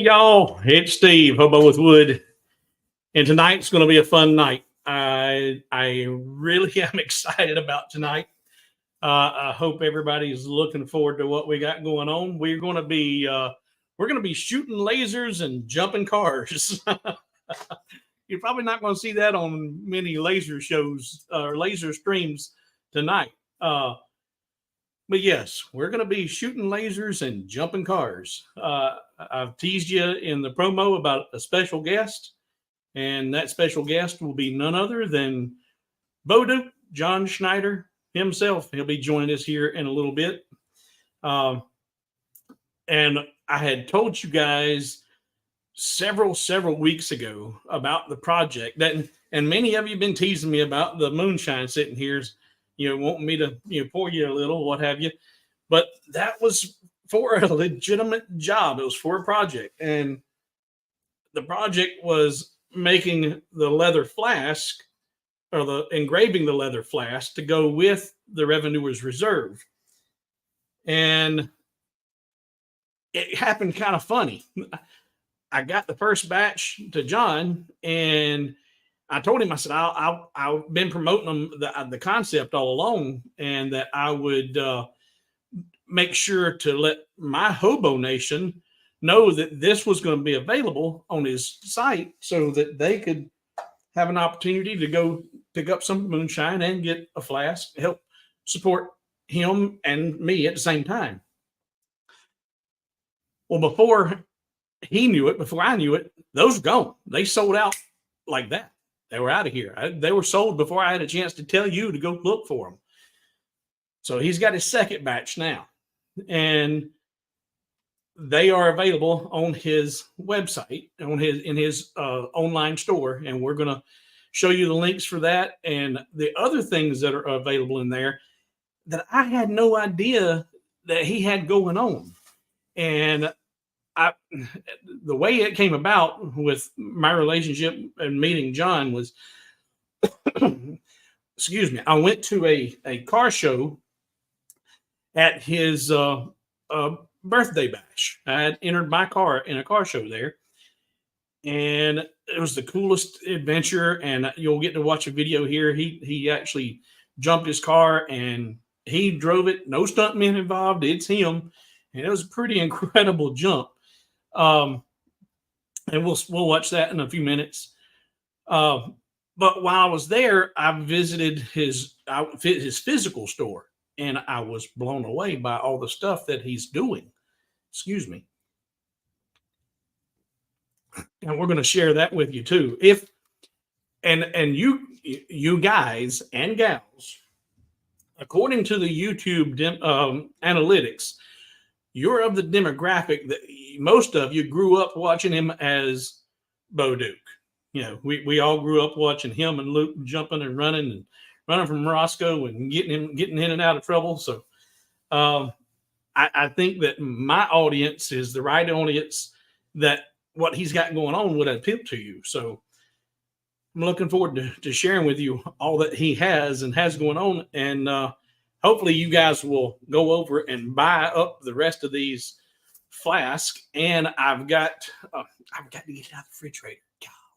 y'all, it's Steve, Hobo with Wood, and tonight's going to be a fun night. I really am excited about tonight. I hope everybody's looking forward to what we got going on. We're going to be shooting lasers and jumping cars. You're probably not going to see that on many laser shows or laser streams tonight. But yes, we're going to be shooting lasers and jumping cars. I've teased you in the promo about a special guest, and that special guest will be none other than John Schneider himself. He'll be joining us here in a little bit. And I had told you guys several weeks ago about the project and many of you have been teasing me about the Moonshine sitting here, wanting me to, pour you a little, what have you. But that was for a legitimate job. It was for a project. And the project was making the leather flask or engraving the leather flask to go with the Revenuer's Reserve. And it happened kind of funny. I got the first batch to John, and I told him, I said, I've been promoting the concept all along, and that I would make sure to let my Hobo Nation know that this was going to be available on his site so that they could have an opportunity to go pick up some moonshine and get a flask, help support him and me at the same time. Well, before I knew it, those were gone. They sold out like that. They were out of here. They were sold before I had a chance to tell you to go look for them. So he's got his second batch now, and they are available on his website, in his online store, and we're going to show you the links for that and the other things that are available in there that I had no idea that he had going on. And the way it came about with my relationship and meeting John was, excuse me, I went to a car show at his birthday bash. I had entered my car in a car show there, and it was the coolest adventure. And you'll get to watch a video here. He actually jumped his car and he drove it. No stuntmen involved. It's him, and it was a pretty incredible jump. And we'll watch that in a few minutes. But while I was there, I visited his physical store, and I was blown away by all the stuff that he's doing. Excuse me. And we're going to share that with you too. And you guys and gals, according to the YouTube analytics, you're of the demographic that most of you grew up watching him as Bo Duke. We all grew up watching him and Luke jumping and running from Roscoe and getting in and out of trouble. So I think that my audience is the right audience that what he's got going on would appeal to you. So I'm looking forward to sharing with you all that he has going on. And hopefully you guys will go over and buy up the rest of these flasks. And I've got to get it out of the refrigerator.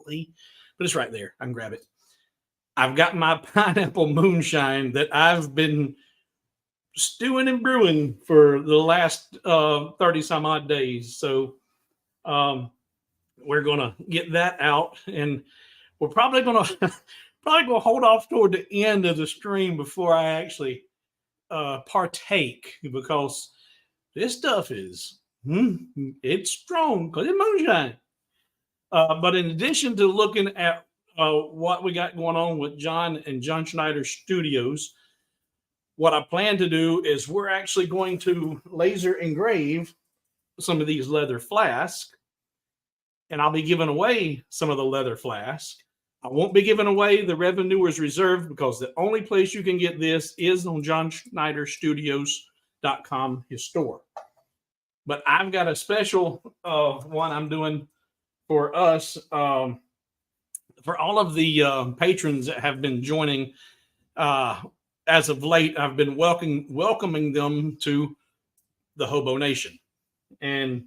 Golly. But it's right there. I can grab it. I've got my pineapple moonshine that I've been stewing and brewing for the last 30 some odd days. So we're going to get that out, and we're probably going to hold off toward the end of the stream before I actually partake, because this stuff is it's strong because it's moonshine. But in addition to looking at what we got going on with John and John Schneider Studios, what I plan to do is we're actually going to laser engrave some of these leather flasks, and I'll be giving away some of the leather flasks. I won't be giving away the Revenuer's Reserve because the only place you can get this is on johnschneiderstudios.com, his store. But I've got a special one I'm doing for us, for all of the patrons that have been joining as of late. I've been welcoming them to the Hobo Nation. And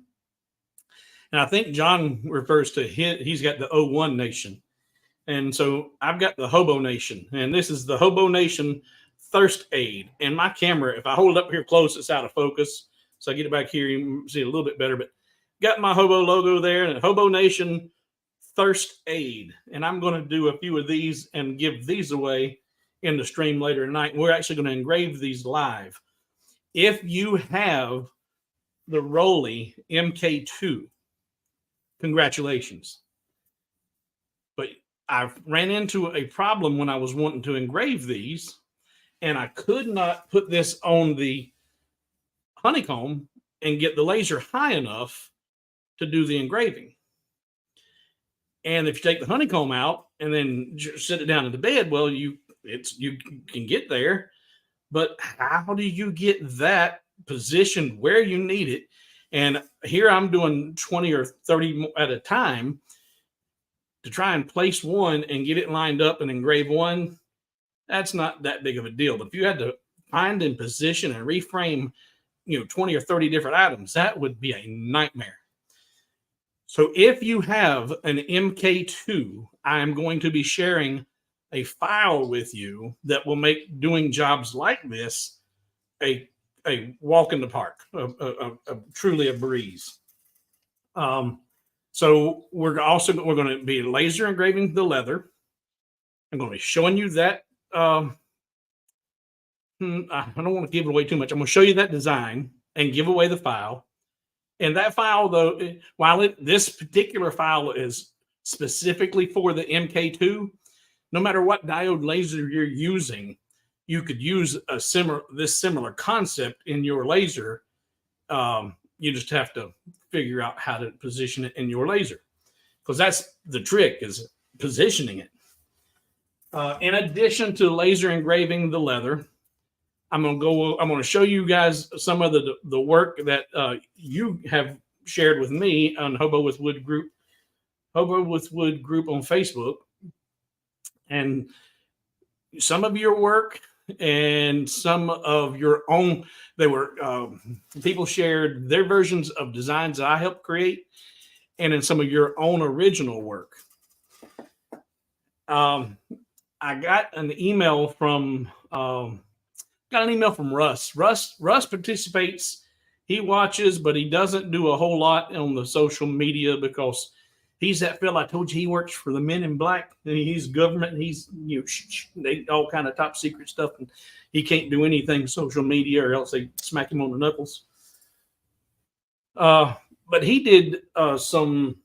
And I think John refers to he's got the 01 Nation. And so I've got the Hobo Nation. And this is the Hobo Nation Thirst Aid. And my camera, if I hold it up here close, it's out of focus. So I get it back here, you can see it a little bit better. But got my Hobo logo there, and Hobo Nation Thirst Aid. And I'm going to do a few of these and give these away in the stream later tonight. We're actually going to engrave these live. If you have the Roly MK2, congratulations. But I ran into a problem when I was wanting to engrave these, and I could not put this on the honeycomb and get the laser high enough to do the engraving. And if you take the honeycomb out and then sit it down in the bed, well, you can get there, but how do you get that positioned where you need it? And here I'm doing 20 or 30 at a time to try and place one and get it lined up and engrave one. That's not that big of a deal. But if you had to find and position and reframe, 20 or 30 different items, that would be a nightmare. So if you have an MK2, I'm going to be sharing a file with you that will make doing jobs like this a walk in the park, truly a breeze. So we're going to be laser engraving the leather. I'm going to be showing you that. I don't want to give it away too much. I'm going to show you that design and give away the file. And that file, though, while this particular file is specifically for the MK2, no matter what diode laser you're using, you could use this similar concept in your laser. You just have to figure out how to position it in your laser, because that's the trick, is positioning it. In addition to laser engraving the leather, I'm going to show you guys some of the work that you have shared with me on Hobo with Wood group on Facebook, and some of your work and some of your own. They were people shared their versions of designs that I helped create, and in some of your own original work. I got an email from Russ. Russ participates. He watches, but he doesn't do a whole lot on the social media because he's that fella I told you, he works for the Men in Black. He's government. He's they all kind of top secret stuff, and he can't do anything social media or else they smack him on the knuckles. But he did some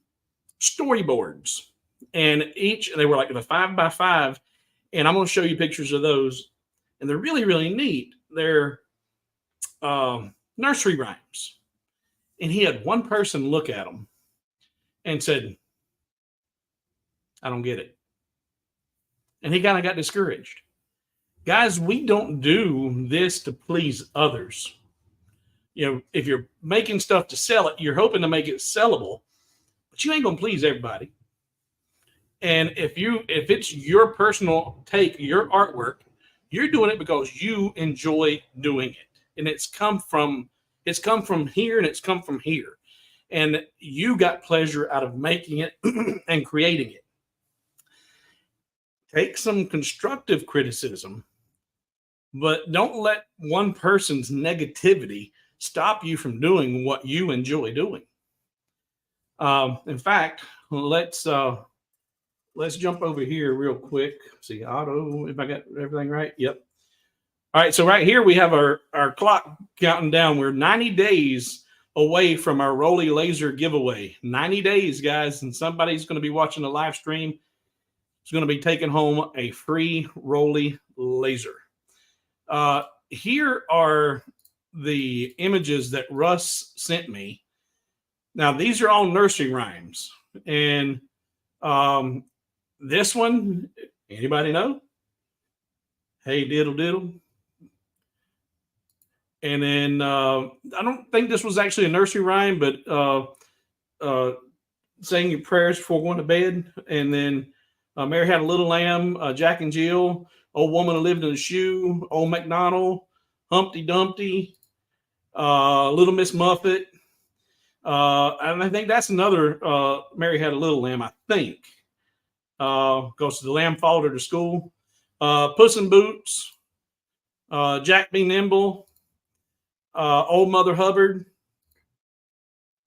storyboards, and they were like the 5x5, and I'm going to show you pictures of those. And they're really, really neat. They're nursery rhymes. And he had one person look at them and said, I don't get it. And he kind of got discouraged. Guys, we don't do this to please others. If you're making stuff to sell it, you're hoping to make it sellable, but you ain't going to please everybody. And if it's your personal take, your artwork, you're doing it because you enjoy doing it. And it's come from here, and it's come from here. And you got pleasure out of making it and creating it. Take some constructive criticism, but don't let one person's negativity stop you from doing what you enjoy doing. In fact, let's jump over here real quick. See, auto, if I got everything right. Yep. All right, so right here we have our clock counting down. We're 90 days away from our Roly laser giveaway. 90 days, guys, and somebody's going to be watching the live stream. It's going to be taking home a free Roly laser. Here are the images that Russ sent me. Now, these are all nursery rhymes. And this one, anybody know? Hey, diddle, diddle. And then I don't think this was actually a nursery rhyme, but saying your prayers before going to bed. And then Mary Had a Little Lamb, Jack and Jill, Old Woman Who Lived in a Shoe, Old MacDonald, Humpty Dumpty, Little Miss Muffet. And I think that's another Mary Had a Little Lamb, I think. Goes to the lamb followed her to school. Puss in Boots, Jack Be Nimble, Old Mother Hubbard.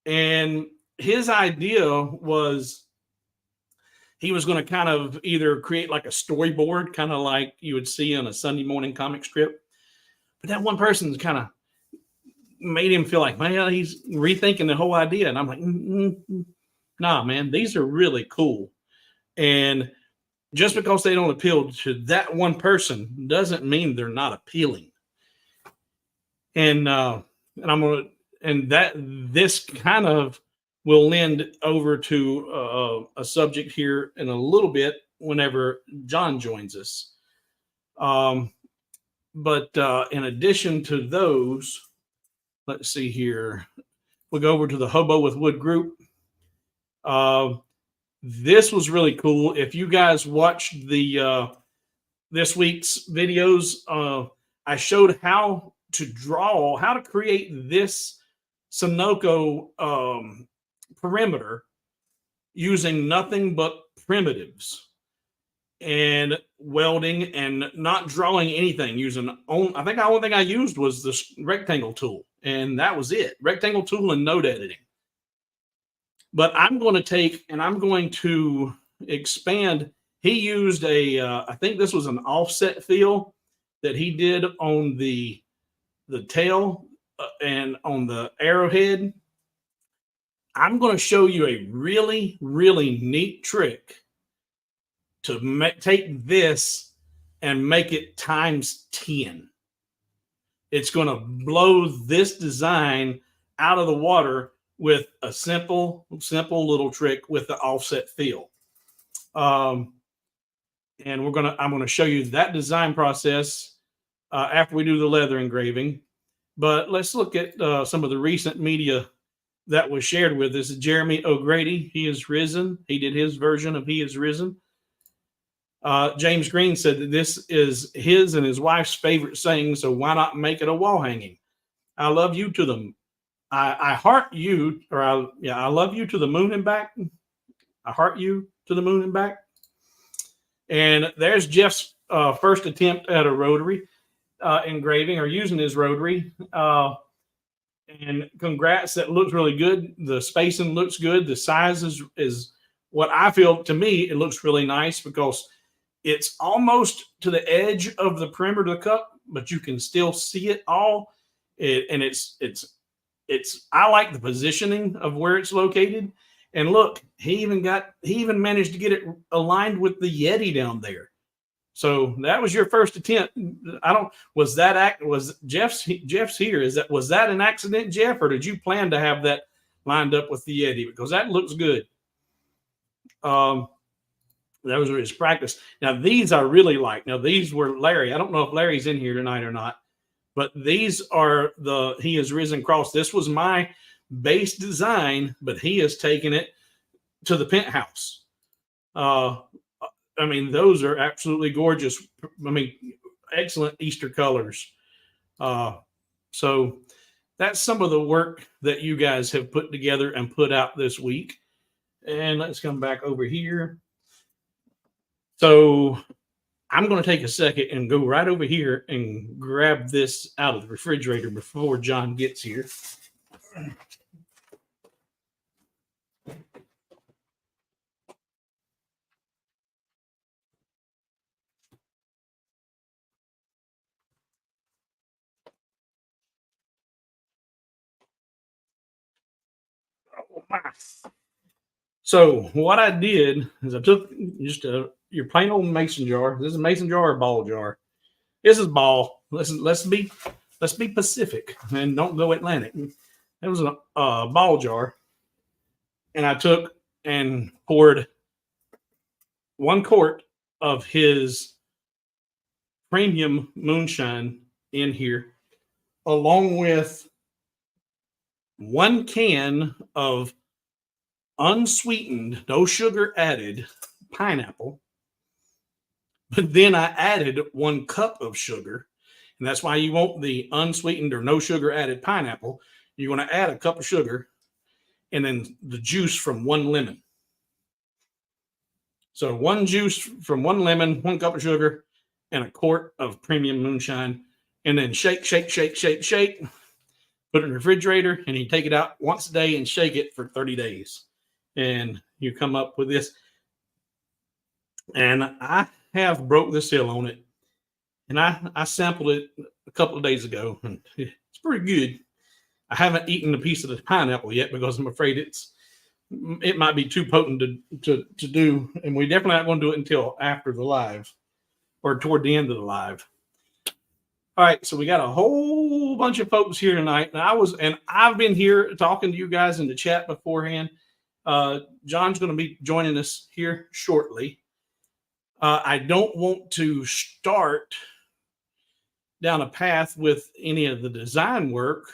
And his idea was he was going to kind of either create like a storyboard, kind of like you would see on a Sunday morning comic strip. But that one person kind of made him feel like, man, he's rethinking the whole idea. And I'm like, nah, man, these are really cool. And just because they don't appeal to that one person doesn't mean they're not appealing. And this kind of will lend over to a subject here in a little bit whenever John joins us. But in addition to those, let's see here. We'll go over to the Hobo with Wood group. This was really cool. If you guys watched the this week's videos, I showed how to create this Sunoco perimeter using nothing but primitives and welding and not drawing anything. I think the only thing I used was this rectangle tool, and that was it. Rectangle tool and node editing. But I'm going to take and I'm going to expand. He used I think this was an offset fill that he did on the tail and on the arrowhead. I'm going to show you a really, really neat trick to take this and make it times 10. It's going to blow this design out of the water with a simple little trick with the offset fill. And I'm going to show you that design process after we do the leather engraving. But let's look at some of the recent media that was shared with us. Jeremy O'Grady, He Is Risen. He did his version of He Is Risen. James Green said that this is his and his wife's favorite saying, so why not make it a wall hanging? I love you to them. I heart you, I love you to the moon and back. I heart you to the moon and back. And there's Jeff's first attempt at a rotary engraving or using his rotary. And congrats, that looks really good. The spacing looks good. The size is what I feel, to me, it looks really nice because it's almost to the edge of the perimeter of the cup, but you can still see it all. I like the positioning of where it's located. And look, he even managed to get it aligned with the Yeti down there. So that was your first attempt. Was Jeff's here? Was that an accident, Jeff, or did you plan to have that lined up with the Yeti? Because that looks good. That was his practice. Now these I really like. Now these were Larry. I don't know if Larry's in here tonight or not, but these are the He Is Risen cross. This was my base design, but he has taken it to the penthouse. I mean, those are absolutely gorgeous. I mean, excellent Easter colors. So that's some of the work that you guys have put together and put out this week. And let's come back over here. So I'm going to take a second and go right over here and grab this out of the refrigerator before John gets here. So what I did is I took just your plain old mason jar. This is a mason jar or ball jar. This is ball. Let's be Pacific and don't go Atlantic. It was a ball jar, and I took and poured 1 quart of his premium moonshine in here, along with 1 can of unsweetened, no sugar added pineapple. But then I added 1 cup of sugar, and that's why you want the unsweetened or no sugar added pineapple. You're going to add a cup of sugar, and then the juice from 1 lemon. So 1 juice from 1 lemon, 1 cup of sugar, and a quart of premium moonshine, and then shake, shake, shake, shake, shake. Put it in the refrigerator, and you take it out once a day and shake it for 30 days. And you come up with this. And I have broke the seal on it. And I sampled it a couple of days ago, and it's pretty good. I haven't eaten a piece of the pineapple yet because I'm afraid it might be too potent to do. And we definitely not going to do it until after the live or toward the end of the live. All right, so we got a whole bunch of folks here tonight, and I've been here talking to you guys in the chat beforehand. John's going to be joining us here shortly. I don't want to start down a path with any of the design work,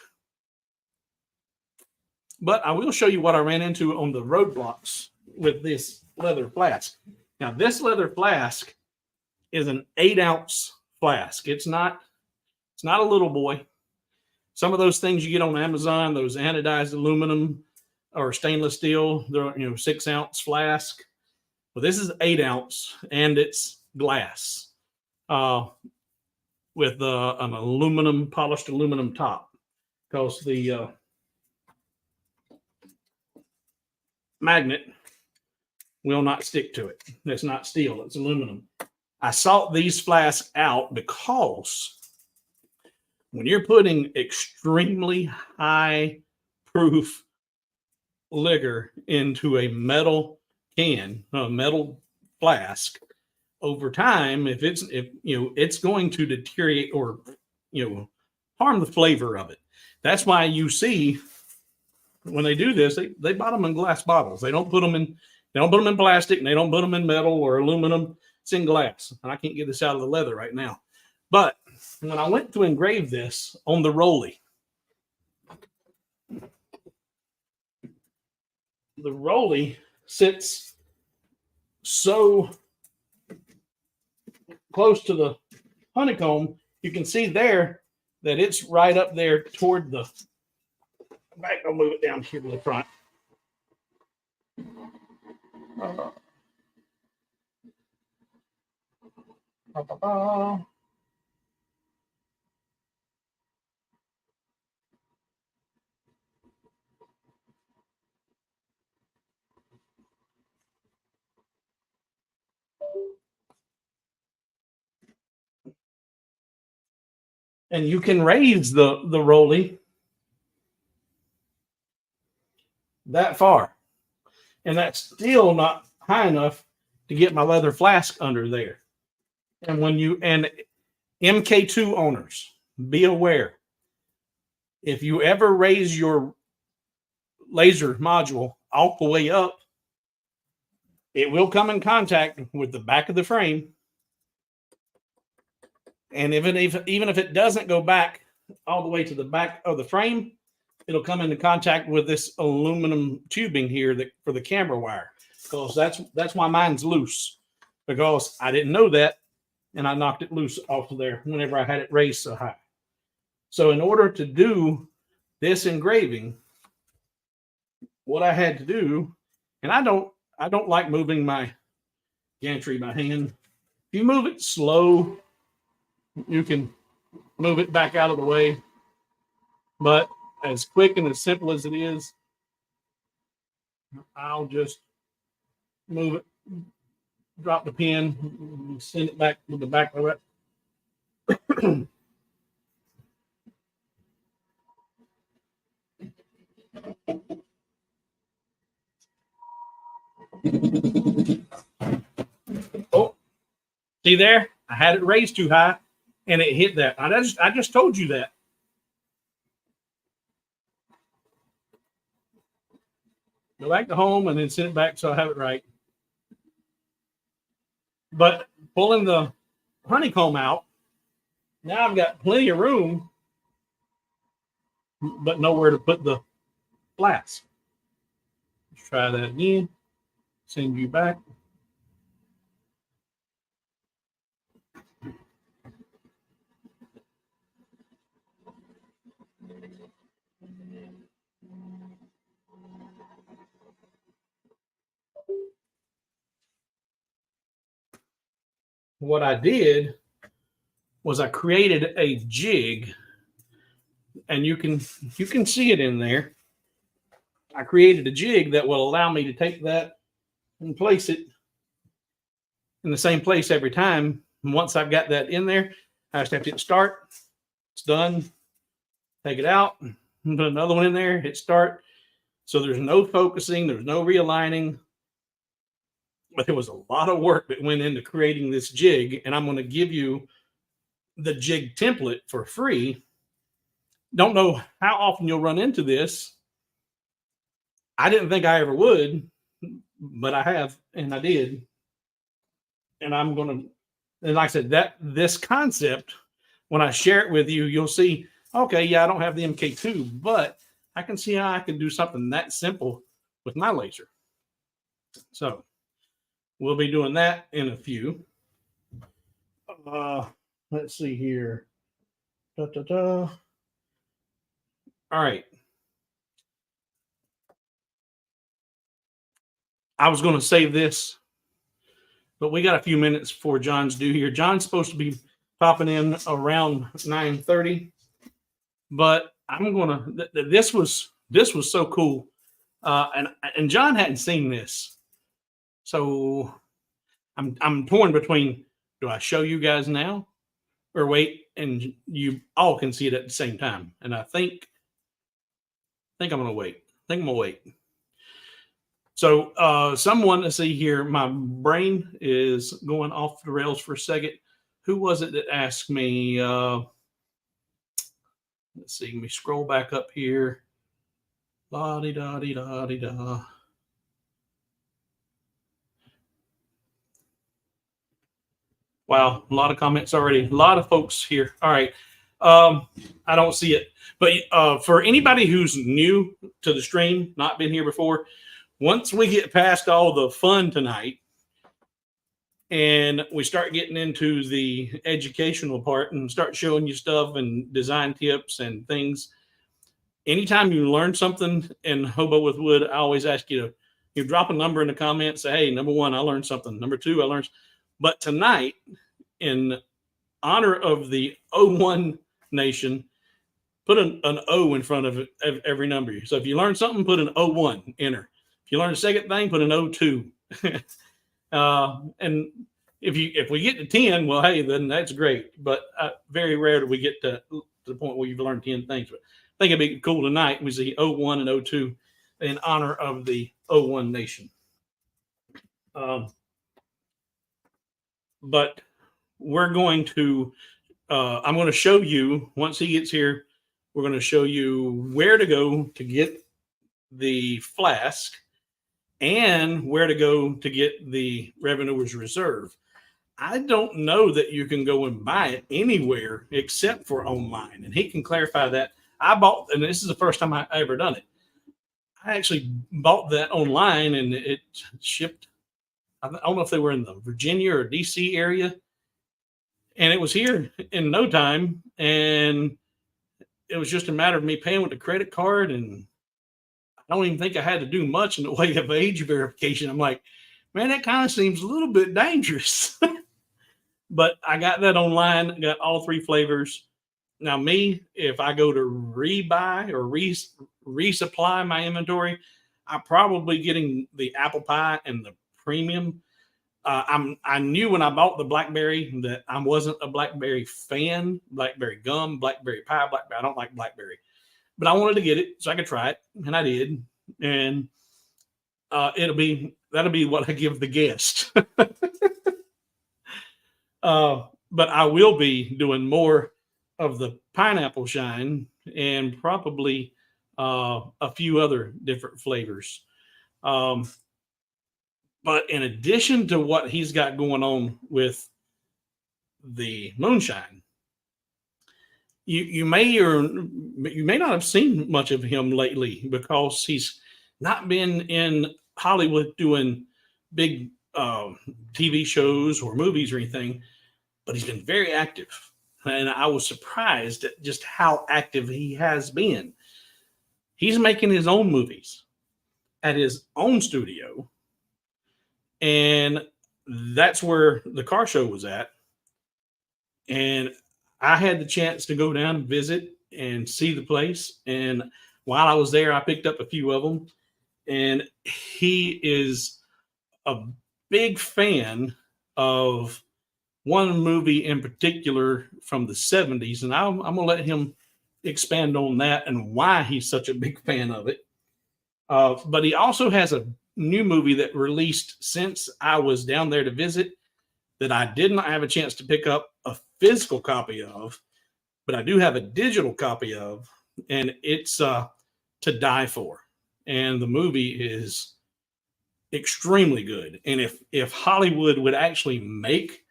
but I will show you what I ran into on the roadblocks with this leather flask. Now, this leather flask is an 8-ounce flask. It's not a little boy. Some of those things you get on Amazon, those anodized aluminum or stainless steel, they're 6-ounce flask. Well, this is 8-ounce, and it's glass with an polished aluminum top, because the magnet will not stick to it. It's not steel, it's aluminum. I sought these flasks out because when you're putting extremely high proof liquor into a metal can, a metal flask, over time, it's going to deteriorate or harm the flavor of it. That's why you see when they do this, they bought them in glass bottles. They don't put them in plastic, and they don't put them in metal or aluminum. It's in glass. And I can't get this out of the leather right now. But when I went to engrave this on the Roly, the Roly sits so close to the honeycomb, you can see there that it's right up there toward the back. I'll move it down here to the front. And you can raise the Roly that far, and that's still not high enough to get my leather flask under there. And and MK2 owners, be aware, if you ever raise your laser module all the way up, it will come in contact with the back of the frame. And even if it doesn't go back all the way to the back of the frame, it'll come into contact with this aluminum tubing here for the camera wire. Because that's why mine's loose. Because I didn't know that, and I knocked it loose off of there whenever I had it raised so high. So in order to do this engraving, what I had to do, and I don't like moving my gantry by hand. If you move it slow, you can move it back out of the way. But as quick and as simple as it is, I'll just move it, drop the pin, send it back with the back of it. Oh, see there? I had it raised too high, and it hit that. I just told you that. Go back to home and then send it back so I have it right. But pulling the honeycomb out, now I've got plenty of room, but nowhere to put the flask. Let's try that again. Send you back. what I did was I created a jig, and you can see it in there. I created a jig that will allow me to take that and place it in the same place every time. And once I've got that in there, I just have to hit start. It's done. Take it out, put another one in there, hit start. So there's no focusing, there's no realigning. But there was a lot of work that went into creating this jig, and I'm going to give you the jig template for free. Don't know how often you'll run into this. I didn't think I ever would, but I have, and I did. And I'm going to, and like I said, that this concept, when I share it with you, you'll see, okay, yeah, I don't have the MK2, but I can see how I can do something that simple with my laser. So we'll be doing that in a few. Let's see here. All right. I was going to save this, but we got a few minutes before John's due here. John's supposed to be popping in around 9:30, but I'm going to. This was so cool, and John hadn't seen this, so I'm torn between, do I show you guys now or wait and you all can see it at the same time? And I think I'm going to wait. So someone, let's see here, my brain is going off the rails for a second. Who was it that asked me? Let's see, let me scroll back up here. La-di-da-di-da-di-da. Wow, a lot of comments already. A lot of folks here. All right. I don't see it. But for anybody who's new to the stream, not been here before, once we get past all the fun tonight and we start getting into the educational part and start showing you stuff and design tips and things, anytime you learn something in Hobo with Wood, I always ask you to drop a number in the comments. Say, hey, number one, I learned something. Number two, I learned. But tonight, in honor of the 01 Nation, put an O in front of every number. So if you learn something, put an 01, enter. If you learn a second thing, put an 02. And if we get to 10, well, hey, then that's great. But very rare do we get to the point where you've learned 10 things. But I think it'd be cool tonight. We see 01 and 02 in honor of the 01 Nation. But we're going to, I'm going to show you, once he gets here, we're going to show you where to go to get the Flask and where to go to get the Revenuer's Reserve. I don't know that you can go and buy it anywhere except for online, and he can clarify that. I bought, and this is the first time I ever done it. I actually bought that online, and it shipped. I don't know if they were in the Virginia or DC area, and it was here in no time. And it was just a matter of me paying with a credit card, and I don't even think I had to do much in the way of age verification. I'm like, man, that kind of seems a little bit dangerous. But I got that online, got all three flavors. Now, me, if I go to rebuy or resupply my inventory, I'm probably getting the apple pie and the premium. I knew when I bought the blackberry that I wasn't a blackberry fan. Blackberry gum, blackberry pie, blackberry. I don't like blackberry, but I wanted to get it so I could try it, and I did. And that'll be what I give the guest. But I will be doing more of the pineapple shine and probably a few other different flavors. But in addition to what he's got going on with the Moonshine, you may or you may not have seen much of him lately because he's not been in Hollywood doing big TV shows or movies or anything, but he's been very active. And I was surprised at just how active he has been. He's making his own movies at his own studio. And that's where the car show was at. And I had the chance to go down and visit and see the place. And while I was there, I picked up a few of them. And he is a big fan of one movie in particular from the 70s. And I'm going to let him expand on that and why he's such a big fan of it. But he also has a new movie that released since I was down there to visit that I did not have a chance to pick up a physical copy of, but I do have a digital copy of, and it's To Die For. And the movie is extremely good. And if Hollywood would actually make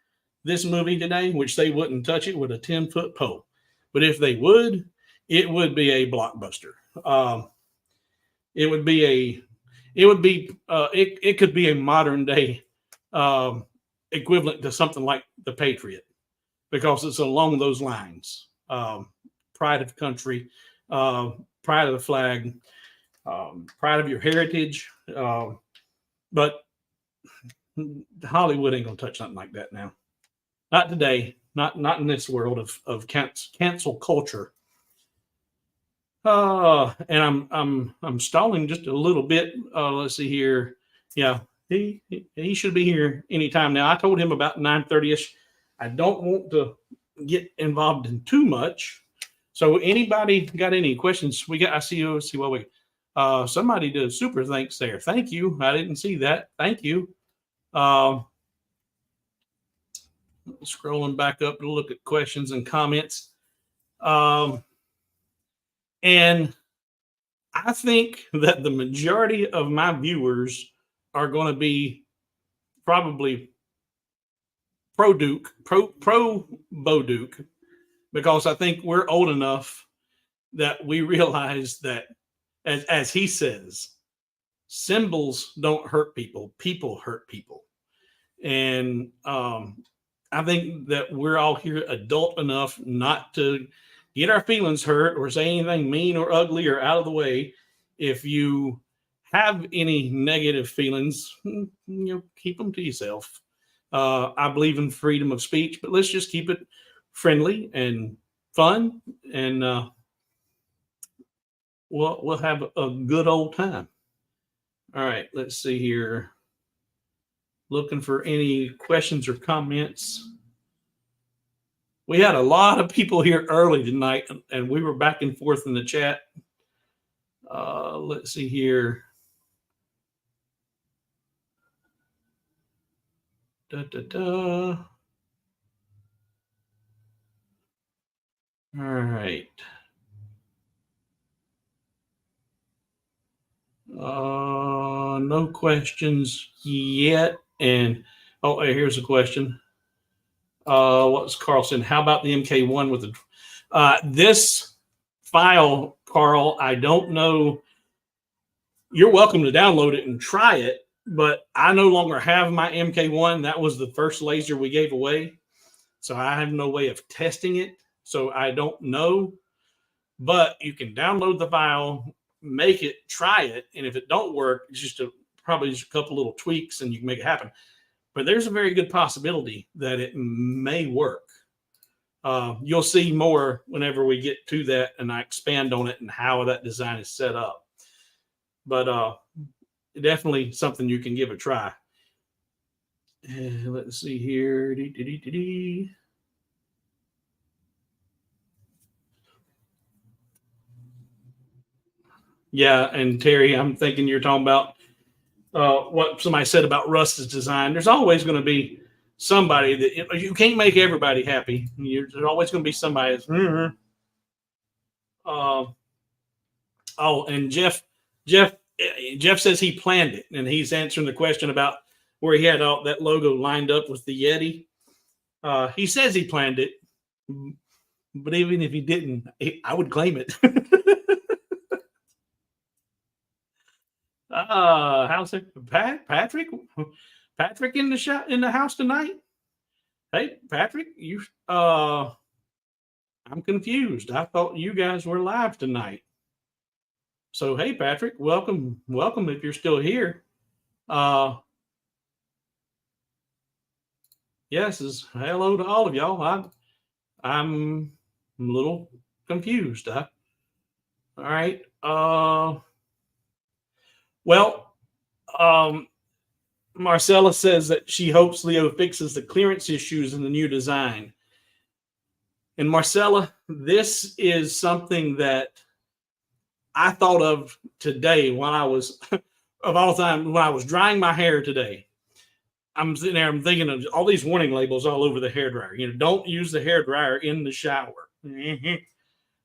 this movie today, which they wouldn't touch it with a 10-foot pole, but if they would, it would be a blockbuster. It could be a modern day equivalent to something like The Patriot, because it's along those lines. Pride of country, pride of the flag, pride of your heritage. But Hollywood ain't gonna touch something like that now. Not today. Not in this world of cancel culture. And I'm stalling just a little bit. Let's see here. Yeah, he should be here anytime now. I told him about 9:30ish. I don't want to get involved in too much. So anybody got any questions? I see what we somebody did super thanks there. Thank you. I didn't see that. Thank you. Scrolling back up to look at questions and comments. And I think that the majority of my viewers are going to be probably pro Bo Duke, because I think we're old enough that we realize that, as he says, symbols don't hurt people. People hurt people. And I think that we're all here adult enough not to get our feelings hurt or say anything mean or ugly or out of the way. If you have any negative feelings, keep them to yourself. I believe in freedom of speech, but let's just keep it friendly and fun, and we'll have a good old time. All right, let's see here. Looking for any questions or comments. We had a lot of people here early tonight, and we were back and forth in the chat. Let's see here. All right. No questions yet. And here's a question. What's Carlson? How about the MK1 with the this file, Carl? I don't know. You're welcome to download it and try it, but I no longer have my MK1. That was the first laser we gave away, so I have no way of testing it. So I don't know, but you can download the file, make it, try it, and if it don't work, it's just probably just a couple little tweaks, and you can make it happen. But there's a very good possibility that it may work. You'll see more whenever we get to that, and I expand on it and how that design is set up. But definitely something you can give a try. Let's see here. Yeah, and Terry, I'm thinking you're talking about what somebody said about Russ's design. There's always going to be somebody that you can't make everybody happy. There's always going to be somebody that's. And Jeff says he planned it, and he's answering the question about where he had all that logo lined up with the Yeti. He says he planned it, but even if he didn't, I would claim it. How's it, Patrick? Patrick in the house tonight? Hey, Patrick, I'm confused. I thought you guys were live tonight. So hey, Patrick, welcome if you're still here. Yes, is hello to all of y'all. I'm a little confused. All right. Well, um, Marcella says that she hopes Leo fixes the clearance issues in the new design. And Marcella, this is something that I thought of today when I was, of all time, when I was drying my hair today. I'm sitting there, I'm thinking of all these warning labels all over the hairdryer. You know, don't use the hairdryer in the shower. You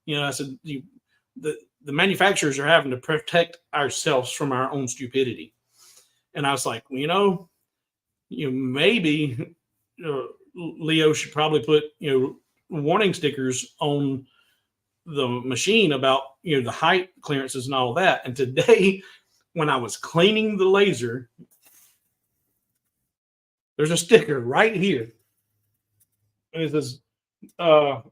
know, I said, the manufacturers are having to protect ourselves from our own stupidity. And I was like, maybe Leo should probably put, warning stickers on the machine about, the height clearances and all that. And today, when I was cleaning the laser, there's a sticker right here. And it says, do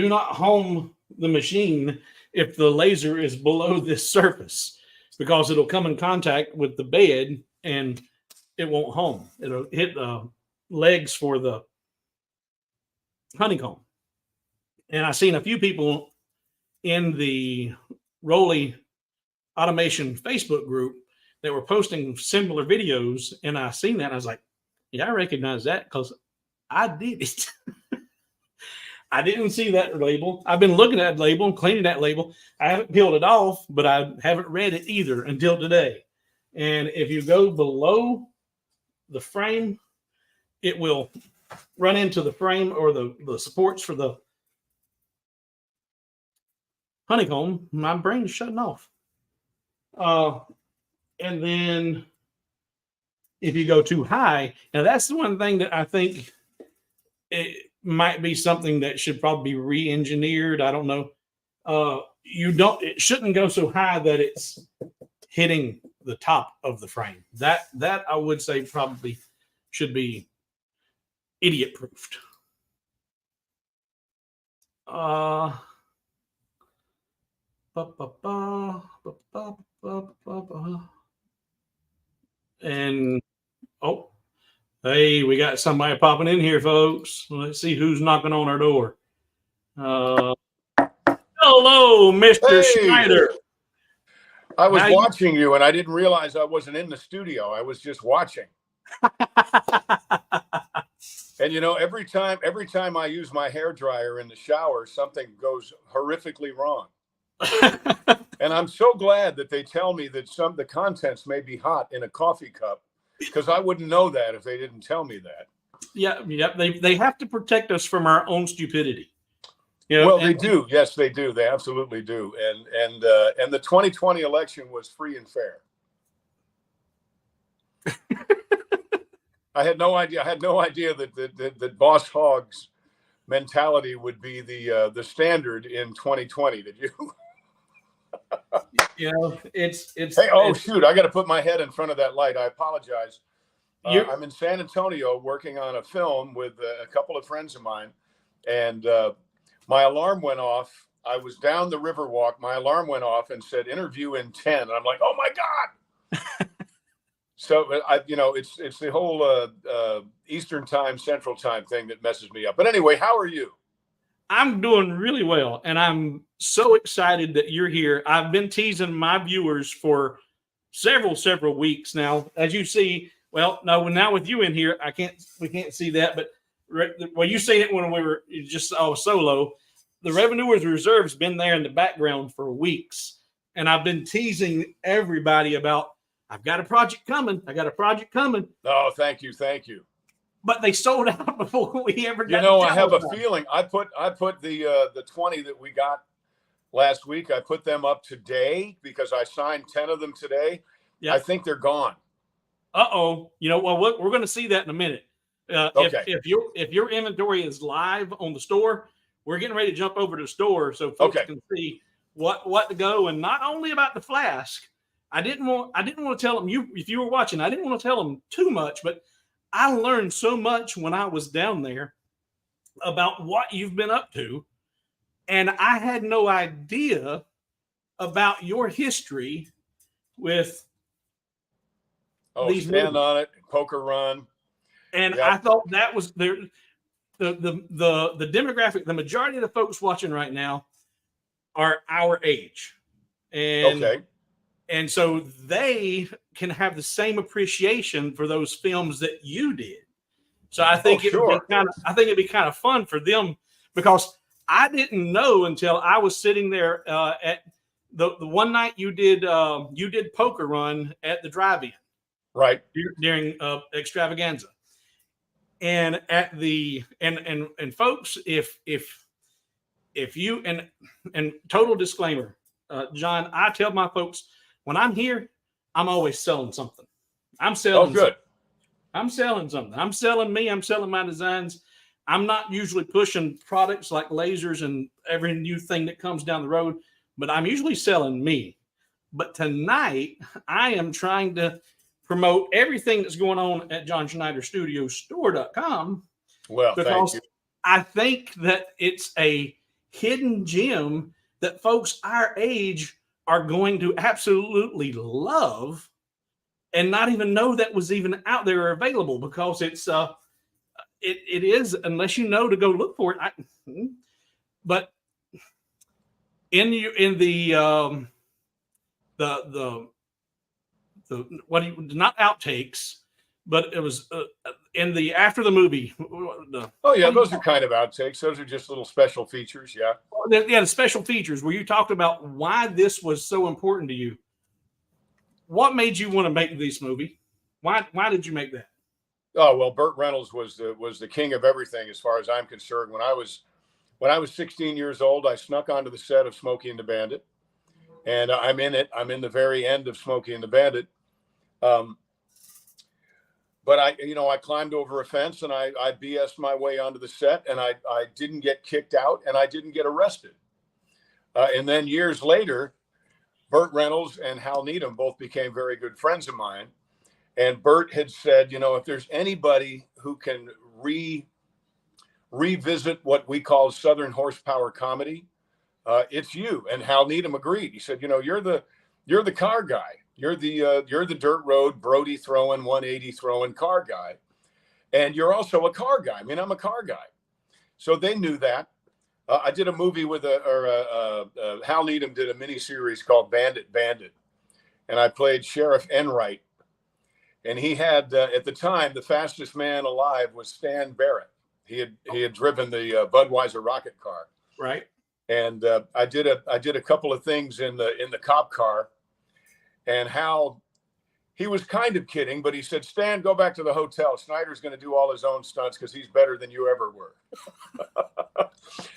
not home the machine if the laser is below this surface, because it'll come in contact with the bed and it won't home. It'll hit the legs for the honeycomb. And I've seen a few people in the Roly Automation Facebook group that were posting similar videos, and I seen that and I was like, yeah, I recognize that because I did it. I didn't see that label. I've been looking at that label and cleaning that label. I haven't peeled it off, but I haven't read it either until today. And if you go below the frame, it will run into the frame or the supports for the honeycomb. My brain is shutting off. And then if you go too high, now that's the one thing that I think it might be something that should probably be re-engineered. I don't know. It shouldn't go so high that it's hitting the top of the frame. That I would say probably should be idiot proofed. And hey, we got somebody popping in here, folks. Let's see who's knocking on our door. Hello, Mr. Schneider. I was watching you, and I didn't realize I wasn't in the studio. I was just watching. And every time I use my hair dryer in the shower, something goes horrifically wrong. And I'm so glad that they tell me that the contents may be hot in a coffee cup, because I wouldn't know that if they didn't tell me that. Yeah. They have to protect us from our own stupidity. Well, they do. Yes, they do. They absolutely do. And the 2020 election was free and fair. I had no idea that Boss Hogg's mentality would be the standard in 2020. Did you? It's. Hey, shoot! I got to put my head in front of that light. I apologize. I'm in San Antonio working on a film with a couple of friends of mine, and my alarm went off. I was down the Riverwalk. My alarm went off and said interview in 10. And I'm like, oh my God. So it's the whole Eastern time, Central time thing that messes me up. But anyway, how are you? I'm doing really well, and I'm so excited that you're here. I've been teasing my viewers for several weeks now. As you see, well, no, now with you in here, we can't see that, but you seen it when we were just solo. The Revenuers Reserve's been there in the background for weeks, and I've been teasing everybody about, I've got a project coming. Oh, thank you. But they sold out before we ever got. I have a feeling. I put the 20 that we got last week. I put them up today because I signed 10 of them today. Yep. I think they're gone. Well, we're going to see that in a minute. Okay. If your inventory is live on the store, we're getting ready to jump over to the store so folks can see what to go, and not only about the Flask. I didn't want to tell them, if you were watching, I didn't want to tell them too much, but I learned so much when I was down there about what you've been up to, and I had no idea about your history with Oh, these Stand movies. on It, Poker Run. And Yep. I thought that was the demographic. The majority of the folks watching right now are our age, and so they can have the same appreciation for those films that you did. So I think it'd be kind of fun for them, because I didn't know until I was sitting there at the one night you did Poker Run at the drive-in, right, during Extravaganza. And at the and folks, if you and total disclaimer, John, I tell my folks, when I'm here, I'm always selling something. I'm selling. Oh, good. Something. I'm selling something. I'm selling me. I'm selling my designs. I'm not usually pushing products like lasers and every new thing that comes down the road, but I'm usually selling me. But tonight, I am trying to promote everything that's going on at johnschneiderstudiostore.com. Well, because I think that it's a hidden gem that folks our age are going to absolutely love and not even know that was even out there or available, because it's it is, unless you know to go look for it. But in the what do you, not outtakes, but it was in the after the movie. Those are kind of outtakes. Those are just little special features. Yeah, the special features where you talked about why this was so important to you. What made you want to make this movie? Why did you make that? Oh, well, Burt Reynolds was the king of everything as far as I'm concerned. When I was 16 years old, I snuck onto the set of Smokey and the Bandit, and I'm in it. I'm in the very end of Smokey and the Bandit. But I climbed over a fence and I BS'd my way onto the set, and I didn't get kicked out and I didn't get arrested. And then years later, Burt Reynolds and Hal Needham both became very good friends of mine. And Burt had said, if there's anybody who can revisit what we call Southern horsepower comedy, it's you. And Hal Needham agreed. He said, you're the car guy. You're the dirt road Brody throwing 180 throwing car guy, and you're also a car guy. I mean, I'm a car guy, so they knew that. I did a movie with Hal Needham did a miniseries called Bandit, and I played Sheriff Enright. And he had at the time the fastest man alive was Stan Barrett. He had driven the Budweiser rocket car, right? And I did a couple of things in the cop car. And Hal, he was kind of kidding, but he said, Stan, go back to the hotel. Schneider's going to do all his own stunts because he's better than you ever were.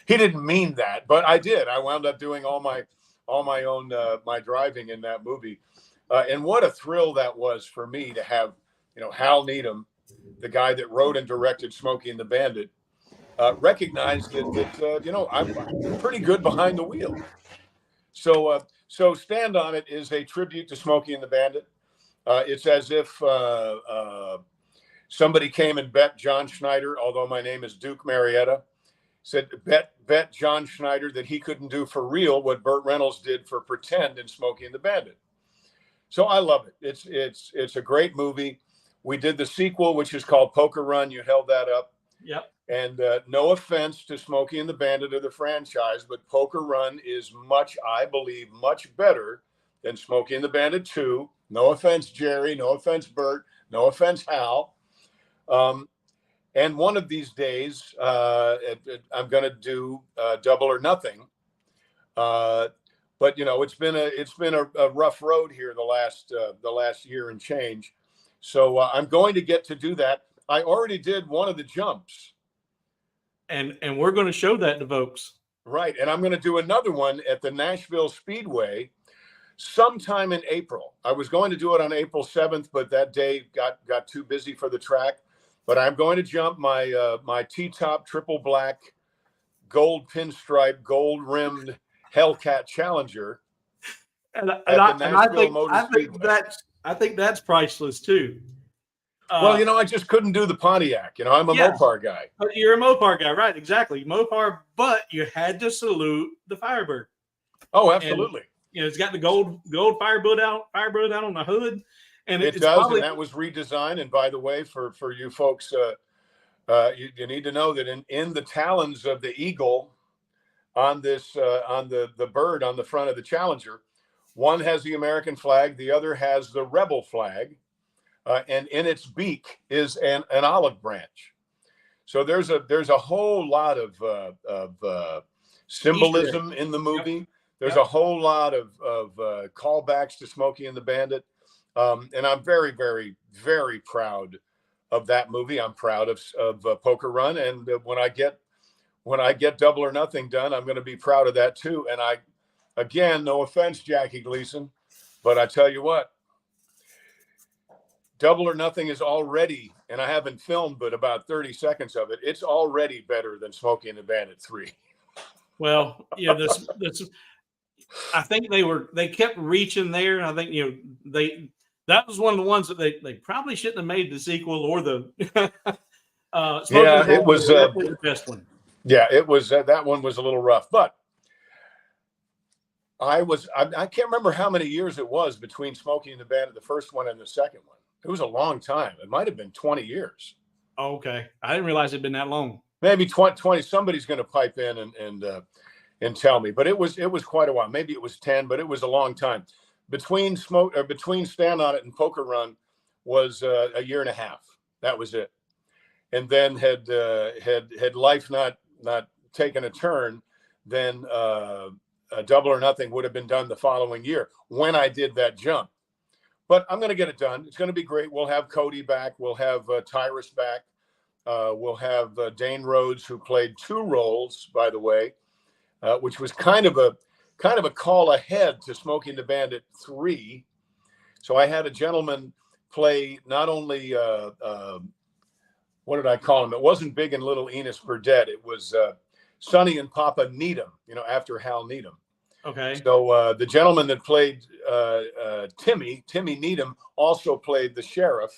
He didn't mean that, but I did. I wound up doing all my own my driving in that movie. And what a thrill that was for me to have, Hal Needham, the guy that wrote and directed Smokey and the Bandit, recognize that I'm pretty good behind the wheel. So Stand on It is a tribute to Smokey and the Bandit. It's as if somebody came and bet John Schneider, although my name is Duke Marietta, said bet John Schneider that he couldn't do for real what Burt Reynolds did for pretend in Smokey and the Bandit. So I love it. It's a great movie. We did the sequel, which is called Poker Run. You held that up. Yep. And no offense to Smokey and the Bandit or the franchise, but Poker Run is I believe, much better than Smokey and the Bandit 2. No offense, Jerry. No offense, Bert. No offense, Hal. And one of these days, I'm going to do Double or Nothing. But it's been a rough road here the last year and change. So I'm going to get to do that. I already did one of the jumps. And we're going to show that to folks. Right. And I'm going to do another one at the Nashville Speedway sometime in April. I was going to do it on April 7th, but that day got too busy for the track. But I'm going to jump my T-top triple black, gold pinstripe, gold rimmed Hellcat Challenger. I think that's priceless too. Well, I just couldn't do the Pontiac. I'm a Mopar guy. You're a Mopar guy, right? Exactly, Mopar. But you had to salute the Firebird. Oh, absolutely. And, it's got the gold Firebird out on the hood, And it does, probably, and that was redesigned. And by the way, for you folks, you need to know that in the talons of the eagle on this on the bird on the front of the Challenger, one has the American flag, the other has the rebel flag, and in its beak is an olive branch. So there's a whole lot of symbolism in the movie. Yep. There's a whole lot of callbacks to Smokey and the Bandit, and I'm very, very, very proud of that movie. I'm proud of Poker Run, and when I get Double or Nothing done, I'm going to be proud of that too. And again, no offense, Jackie Gleason, but I tell you what, Double or Nothing is already, and I haven't filmed but about 30 seconds of it, it's already better than Smokey and the Bandit 3. Well, yeah, this I think they kept reaching there. I think, that was one of the ones that they probably shouldn't have made the sequel or the yeah, it was the best one. Yeah, it was that one was a little rough, but I can't remember how many years it was between Smokey and the Bandit, the first one and the second one. It was a long time. It might have been 20 years. Oh, okay. I didn't realize it'd been that long. Maybe 20. Somebody's going to pipe in and tell me, but it was quite a while. Maybe it was 10, but it was a long time. Between Stand on It and Poker Run was a year and a half. That was it. And then had life not taken a turn, then Double or Nothing would have been done the following year when I did that jump. But I'm going to get it done. It's going to be great. We'll have Cody back. We'll have Tyrus back. We'll have Dane Rhodes, who played 2 roles, by the way, which was kind of a call ahead to Smokey and the Bandit 3. So I had a gentleman play not only what did I call him? It wasn't Big and Little Enos Burdett. It was Sonny and Papa Needham, after Hal Needham. Okay. So the gentleman that played Timmy Needham also played the sheriff,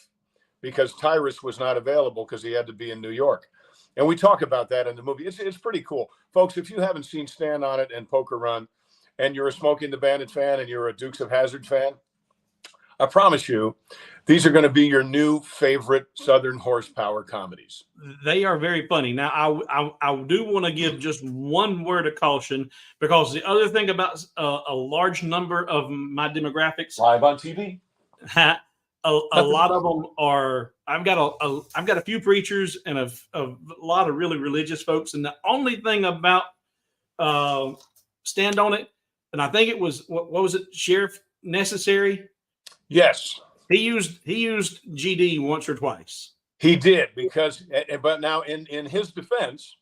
because Tyrus was not available because he had to be in New York. And we talk about that in the movie. It's pretty cool. Folks, if you haven't seen Stand on It and Poker Run, and you're a Smokey and the Bandit fan and you're a Dukes of Hazzard fan, I promise you, these are going to be your new favorite Southern horsepower comedies. They are very funny. Now, I do want to give just one word of caution, because the other thing about a large number of my demographics live on TV, a lot of them are. I've got a few preachers and a lot of really religious folks, and the only thing about Stand on It, and I think it was what was it, Sheriff Necessary? Yes. He used GD once or twice. He did, because, but now in his defense,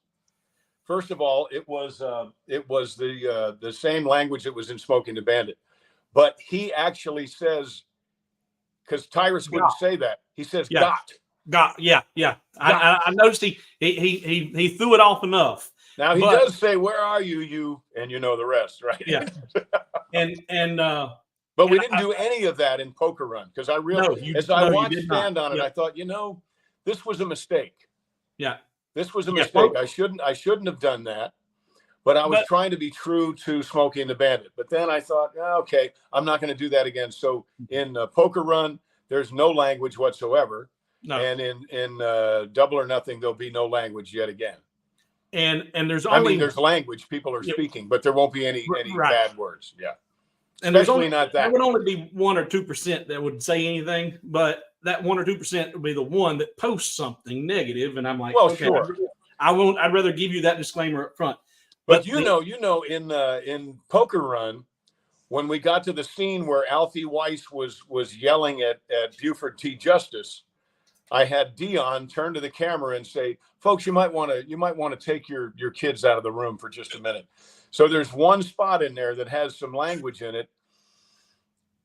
first of all, it was the same language that was in Smokey and the Bandit, but he actually says, because Tyrus wouldn't say that, he says got. Yeah. I noticed he threw it off enough. Now he does say, "Where are you?" And you know the rest, right? Yeah. But we didn't do any of that in Poker Run, because I realized I watched Stand on It, I thought, this was a mistake. Yeah, this was a mistake. I shouldn't have done that. But I was trying to be true to Smokey and the Bandit. But then I thought, okay, I'm not going to do that again. So in Poker Run, there's no language whatsoever. No. And in Double or Nothing, there'll be no language yet again. And there's only there's language people are speaking, but there won't be any bad words. Yeah. And especially not that. There would only be 1 or 2% that would say anything, but that 1 or 2% would be the one that posts something negative. And I'm like, well, okay, sure. I'd rather give you that disclaimer up front. But in Poker Run, when we got to the scene where Alfie Weiss was yelling at Buford T. Justice, I had Dion turn to the camera and say, "Folks, you might want to take your kids out of the room for just a minute." So there's one spot in there that has some language in it,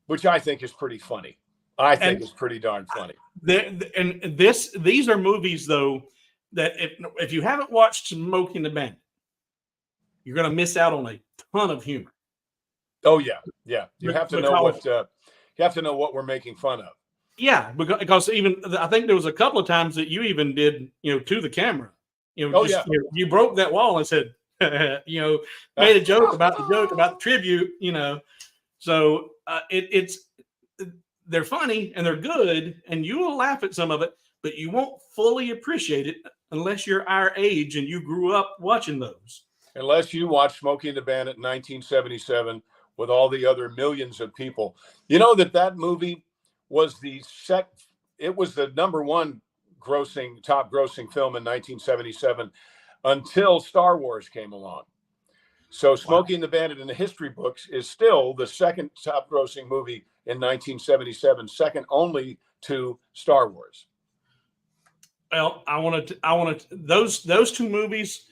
which I think is pretty funny. I think it's pretty darn funny. These are movies, though, that if you haven't watched Smokey and the Bandit, you're going to miss out on a ton of humor. Oh yeah. You have to know what we're making fun of. Yeah, because even I think there was a couple of times that you even did, to the camera. You broke that wall and said, made a joke about the tribute. So it's they're funny and they're good, and you will laugh at some of it, but you won't fully appreciate it unless you're our age and you grew up watching those. Unless you watched Smokey and the Bandit in 1977 with all the other millions of people. You know that movie was it was the #1 top grossing film in 1977 until Star Wars came along. So Smokey and the Bandit in the history books is still the second top grossing movie in 1977, second only to Star Wars. Well, those two movies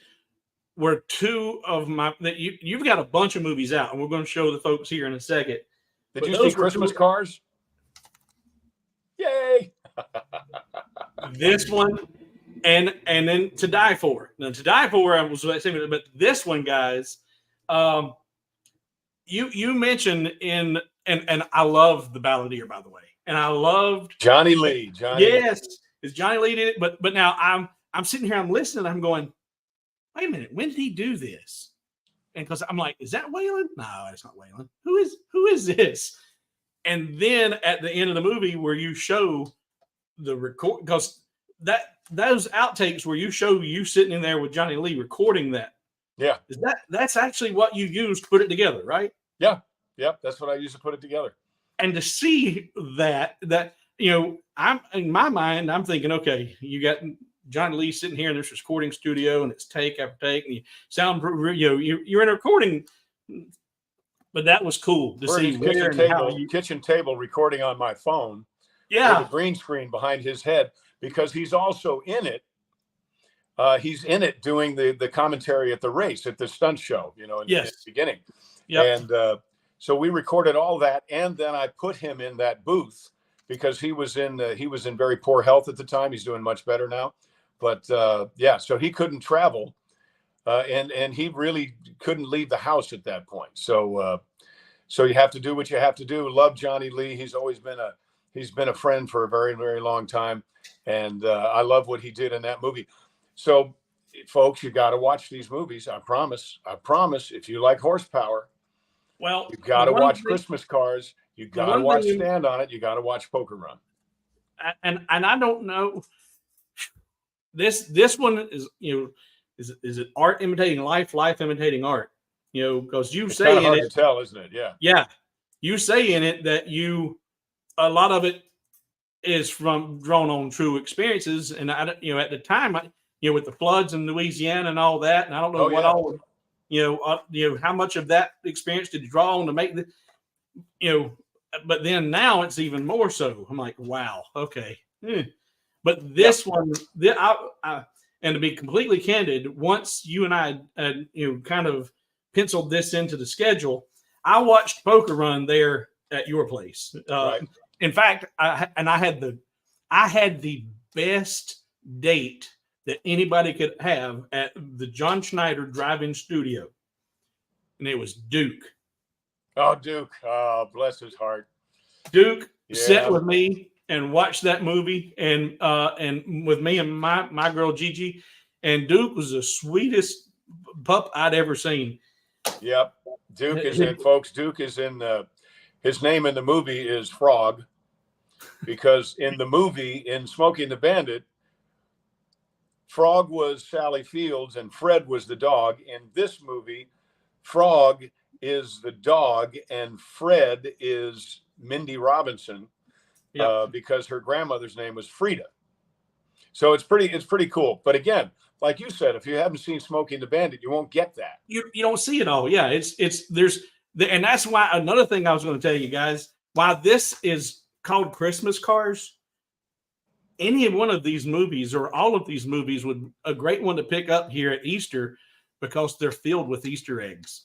were two of my, that you've got a bunch of movies out, and we're going to show the folks here in a second. Did you see Christmas Cars? Yay! This one, and then To Die For. Now, To Die For, I was saying, but this one, guys, you mentioned and I love the Balladeer, by the way, and I loved Johnny Lee. Yes, is Johnny Lee did it, but now I'm sitting here, I'm listening, I'm going, wait a minute, when did he do this? And because I'm like, is that Waylon? No, it's not Waylon. Who is this? And then at the end of the movie, where you show the record, because those outtakes where you show you sitting in there with Johnny Lee recording that. Yeah. That's actually what you used to put it together, right? Yeah. Yep. That's what I used to put it together. And to see that, I'm in my mind, I'm thinking, okay, you got Johnny Lee sitting here in this recording studio, and it's take after take, and you sound, you're in a recording. But that was cool to see kitchen table recording on my phone. Yeah, with a green screen behind his head, because he's also in it. He's in it doing the commentary at the race, at the stunt show, in the beginning. Yeah. And so we recorded all that, and then I put him in that booth because he was in very poor health at the time. He's doing much better now, but so he couldn't travel. And he really couldn't leave the house at that point. So you have to do what you have to do. Love Johnny Lee. He's always been a friend for a very, very long time. And I love what he did in that movie. So folks, you got to watch these movies. I promise. If you like horsepower, well, you got to watch Christmas Cars. You got to watch Stand on It. You got to watch Poker Run. And I don't know. This one is, is it art imitating life imitating art? Because you say in it, to tell, isn't it? Yeah. Yeah. You say in it that a lot of it is drawn on true experiences. And at the time, with the floods in Louisiana and all that, and I don't know how much of that experience did you draw on to make but then now it's even more so. I'm like, wow, okay. But this one, and to be completely candid, once you and I kind of penciled this into the schedule, I watched Poker Run there at your place. Right. In fact, I had the best date that anybody could have at the John Schneider drive-in studio, and it was Duke. Oh, Duke! Oh, bless his heart. Duke sat with me and watched that movie, and with me and my girl Gigi, and Duke was the sweetest pup I'd ever seen. Yep, Duke is in, folks. Duke is in. His name in the movie is Frog, because in the movie, in Smokey and the Bandit, Frog was Sally Fields and Fred was the dog. In this movie, Frog is the dog and Fred is Mindy Robinson. Because her grandmother's name was Frida. So it's pretty cool. But again, like you said, if you haven't seen Smokey and the Bandit, you won't get that. You don't see it all. Yeah, and that's why another thing I was going to tell you guys, why this is called Christmas Cars. Any one of these movies or all of these movies would a great one to pick up here at Easter, because they're filled with Easter eggs.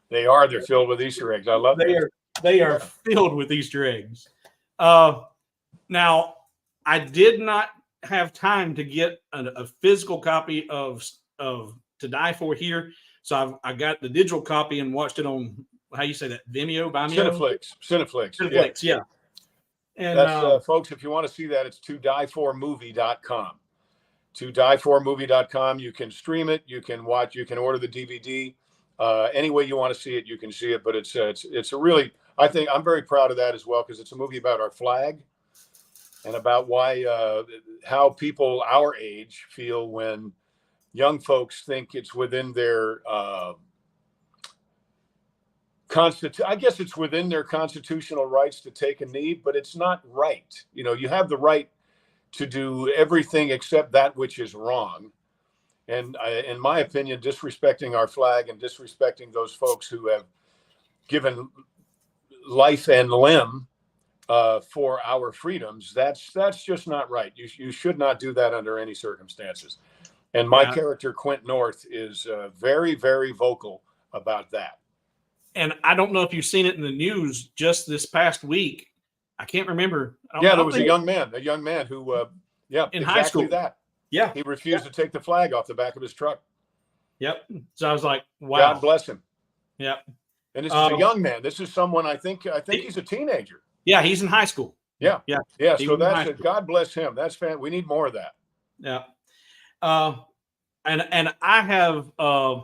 They are. They're filled with Easter eggs. I love that. They are filled with Easter eggs. Now, I did not have time to get a physical copy of To Die For here, so I got the digital copy and watched it on, how you say that, Vimeo? Cineflix. Yeah. And that's folks, if you want to see that, it's todieformovie.com. Todieformovie.com. You can stream it. You can watch. You can order the DVD. Any way you want to see it, you can see it. But it's a really, I think I'm very proud of that as well, because it's a movie about our flag and about why, how people our age feel when young folks think it's within their I guess it's within their constitutional rights to take a knee, but it's not right. You know, you have the right to do everything except that which is wrong. And in my opinion, disrespecting our flag and disrespecting those folks who have given life and limb for our freedoms, that's just not right. You should not do that under any circumstances. And my character, Quint North, is very, very vocal about that. And I don't know if you've seen it in the news just this past week. I can't remember. There was a young man who, in high school. That. Yeah. He refused to take the flag off the back of his truck. Yep. So I was like, wow. God bless him. Yep. And this is a young man. This is someone I think he's a teenager. Yeah, he's in high school. Yeah. So that's God bless him. That's we need more of that. Yeah. And I have a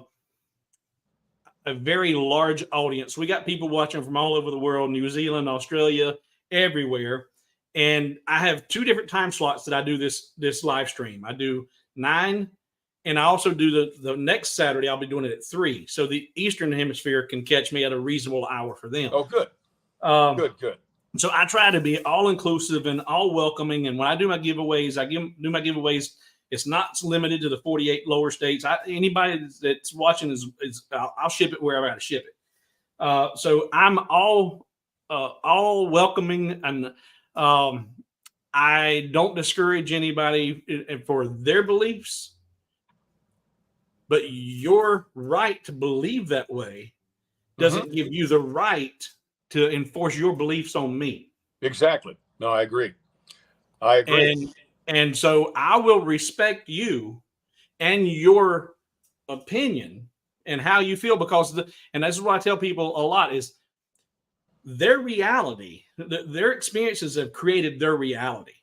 very large audience. We got people watching from all over the world, New Zealand, Australia, everywhere. And I have 2 different time slots that I do this live stream. I do 9, and I also do the next Saturday. I'll be doing it at 3. So the Eastern Hemisphere can catch me at a reasonable hour for them. Oh, good. Good. So I try to be all inclusive and all welcoming. And when I do my giveaways, do my giveaways. It's not limited to the 48 lower states. Anybody that's watching I'll ship it wherever I got to ship it. So I'm all welcoming, and I don't discourage anybody for their beliefs. But your right to believe that way doesn't give you the right to enforce your beliefs on me. Exactly. No, I agree. And so I will respect you and your opinion and how you feel, because and this is what I tell people a lot is their reality, their experiences have created their reality.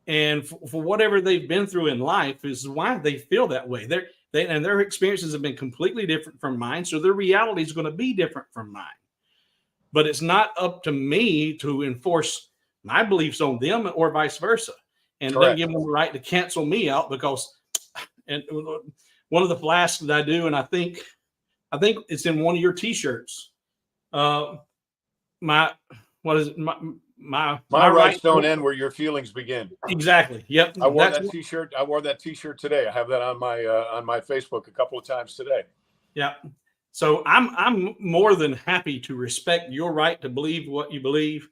And for whatever they've been through in life is why they feel that way. And their experiences have been completely different from mine. So their reality is going to be different from mine. But it's not up to me to enforce my beliefs on them or vice versa. And don't give them the right to cancel me out because, and one of the flasks that I do, and I think it's in one of your T-shirts. My rights don't end where your feelings begin. Exactly. Yep. I wore that T-shirt. I wore that T-shirt today. I have that on my Facebook a couple of times today. Yeah. So I'm more than happy to respect your right to believe what you believe,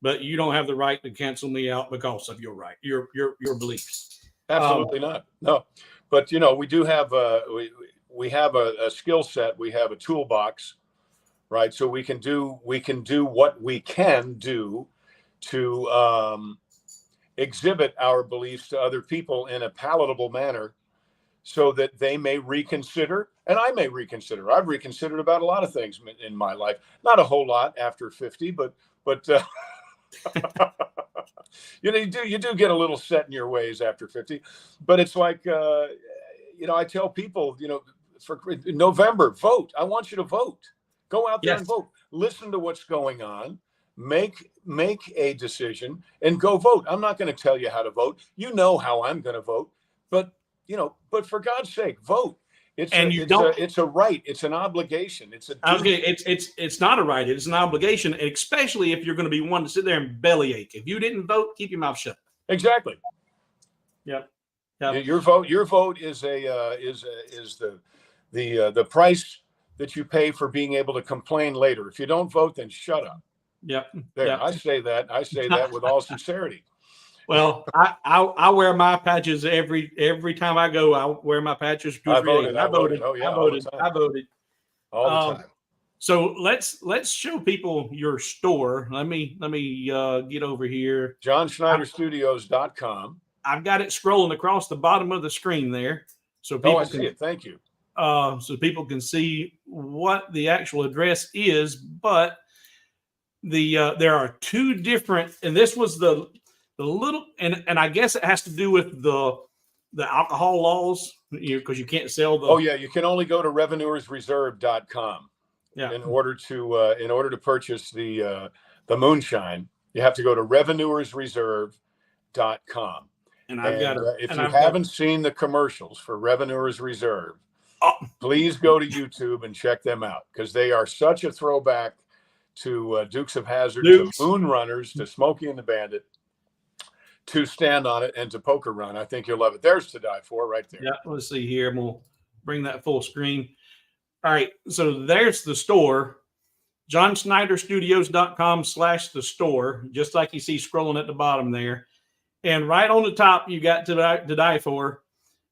but you don't have the right to cancel me out because of your your beliefs. Absolutely not. No, but we do have we have a skill set. We have a toolbox, right? So we can do what we can do to exhibit our beliefs to other people in a palatable manner, so that they may reconsider, and I may reconsider. I've reconsidered about a lot of things in my life. Not a whole lot after 50, but you do get a little set in your ways after 50. But it's like I tell people, for November, vote. I want you to vote. Go out there and vote. Listen to what's going on. Make a decision and go vote. I'm not going to tell you how to vote. You know how I'm going to vote, but for God's sake, vote. It's a right. It's an obligation. It's not a right. It's an obligation, especially if you're going to be one to sit there and bellyache. If you didn't vote, keep your mouth shut. Exactly. Yep. Your vote is the price that you pay for being able to complain later. If you don't vote, then shut up. Yep. There. Yep. I say that with all sincerity. Well, I wear my patches every time I go. I wear my patches. I voted. Oh, yeah, I voted. All the time. So let's show people your store. Let me get over here. JohnSchneiderStudios.com. I've got it scrolling across the bottom of the screen there, so people I see it. Thank you. So people can see what the actual address is. But there are 2 different, and this was the little, and I guess it has to do with the alcohol laws, because you can't sell the. Oh yeah, you can only go to revenuersreserve.com. Yeah. In order to purchase the Moonshine, you have to go to revenuersreserve.com. And If you haven't seen the commercials for Revenuers Reserve, please go to YouTube and check them out, because they are such a throwback to Dukes of Hazzard, to Moon Runners, to Smokey and the Bandit, to Stand on It, and to Poker Run. I think you'll love it. There's To Die For right there. Yeah, let's see here. I'm going to bring that full screen. All right, so there's the store, johnschneiderstudios.com/the store, just like you see scrolling at the bottom there. And right on the top, you got To Die For.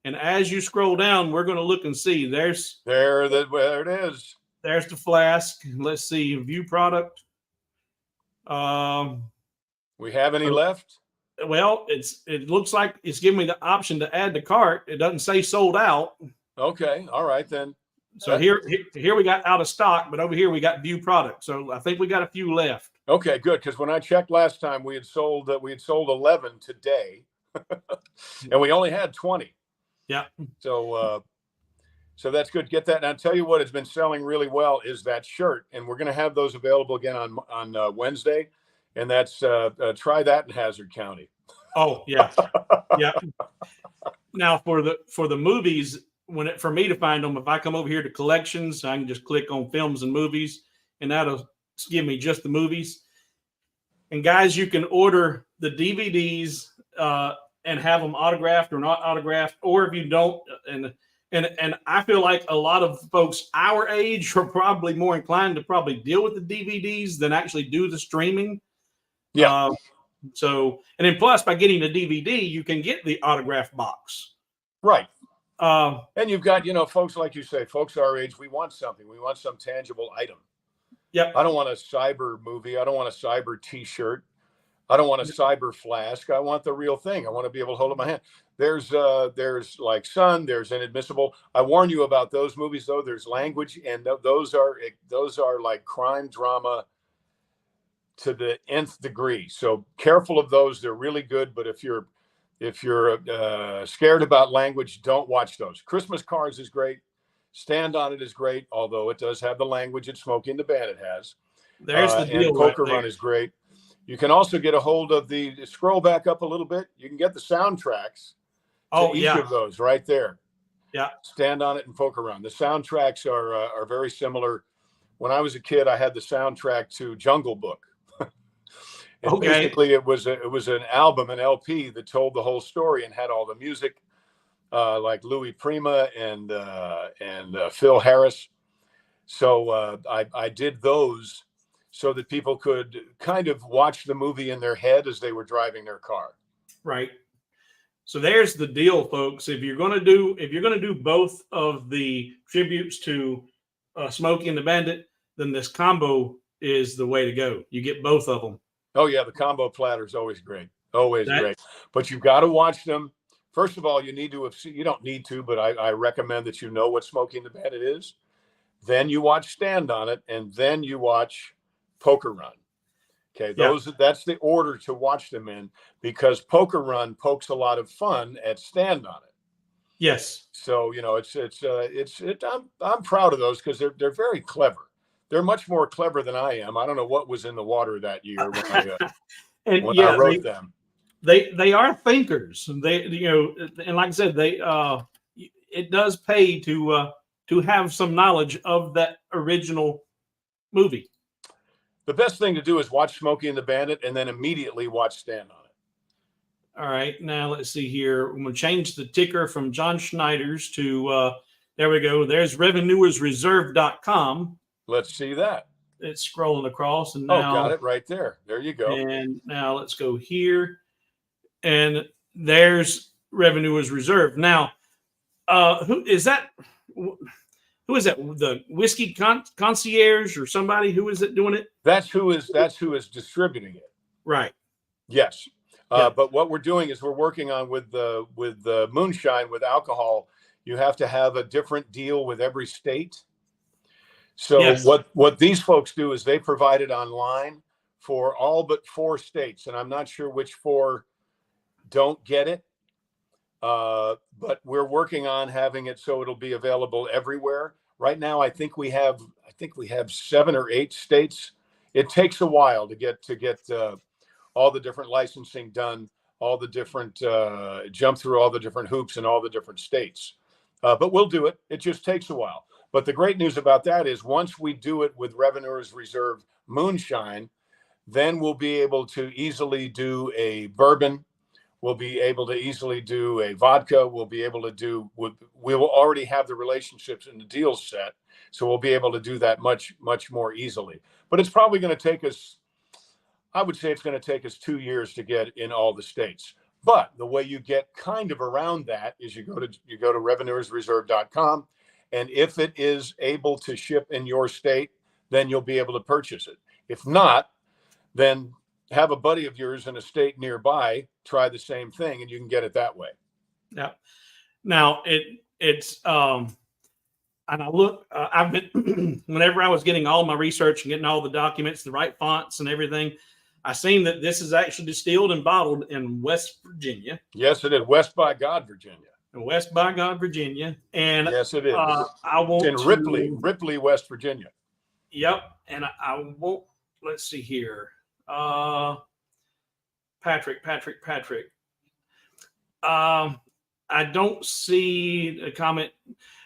And as you scroll down, we're going to look and see. There it is. There's the Flask. Let's see, view product. We have any left? Well, it looks like it's giving me the option to add to cart. It doesn't say sold out. Okay, all right then. So here we got out of stock, but over here we got view product. So I think we got a few left. Okay, good, because when I checked last time, we had sold 11 today, and we only had 20. Yeah. So that's good. Get that. And I'll tell you what has been selling really well is that shirt, and we're going to have those available again on Wednesday, and that's try that in Hazard County. Oh yeah, yeah. Now for the movies, for me to find them, if I come over here to collections, I can just click on films and movies, and that'll give me just the movies. And guys, you can order the DVDs and have them autographed or not autographed, or if you don't, and I feel like a lot of folks our age are probably more inclined to probably deal with the DVDs than actually do the streaming. Yeah. And then plus by getting the DVD, you can get the autograph box. Right. And you've got, folks like you say, folks our age, we want something. We want some tangible item. Yeah. I don't want a cyber movie. I don't want a cyber T-shirt. I don't want a cyber flask. I want the real thing. I want to be able to hold it in my hand. There's like Sun. There's Inadmissible. I warn you about those movies, though. There's language, and those are like crime drama to the nth degree. So careful of those. They're really good, but if you're scared about language, don't watch those. Christmas Cards is great. Stand on It is great, although it does have the language that Smokey and the Bandit has. There's the deal. And Poker Run is great. You can also get a hold of scroll back up a little bit. You can get the soundtracks to each of those right there. Yeah. Stand on It and Poker Run. The soundtracks are very similar. When I was a kid, I had the soundtrack to Jungle Book. And basically it was an album, an LP that told the whole story and had all the music, like Louis Prima and Phil Harris. So I did those so that people could kind of watch the movie in their head as they were driving their car. Right. So there's the deal, folks. If you're going to do both of the tributes to Smokey and the Bandit, then this combo is the way to go. You get both of them. Oh yeah, the combo platter is always great. Always great. But you've got to watch them. First of all, you need to have seen, you don't need to, but I recommend that you know what Smokey and the Bandit is. Then you watch Stand on It, and then you watch Poker Run. Okay, that's the order to watch them in, because Poker Run pokes a lot of fun at Stand on It. Yes. So I'm proud of those because they're very clever. They're much more clever than I am. I don't know what was in the water that year when I wrote them. They are thinkers. They and like I said, it does pay to have some knowledge of that original movie. The best thing to do is watch Smokey and the Bandit and then immediately watch Stand on It. All right, now let's see here. I'm going to change the ticker from John Schneider's to there we go. There's revenuersreserve.com. Let's see that. It's scrolling across, and now got it right there. There you go. And now let's go here, and there's Revenuers Reserve. Now, who is that? Who is that? The whiskey concierge or somebody? Who is it doing it? That's who is distributing it. Right. Yes. But what we're doing is we're working on with the Moonshine with alcohol. You have to have a different deal with every state. So what these folks do is they provide it online for all but 4 states, and I'm not sure which 4 don't get it. But we're working on having it so it'll be available everywhere. Right now, I think we have 7 or 8 states. It takes a while to get all the different licensing done, all the different jump through all the different hoops in all the different states. But we'll do it. It just takes a while. But the great news about that is once we do it with Revenuers Reserve Moonshine, then we'll be able to easily do a bourbon. We'll be able to easily do a vodka. We'll be able to do, we will already have the relationships and the deals set. So we'll be able to do that much, much more easily. But it's probably going to take us, I would say it's going to take us 2 years to get in all the states. But the way you get kind of around that is you go to revenuersreserve.com. And if it is able to ship in your state, then you'll be able to purchase it. If not, then have a buddy of yours in a state nearby try the same thing, and you can get it that way. Yeah. Now it's and I look, I've been whenever I was getting all my research and getting all the documents, the right fonts and everything, I seen that this is actually distilled and bottled in West Virginia. Yes, it is. West by God, Virginia. West by God, Virginia. And yes, it is. I want it's in Ripley, West Virginia. Yep. And I won't, let's see here. Patrick. I don't see a comment,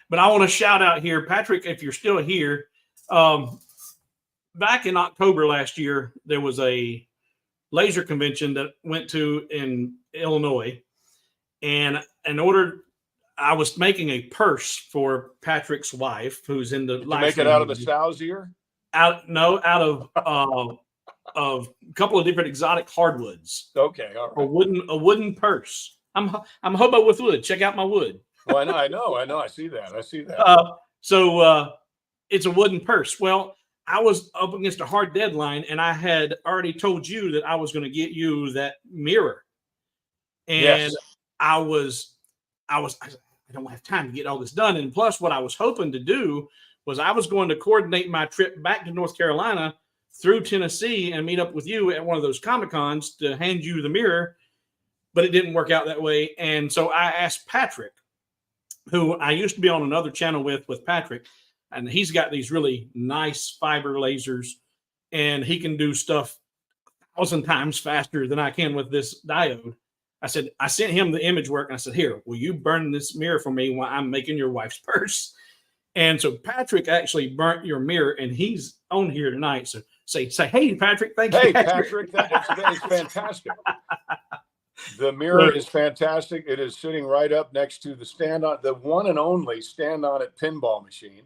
but I want to shout out here, Patrick, if you're still here. Back in October last year, there was a laser convention that went to in Illinois, and I was making a purse for Patrick's wife, who's in the. Did you make it out of the sow's ear? Out of a couple of different exotic hardwoods. Okay, all right. A wooden purse. I'm hobo with wood. Check out my wood. Well, I know. I see that. So it's a wooden purse. Well, I was up against a hard deadline, and I had already told you that I was going to get you that mirror. And yes. I don't have time to get all this done. And plus, what I was hoping to do was I was going to coordinate my trip back to North Carolina through Tennessee and meet up with you at one of those Comic-Cons to hand you the mirror, but it didn't work out that way. And so I asked Patrick, who I used to be on another channel with Patrick, and he's got these really nice fiber lasers, and he can do stuff 1,000 times faster than I can with this diode. I sent him the image work, and I said, here, will you burn this mirror for me while I'm making your wife's purse? And so Patrick actually burnt your mirror, and he's on here tonight. So say, hey, Patrick, thank you. Hey, Patrick, that is fantastic. The mirror is fantastic. It is sitting right up next to the one and only stand-on-it pinball machine,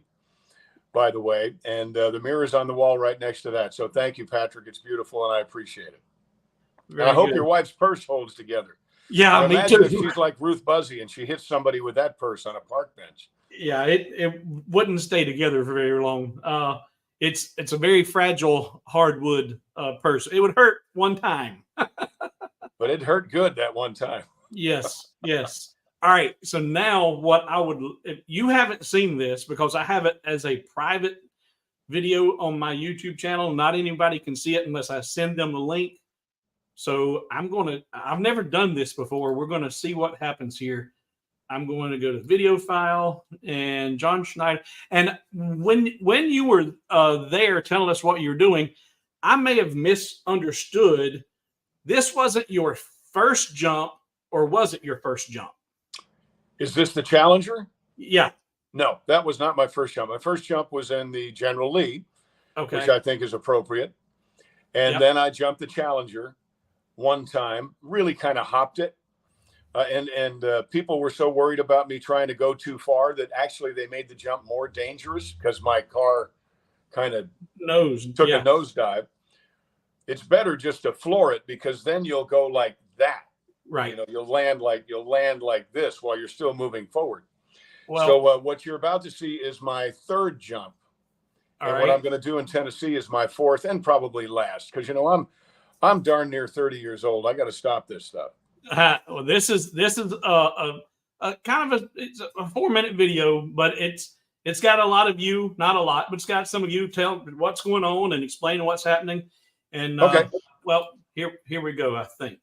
by the way. And the mirror is on the wall right next to that. So thank you, Patrick. It's beautiful, and I appreciate it. And I hope your wife's purse holds together. Yeah, me too. If she's like Ruth Buzzy and she hits somebody with that purse on a park bench. Yeah, it wouldn't stay together for very long. It's a very fragile hardwood purse. It would hurt one time. But it hurt good that one time. Yes. All right. So now if you haven't seen this, because I have it as a private video on my YouTube channel, not anybody can see it unless I send them a link. So I've never done this before. We're going to see what happens here. I'm going to go to video file and John Schneider. And when you were there telling us what you're doing, I may have misunderstood. This wasn't your first jump, or was it your first jump? Is this the Challenger? Yeah. No, that was not my first jump. My first jump was in the General Lee, which I think is appropriate. And then I jumped the Challenger one time, really kind of hopped it. And people were so worried about me trying to go too far that actually they made the jump more dangerous because my car kind of took a nosedive. It's better just to floor it, because then you'll go like that. Right. You'll land like this while you're still moving forward. Well, so what you're about to see is my third jump. And what I'm going to do in Tennessee is my fourth and probably last, because I'm darn near 30 years old. I got to stop this stuff. Well, this is a kind of it's a 4-minute video, but it's got a lot of you, not a lot, but it's got some of you tell what's going on and explaining what's happening. And well, here we go. I think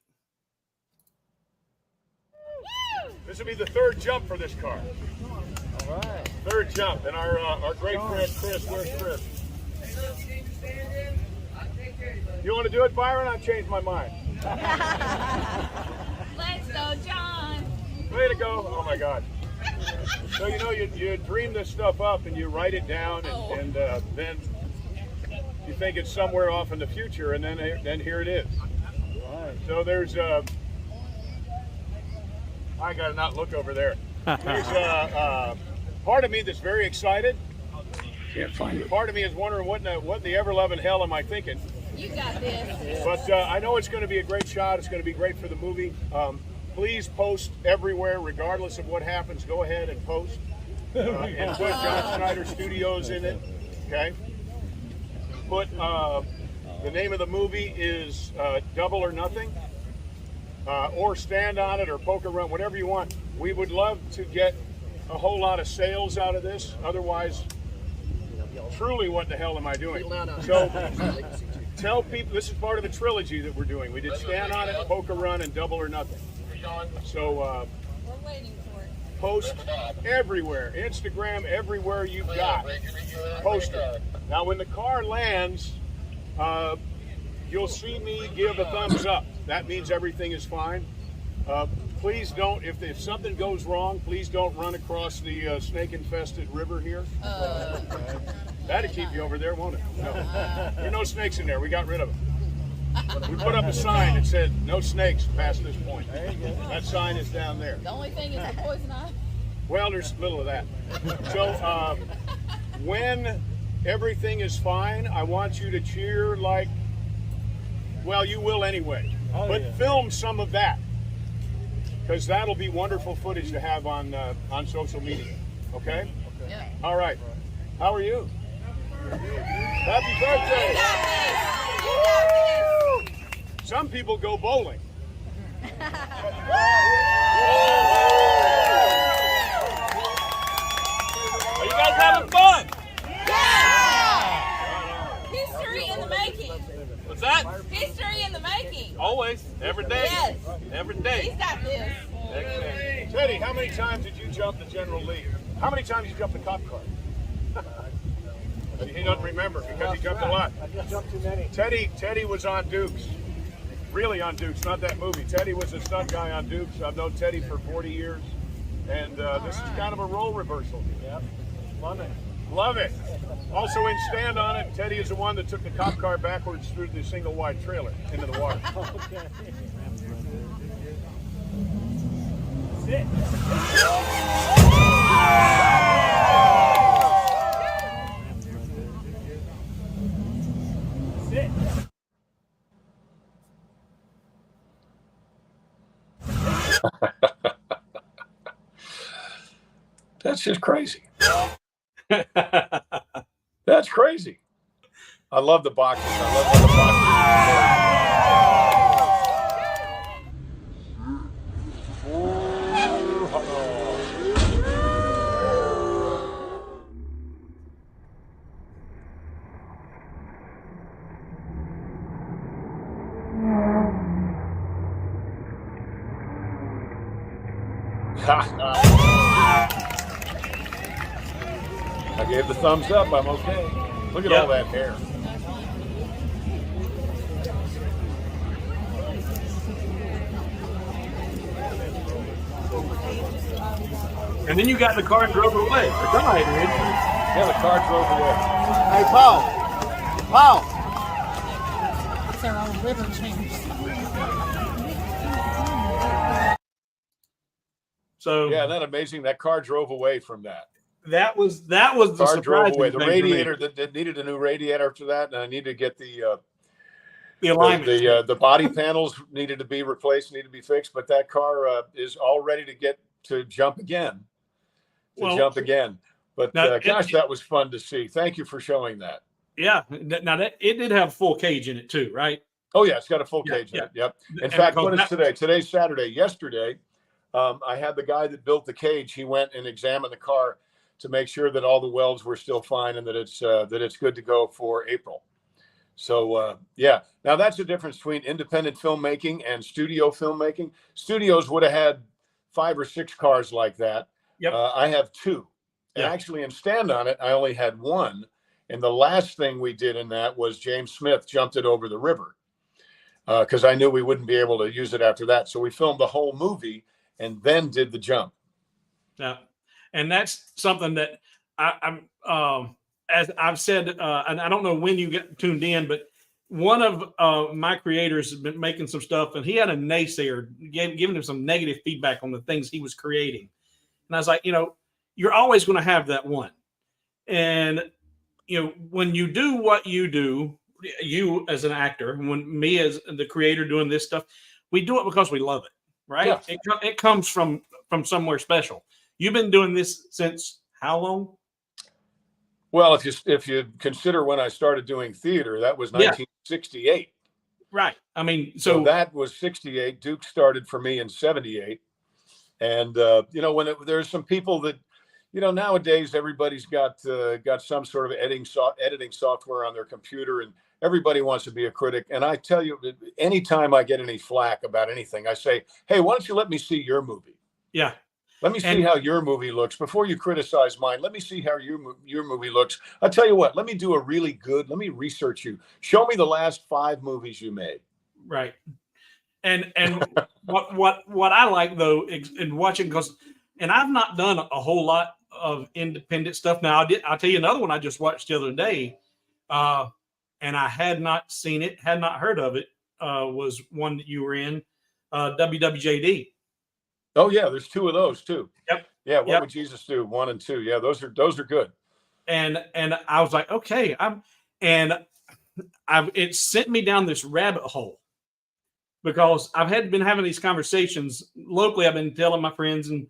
this will be the third jump for this car. Right. Third jump, and our great friend Chris. Where's Chris? You want to do it, Byron? I've changed my mind. Let's go, John. Way to go! Oh my God. So you dream this stuff up and you write it down, and then you think it's somewhere off in the future, and then here it is. Right. So there's I gotta not look over there. There's part of me that's very excited. Can't find it. Part of me is wondering what in the ever-loving hell am I thinking? You got this. But I know it's going to be a great shot. It's going to be great for the movie. Please post everywhere, regardless of what happens. Go ahead and post. And put John Schneider Studios in it. Okay. Put the name of the movie is Double or Nothing, or Stand on It, or Poker Run, whatever you want. We would love to get a whole lot of sales out of this. Otherwise, truly, what the hell am I doing? So tell people this is part of a trilogy that we're doing. We did Stand on It, Poker Run, and Double or Nothing. So We're waiting for it. post everywhere, Instagram, everywhere you've got. Post it. Now, when the car lands, you'll see me give a thumbs up. That means everything is fine. Please don't, if something goes wrong, please don't run across the snake-infested river here. That'd keep you over there, won't it? No. There are no snakes in there. We got rid of them. We put up a sign that said, no snakes past this point. That sign is down there. The only thing is the poison ivy. Well, there's little of that. So when everything is fine, I want you to cheer like, well, you will anyway. But film some of that, because that'll be wonderful footage to have on social media. Okay? Yeah. All right. How are you? Happy birthday! You got this. You got this. Some people go bowling. Are you guys having fun? Yeah! History in the making. What's that? History in the making. Always, every day. Yes. Every He's day. got this. Excellent. Teddy, how many times did you jump the General Lee? How many times did you jump the cop car? He doesn't remember because he jumped a lot. I just jumped too many. Teddy was on Dukes. Really on Dukes, not that movie. Teddy was a stunt guy on Dukes. I've known Teddy for 40 years. And this is kind of a role reversal. Yep. Love it. Love it. Also in Stand on It, Teddy is the one that took the cop car backwards through the single wide trailer into the water. Okay. Sit. Sit. That's just crazy. That's crazy. I love the boxes. I love how the I gave the thumbs up. I'm okay. Look at all that hair. And then you got in the car and drove away. Or died, did you? Yeah, the car drove away. Hey, Paul. Paul. It's our own river change. So Yeah, isn't that amazing? That car drove away from that. that was the Car drove away. surprising The thing for me. radiator that needed a new radiator after that, and I needed to get the alignment. the body panels needed to be replaced, needed to be fixed. But that car is all ready to get to jump again. But now, gosh, that was fun to see. Thank you for showing that. Yeah. Now that it did have full cage in it too, right? Oh yeah, it's got a full Yeah, cage in yeah. it. Yep. In And fact, because what is that- today? Today's Saturday. Yesterday, I had the guy that built the cage. He went and examined the car to make sure that all the welds were still fine and that it's good to go for April. So yeah, now that's the difference between independent filmmaking and studio filmmaking. Studios would have had 5 or 6 cars like that. Yep. I have 2. And Yeah. actually in Stand on It, I only had one. And the last thing we did in that was James Smith jumped it over the river because I knew we wouldn't be able to use it after that. So we filmed the whole movie and then did the jump. Yeah. And that's something that I'm, as I've said, and I don't know when you get tuned in, but one of my creators has been making some stuff, and he had a naysayer giving him some negative feedback on the things he was creating. And I was like, you're always going to have that one. And, when you do what you do, you as an actor, when me as the creator doing this stuff, we do it because we love it, right? Yeah. It comes from somewhere special. You've been doing this since how long? Well, if you consider when I started doing theater, that was 1968. Right. I mean, so that was 68. Duke started for me in 78. And, there's some people that, nowadays everybody's got some sort of editing software on their computer, and everybody wants to be a critic. And I tell you, anytime I get any flack about anything, I say, hey, why don't you let me see your movie? Yeah. Let me see how your movie looks before you criticize mine. Let me see how your movie looks. I'll tell you what, let me do a really good, let me research you. Show me the last 5 movies you made. Right. And what I like though in watching, and I've not done a whole lot of independent stuff. Now I'll tell you another one I just watched the other day, and I had not seen it, had not heard of it. Was one that you were in, WWJD. Oh yeah, there's 2 of those too. Yep. Yeah. What would Jesus do? 1 and 2. Yeah, those are good. And I was like, okay, it sent me down this rabbit hole because I've been having these conversations locally. I've been telling my friends and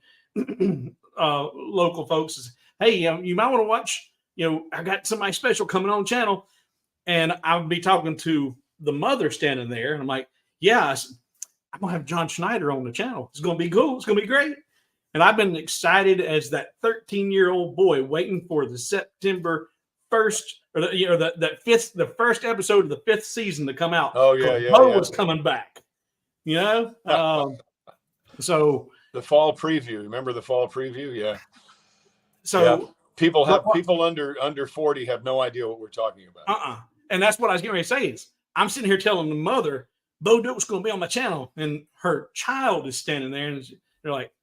local folks, hey, you might want to watch, I got somebody special coming on the channel, and I'll be talking to the mother standing there, and I'm like, yeah, I'm gonna have John Schneider on the channel. It's gonna be cool. It's gonna be great. And I've been excited as that 13-year-old boy waiting for the September 1st, or the first episode of the 5th season to come out. Oh yeah. Bo was coming back. So the fall preview. Remember the fall preview? Yeah. So people under 40 have no idea what we're talking about. And that's what I was getting ready to say is I'm sitting here telling the mother, Bo Duke's going to be on my channel, and her child is standing there, and they're like,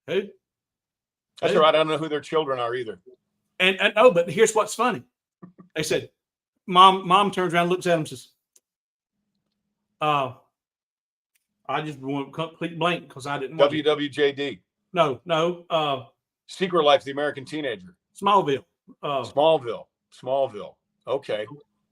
"Who?" That's all right. I don't know who their children are either. And no, but here's what's funny. They said, "Mom turns around, and looks at him, and says, I just went complete blank because I didn't watch WWJD. No. Secret Life of the American Teenager. Smallville. Smallville. Okay.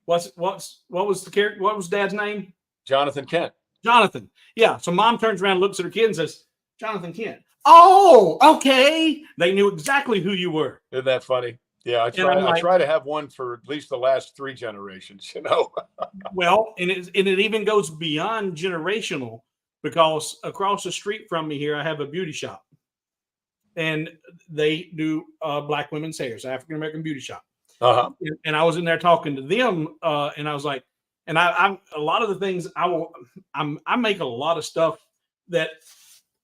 What was the character? What was Dad's name? Jonathan Kent. Jonathan. Yeah. So Mom turns around, looks at her kid, and says, Jonathan Kent. Oh, okay. They knew exactly who you were. Isn't that funny? Yeah, I try to have one for at least the last 3 generations. Well, and it even goes beyond generational, because across the street from me here, I have a beauty shop, and they do Black women's hair. It's African American beauty shop. And I was in there talking to them, and I was like, and I'm a lot of the things I make a lot of stuff that,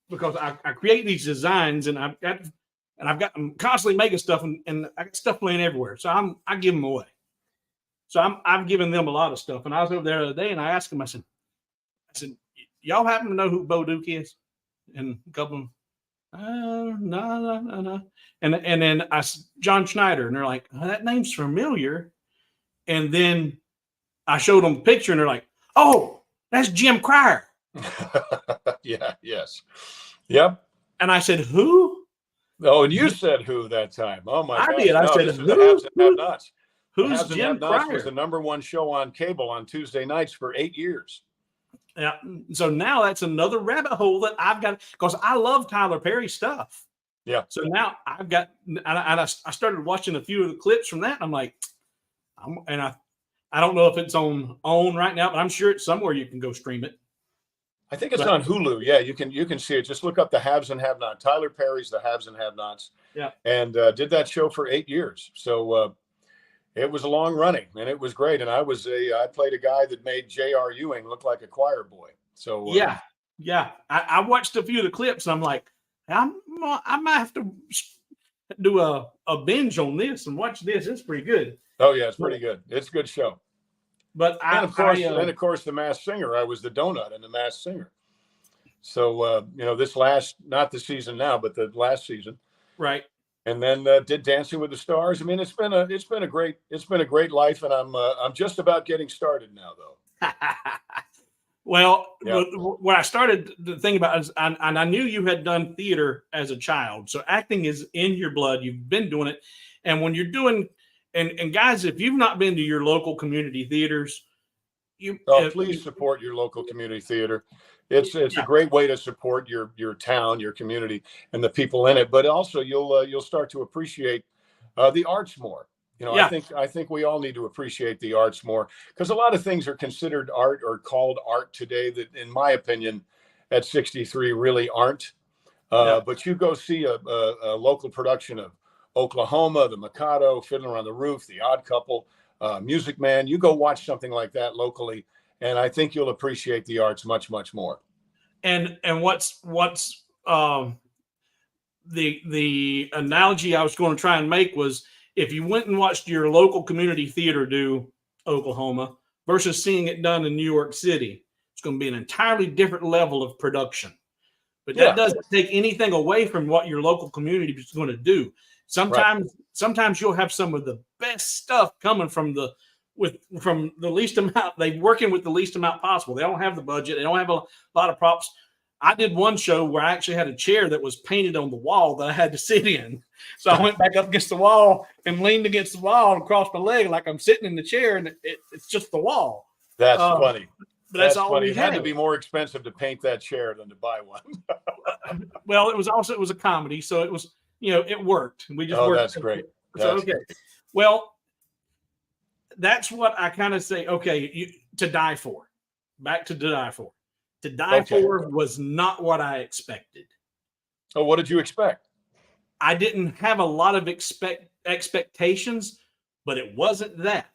because I create these designs, and I'm constantly making stuff, and I got stuff playing everywhere. So I give them away. So I've given them a lot of stuff. And I was over there the other day, and I asked them, I said, y'all happen to know who Bo Duke is? And a couple of them, no. And then I said, John Schneider, and they're like, oh, that name's familiar. And then I showed them the picture, and they're like, oh, that's Jim Cryer. Yeah. Yes. Yep. And I said, who? Oh, and you said who that time? Oh my God! I did. I said, who's Jim Cryer? Was the #1 show on cable on Tuesday nights for 8 years. Yeah. So now that's another rabbit hole that I've got, because I love Tyler Perry stuff. Yeah. So now I've got, and I started watching a few of the clips from that. And I'm like, I don't know if it's on right now, but I'm sure it's somewhere you can go stream it. I think it's on Hulu. Yeah, you can see it. Just look up the Haves and Have-Nots. Tyler Perry's The Haves and Have-Nots. Yeah. And did that show for 8 years. So it was a long running, and it was great. And I played a guy that made J.R. Ewing look like a choir boy. So yeah. I watched a few of the clips, and I'm like, I might have to do a binge on this and watch this. It's pretty good. Oh yeah, it's pretty good. It's a good show. But And of course, The Masked Singer. I was the donut in The Masked Singer. So this not the season now, but the last season, right. And then did Dancing with the Stars. I mean, it's been a great life, and I'm just about getting started now, though. Well, yeah. What I started to think about is, and I knew you had done theater as a child, so acting is in your blood. You've been doing it, and when you're doing, and guys, if you've not been to your local community theaters, please support your local community theater. It's a great way to support your town, your community, and the people in it. But also, you'll start to appreciate the arts more. I think we all need to appreciate the arts more, because a lot of things are considered art or called art today that, in my opinion, at 63 really aren't. But you go see a local production of Oklahoma, The Mikado, Fiddler on the Roof, The Odd Couple, Music Man. You go watch something like that locally, and I think you'll appreciate the arts much, much more. And what's the analogy I was going to try and make was, if you went and watched your local community theater do Oklahoma versus seeing it done in New York City, it's going to be an entirely different level of production. But that doesn't take anything away from what your local community is going to do. Sometimes you'll have some of the best stuff coming from the least amount. They're working with the least amount possible. They don't have the budget. They don't have a lot of props. I did one show where I actually had a chair that was painted on the wall that I had to sit in. So I went back up against the wall and leaned against the wall and crossed my leg like I'm sitting in the chair, and it's just the wall. That's funny. But that's all funny. we It had to be more expensive to paint that chair than to buy one. Well, it was a comedy, so it was, it worked. We just worked. That's great. Okay. Well, that's what I kind of say. Okay, To Die For. Back to Die For. To Die For was not what I expected. Oh, what did you expect? I didn't have a lot of expectations, but it wasn't that.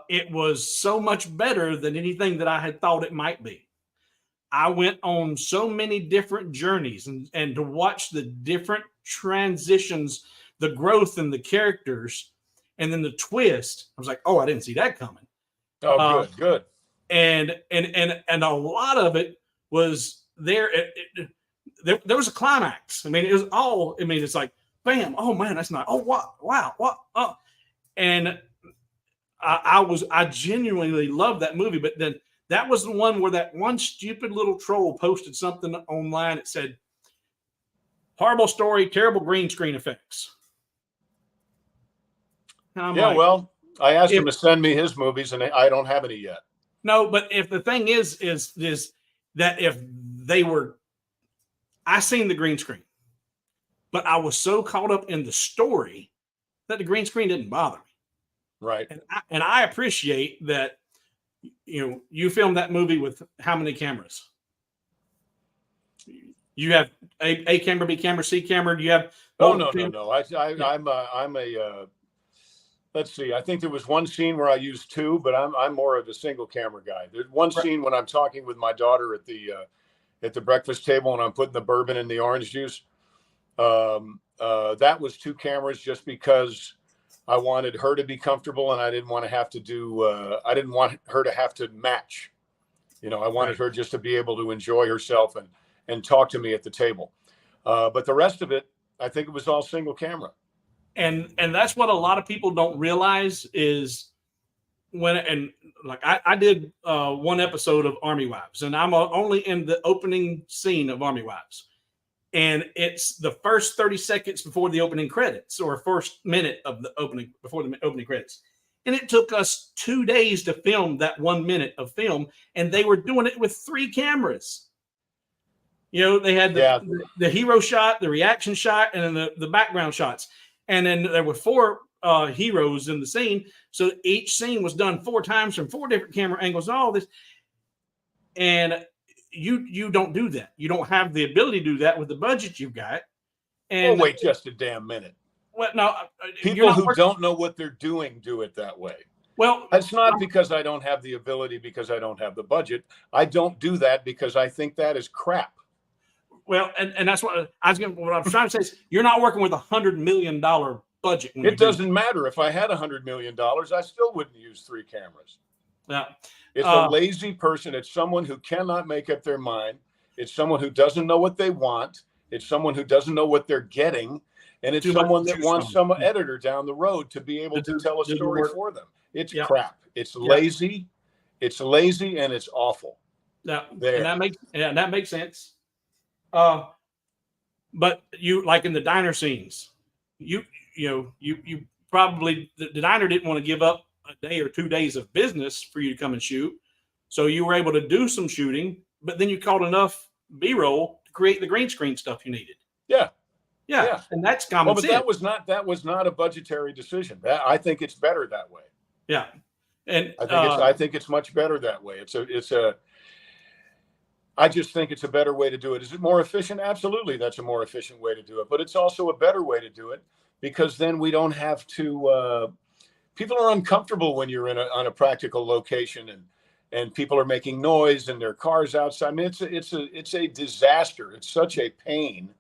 It was so much better than anything that I had thought it might be. I went on so many different journeys, and to watch the different transitions, the growth in the characters, and then the twist, I was like, oh, I didn't see that coming. Oh, good. And a lot of it was there. There was a climax. I mean, it was all. I mean, it's like, bam! Oh man, that's not. Oh what? Wow! What? Oh, and I genuinely loved that movie. But then that was the one where that one stupid little troll posted something online. It said, "Horrible story, terrible green screen effects." And I'm like, well, I asked him to send me his movies, and I don't have any yet. No, but if the thing is that if they were, I seen the green screen, but I was so caught up in the story that the green screen didn't bother me. Right. And I appreciate that. You filmed that movie with how many cameras? You have A camera, B camera, C camera. Do you have? Oh no. I'm a. Let's see. I think there was one scene where I used two, but I'm more of a single camera guy. There's one scene when I'm talking with my daughter at the breakfast table and I'm putting the bourbon in the orange juice. That was two cameras just because I wanted her to be comfortable and I didn't want to have to do. I didn't want her to have to match. I wanted her just to be able to enjoy herself and talk to me at the table. But the rest of it, I think it was all single camera. And that's what a lot of people don't realize is I did one episode of Army Wives, and I'm only in the opening scene of Army Wives, and it's the first 30 seconds before the opening credits, or first minute of the opening before the opening credits, and it took us 2 days to film that 1 minute of film, and they were doing it with 3 cameras. They had the hero shot, the reaction shot, and then the background shots. And then there were 4 heroes in the scene. So each scene was done 4 times from 4 different camera angles and all this. And you don't do that. You don't have the ability to do that with the budget you've got. And wait just a damn minute. Well, no, people who don't know what they're doing do it that way. Well, it's not because I don't have the ability, because I don't have the budget. I don't do that because I think that is crap. Well, and that's what I was going. What I was trying to say is, you're not working with $100 million budget. It doesn't matter. If I had $100 million, I still wouldn't use 3 cameras. Yeah. It's a lazy person. It's someone who cannot make up their mind. It's someone who doesn't know what they want. It's someone who doesn't know what they're getting. And it's someone that wants some editor down the road to be able to tell a story for them. It's crap. It's lazy. It's lazy and it's awful. Yeah. And that makes sense. But you, like in the diner scenes, you probably, the diner didn't want to give up a day or 2 days of business for you to come and shoot. So you were able to do some shooting, but then you caught enough B-roll to create the green screen stuff you needed. Yeah. And that's common sense. But that was not a budgetary decision. I think it's better that way. Yeah. And I think it's much better that way. I just think it's a better way to do it. Is it more efficient? Absolutely. That's a more efficient way to do it, but it's also a better way to do it because then we don't have to, people are uncomfortable when you're on a practical location and people are making noise and their cars outside. I mean, it's a disaster. It's such a pain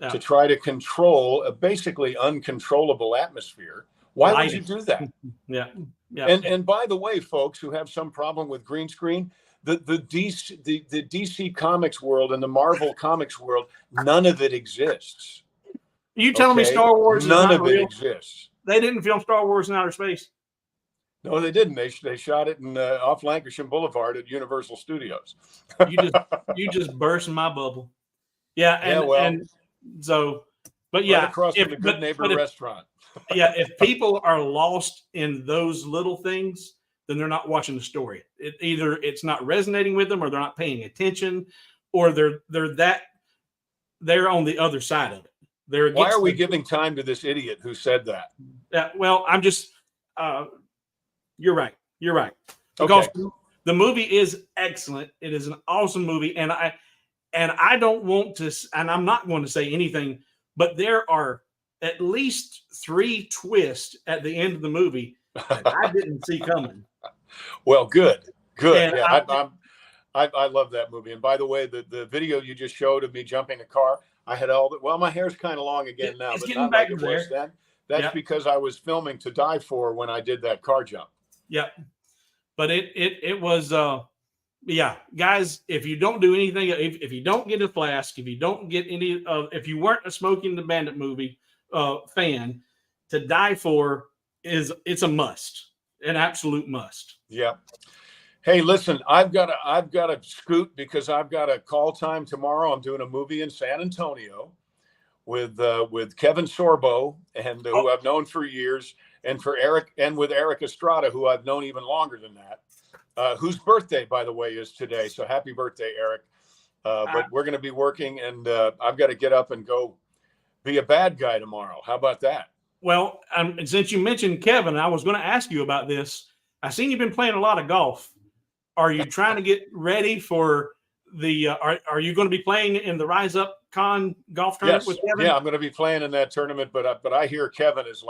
to try to control a basically uncontrollable atmosphere. Why would you do that? Yeah. And by the way, folks who have some problem with green screen, the DC Comics world and the Marvel Comics world, none of it exists. You telling me Star Wars? None of it exists. They didn't film Star Wars in outer space. No, they didn't. They shot it in off Lancashire Boulevard at Universal Studios. you just burst my bubble. Yeah, but right across from the Good Neighbor restaurant. Yeah, if people are lost in those little things, then they're not watching the story. Either it's not resonating with them, or they're not paying attention, or they're on the other side of it. Why are we giving time to this idiot who said that? Yeah, well, I'm just. You're right. Because the movie is excellent. It is an awesome movie, and I don't want to, and I'm not going to say anything, but there are at least 3 twists at the end of the movie that I didn't see coming. Well, good. And yeah, I love that movie. And by the way, the video you just showed of me jumping a car, I had all that. Well, my hair's kind of long again now, but not like it was then. That's because I was filming To Die For when I did that car jump. Yeah, but it was guys. If you don't do anything, if you don't get a Flask, if you don't get any, if you weren't a Smoking the Bandit movie fan, To Die For it's a must, an absolute must. Yeah. Hey, listen, I've got to scoot because I've got a call time tomorrow. I'm doing a movie in San Antonio with Kevin Sorbo, and who I've known for years, and with Eric Estrada, who I've known even longer than that, whose birthday, by the way, is today. So happy birthday, Eric. But we're going to be working, and I've got to get up and go be a bad guy tomorrow. How about that? Well, since you mentioned Kevin, I was going to ask you about this. I seen you've been playing a lot of golf. Are you trying to get ready for the? Are you going to be playing in the Rise Up Con golf tournament with Kevin? Yeah, I'm going to be playing in that tournament. But I hear Kevin is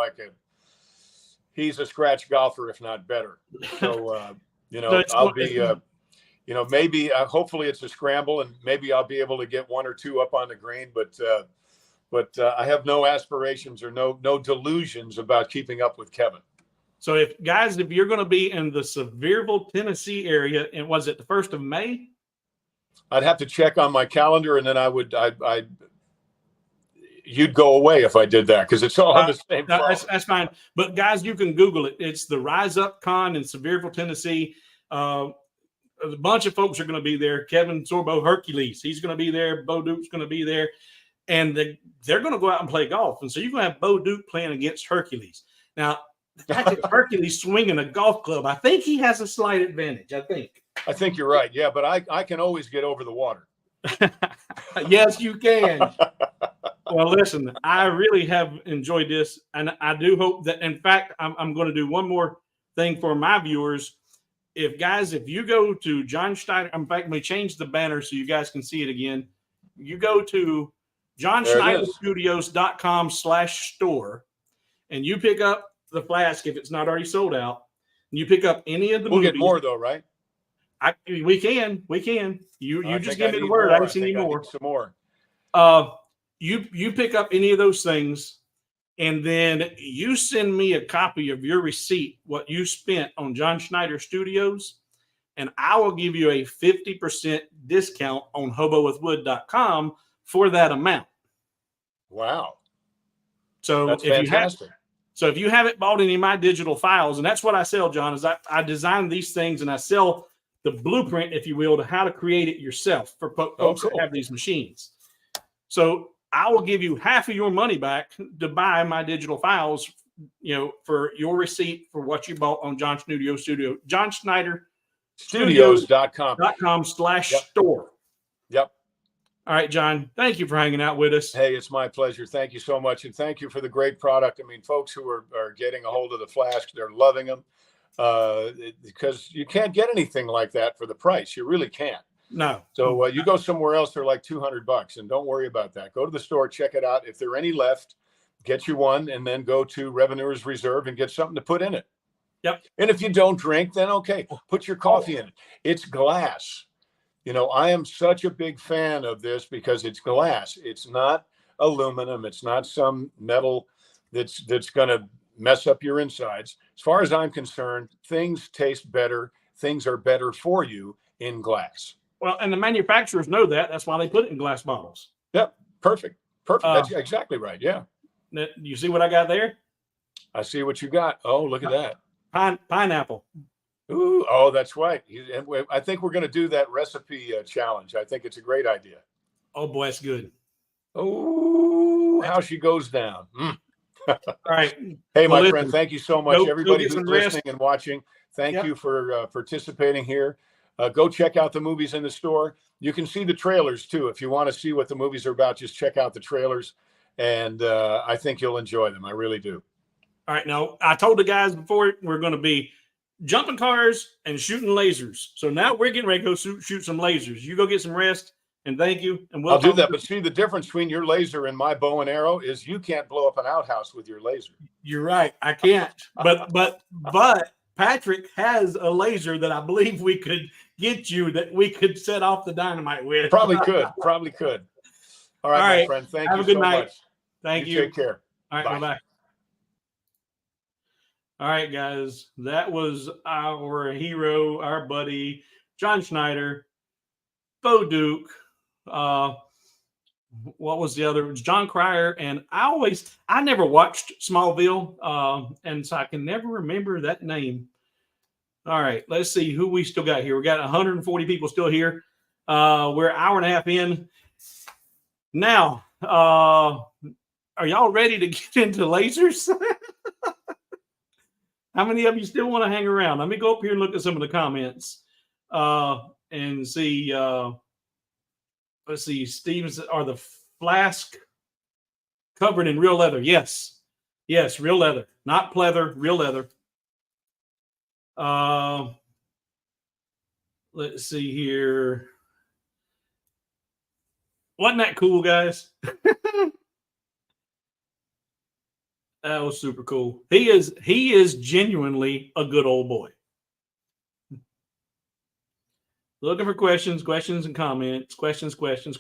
he's a scratch golfer, if not better. So I'll be. Maybe hopefully it's a scramble, and maybe I'll be able to get 1 or 2 up on the green. But I have no aspirations or no delusions about keeping up with Kevin. So if you're going to be in the Sevierville, Tennessee area, and was it the 1st of May? I'd have to check on my calendar, and then you'd go away if I did that, because it's all on the same. That's fine. But guys, you can Google it. It's the Rise Up Con in Sevierville, Tennessee. A bunch of folks are going to be there. Kevin Sorbo, Hercules, he's going to be there. Bo Duke's going to be there. And they're going to go out and play golf. And so you're going to have Bo Duke playing against Hercules. Now, Hercules swinging a golf club, I think he has a slight advantage. I think you're right. Yeah, but I can always get over the water. Yes, you can. Well, listen, I really have enjoyed this. And I do hope that, in fact, I'm going to do one more thing for my viewers. If you go to John Schneider, in fact, we changed the banner so you guys can see it again. You go to johnschneiderstudios.com/store, and you pick up the Flask if it's not already sold out. And you pick up any of the movies. We'll get more though, right? We can. You just give me the word. I don't see any more. Some more. You pick up any of those things, and then you send me a copy of your receipt, what you spent on John Schneider Studios, and I will give you a 50% discount on hobowithwood.com for that amount. Wow. So That's if fantastic. if you haven't bought any of my digital files, and that's what I sell, John, is I design these things and I sell the blueprint, if you will, to how to create it yourself for folks that have these machines. So I will give you half of your money back to buy my digital files, for your receipt for what you bought on John Schneider Studios.com/store. Yep. All right, John, thank you for hanging out with us. Hey, it's my pleasure. Thank you so much. And thank you for the great product. I mean, folks who are getting a hold of the Flask, they're loving them because you can't get anything like that for the price. You really can't. No. So you go somewhere else, they're like $200, and don't worry about that. Go to the store, check it out. If there are any left, get you one, and then go to Revenue's Reserve and get something to put in it. Yep. And if you don't drink, then okay, put your coffee in it. It's glass. I am such a big fan of this because it's glass. It's not aluminum. It's not some metal that's going to mess up your insides. As far as I'm concerned, things taste better. Things are better for you in glass. Well, and the manufacturers know that. That's why they put it in glass bottles. Yep. Perfect. That's exactly right. Yeah. You see what I got there? I see what you got. Oh, look at that. Pineapple. Ooh, oh, that's right. I think we're going to do that recipe challenge. I think it's a great idea. Oh, boy, it's good. Oh, how she goes down. All right. Hey, my friend, thank you so much. Everybody who's listening rest. And watching, thank you for participating here. Go check out the movies in the store. You can see the trailers, too. If you want to see what the movies are about, just check out the trailers. And I think you'll enjoy them. I really do. All right. Now, I told the guys before we're going to be jumping cars and shooting lasers. So now we're getting ready to go shoot some lasers. You go get some rest, and thank you. And I'll do that. But see, the difference between your laser and my bow and arrow is you can't blow up an outhouse with your laser. You're right. I can't. But Patrick has a laser that I believe we could get you that we could set off the dynamite with. Probably could. All right, my friend. Thank you so much. Thank you. Take care. All right. Bye-bye. All right, guys. That was our hero, our buddy, John Schneider, Bo Duke. What was the other? It was John Cryer. And I never watched Smallville. And so I can never remember that name. All right. Let's see who we still got here. We got 140 people still here. We're an hour and a half in. Now, are y'all ready to get into lasers? How many of you still want to hang around? Let me go up here and look at some of the comments and see. Let's see. Stevens, are the Flask covered in real leather? Yes. Yes, real leather. Not pleather, real leather. Let's see here. Wasn't that cool, guys? That was super cool. He is genuinely a good old boy. Looking for questions and comments. Questions. Question: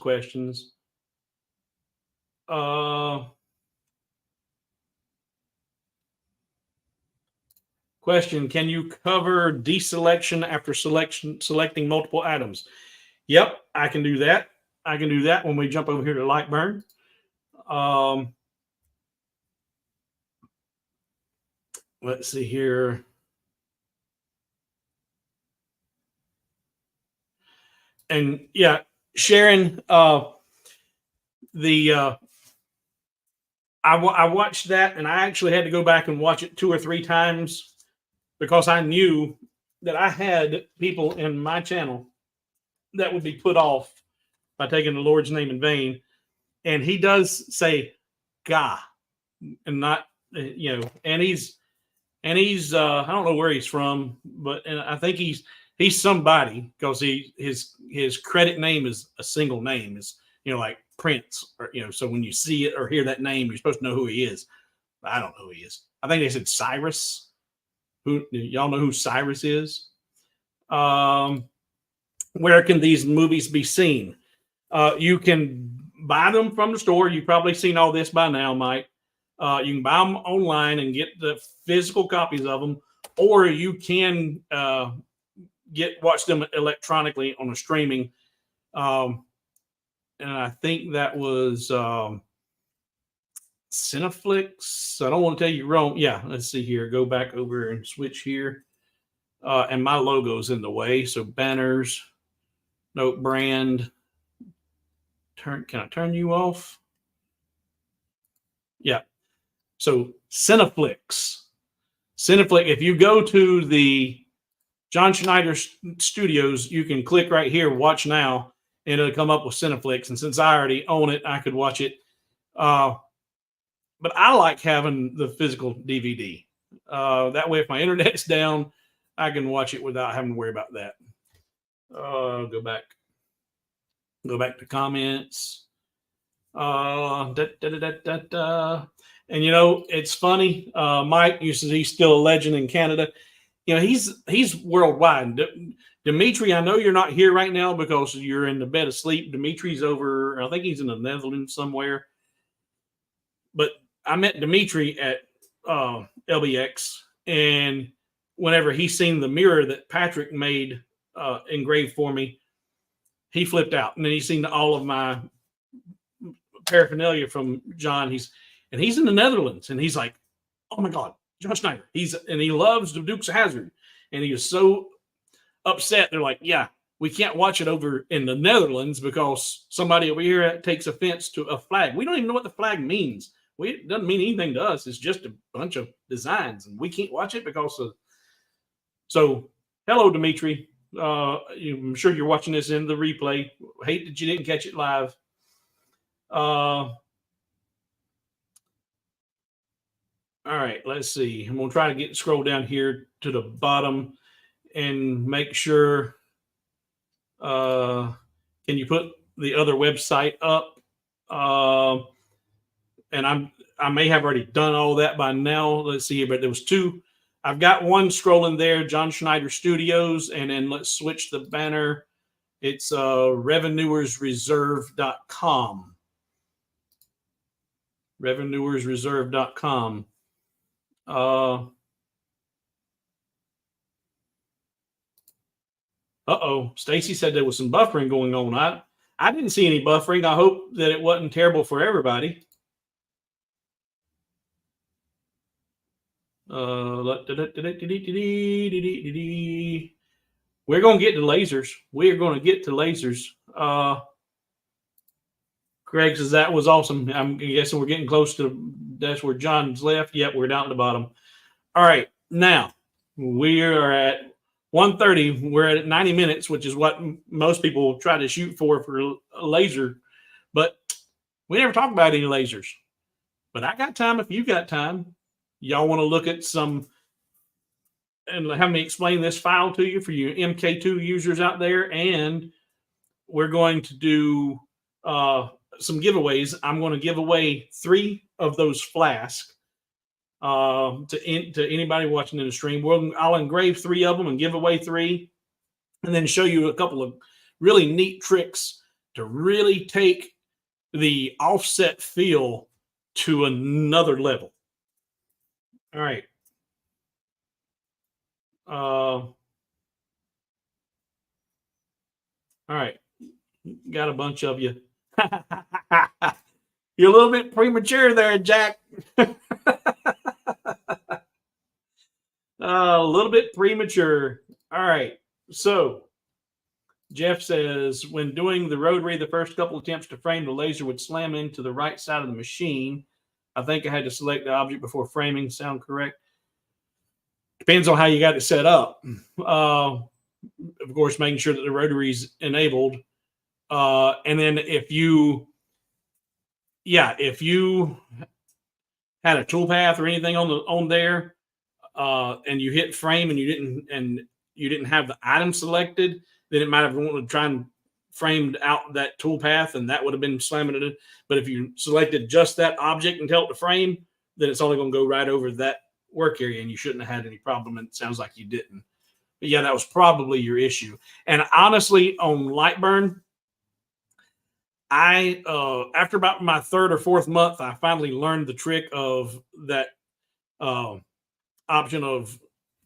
can you cover deselection after selecting multiple items? Yep, I can do that. I can do that when we jump over here to Lightburn. Let's see here. And yeah, Sharon, I watched that, and I actually had to go back and watch it 2 or 3 times because I knew that I had people in my channel that would be put off by taking the Lord's name in vain. And he does say "Gah," and not, and he's I don't know where he's from, but I think he's somebody because his credit name is a single name, is like Prince, or so when you see it or hear that name, you're supposed to know who he is. But I don't know who he is. I think they said Cyrus. Who y'all know who Cyrus is? Where can these movies be seen? You can buy them from the store. You've probably seen all this by now, Mike. You can buy them online and get the physical copies of them, or you can watch them electronically on a streaming. And I think that was Cineflix. I don't want to tell you wrong. Yeah, let's see here. Go back over and switch here. And my logo's in the way. So banners, note brand. Can I turn you off? Yeah. So Cineflix. If you go to the John Schneider Studios, you can click right here, watch now, and it'll come up with Cineflix. And since I already own it, I could watch it. But I like having the physical DVD. That way, if my internet's down, I can watch it without having to worry about that. Go back to comments. And you know, it's funny. Mike uses, he's still a legend in Canada. You know, he's worldwide. Dimitri, I know you're not here right now because you're in the bed asleep. Dimitri's over, I think he's in the Netherlands somewhere. But I met Dimitri at LBX, and whenever he seen the mirror that Patrick made engraved for me, he flipped out. And then he's seen all of my paraphernalia from John. He's in the Netherlands, and he's like, "Oh my God, John Schneider!" And he loves the Dukes of Hazzard, and he was so upset. They're like, "Yeah, we can't watch it over in the Netherlands because somebody over here takes offense to a flag. We don't even know what the flag means. It doesn't mean anything to us. It's just a bunch of designs, and we can't watch it because of." So, hello, Dimitri. I'm sure you're watching this in the replay. Hate that you didn't catch it live. All right, let's see. I'm gonna try to scroll down here to the bottom and make sure. Can you put the other website up? And I may have already done all that by now. Let's see here, but there was two. I've got one scrolling there, John Schneider Studios, and then let's switch the banner. It's revenuersreserve.com. Revenuersreserve.com. Stacy said there was some buffering going on. I didn't see any buffering. I hope that it wasn't terrible for everybody. We're going to get to lasers. We are going to get to lasers. Craig says that was awesome. I'm guessing we're getting close to, that's where John's left. Yep, we're down at the bottom. All right, now we are at 1:30. We're at 90 minutes, which is what most people try to shoot for a laser. But we never talk about any lasers. But I got time if you got time. Y'all want to look at some and have me explain this file to you for you MK2 users out there. And we're going to do some giveaways. I'm going to give away 3 of those flasks to anybody watching in the stream. I'll engrave 3 of them and give away 3, and then show you a couple of really neat tricks to really take the offset feel to another level. All right. All right. Got a bunch of you. You're a little bit premature there, Jack. A little bit premature. All right. So Jeff says, when doing the rotary, the first couple attempts to frame, the laser would slam into the right side of the machine. I think I had to select the object before framing. Sound correct? Depends on how you got it set up. Of course, making sure that the rotary is enabled. And then if you had a toolpath or anything on there, and you hit frame and you didn't have the item selected, then it might have wanted to try and framed out that toolpath, and that would have been slamming it in. But if you selected just that object and tell it to frame, then it's only going to go right over that work area, and you shouldn't have had any problem. And it sounds like you didn't. But yeah, that was probably your issue. And honestly, on Lightburn, After about my third or fourth month, I finally learned the trick of that option of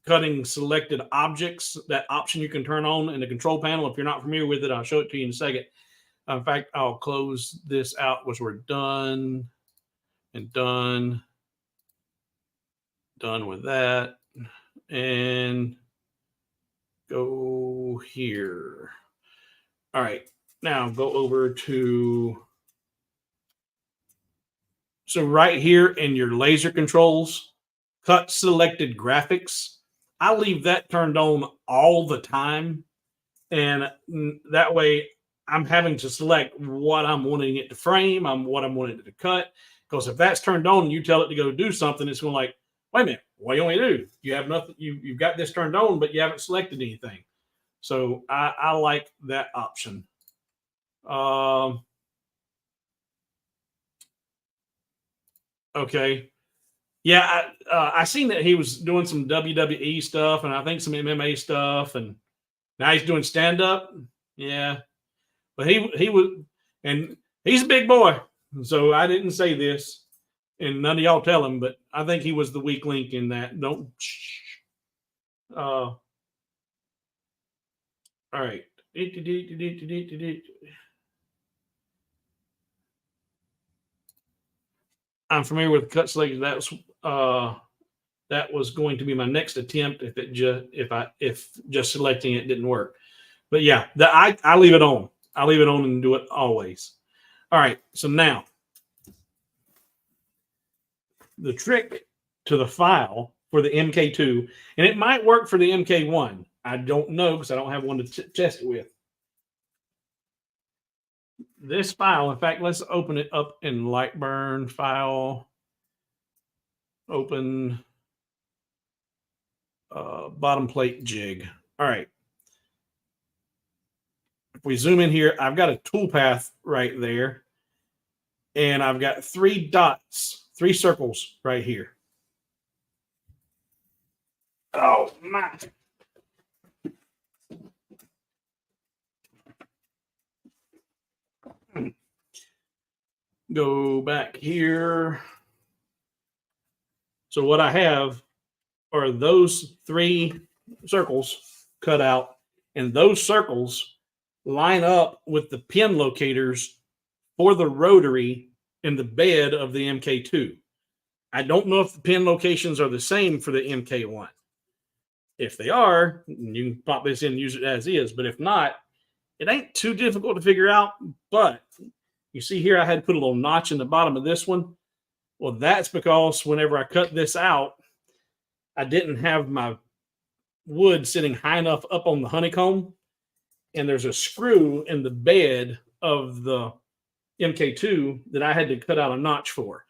cutting selected objects. That option you can turn on in the control panel. If you're not familiar with it, I'll show it to you in a second. In fact, I'll close this out once we're done and done with that, and go here. All right, now go over to, so right here in your laser controls, cut selected graphics. I leave that turned on all the time, and that way I'm having to select what I'm wanting it to frame, what I'm wanting it to cut. Because if that's turned on and you tell it to go do something, it's going to like, wait a minute, what do you want me to do? You have nothing, you've got this turned on, but you haven't selected anything. So I like that option. Okay. Yeah, I seen that he was doing some WWE stuff and I think some MMA stuff, and now he's doing stand-up. Yeah. But he was, and he's a big boy. So I didn't say this, and none of y'all tell him, but I think he was the weak link in that. Don't. All right. I'm familiar with cut selection. That was going to be my next attempt if just selecting it didn't work. But yeah, I leave it on. I leave it on and do it always. All right. So now the trick to the file for the MK2, and it might work for the MK1. I don't know because I don't have one to test it with. This file, in fact, let's open it up in Lightburn file. Open bottom plate jig. All right. If we zoom in here, I've got a toolpath right there. And I've got 3 dots, 3 circles right here. Oh, my. Go back here. So what I have are those 3 circles cut out, and those circles line up with the pin locators for the rotary in the bed of the MK2. I don't know if the pin locations are the same for the MK1. If they are, you can pop this in and use it as is. But if not, it ain't too difficult to figure out. But you see here, I had to put a little notch in the bottom of this one. Well, that's because whenever I cut this out, I didn't have my wood sitting high enough up on the honeycomb. And there's a screw in the bed of the MK2 that I had to cut out a notch for.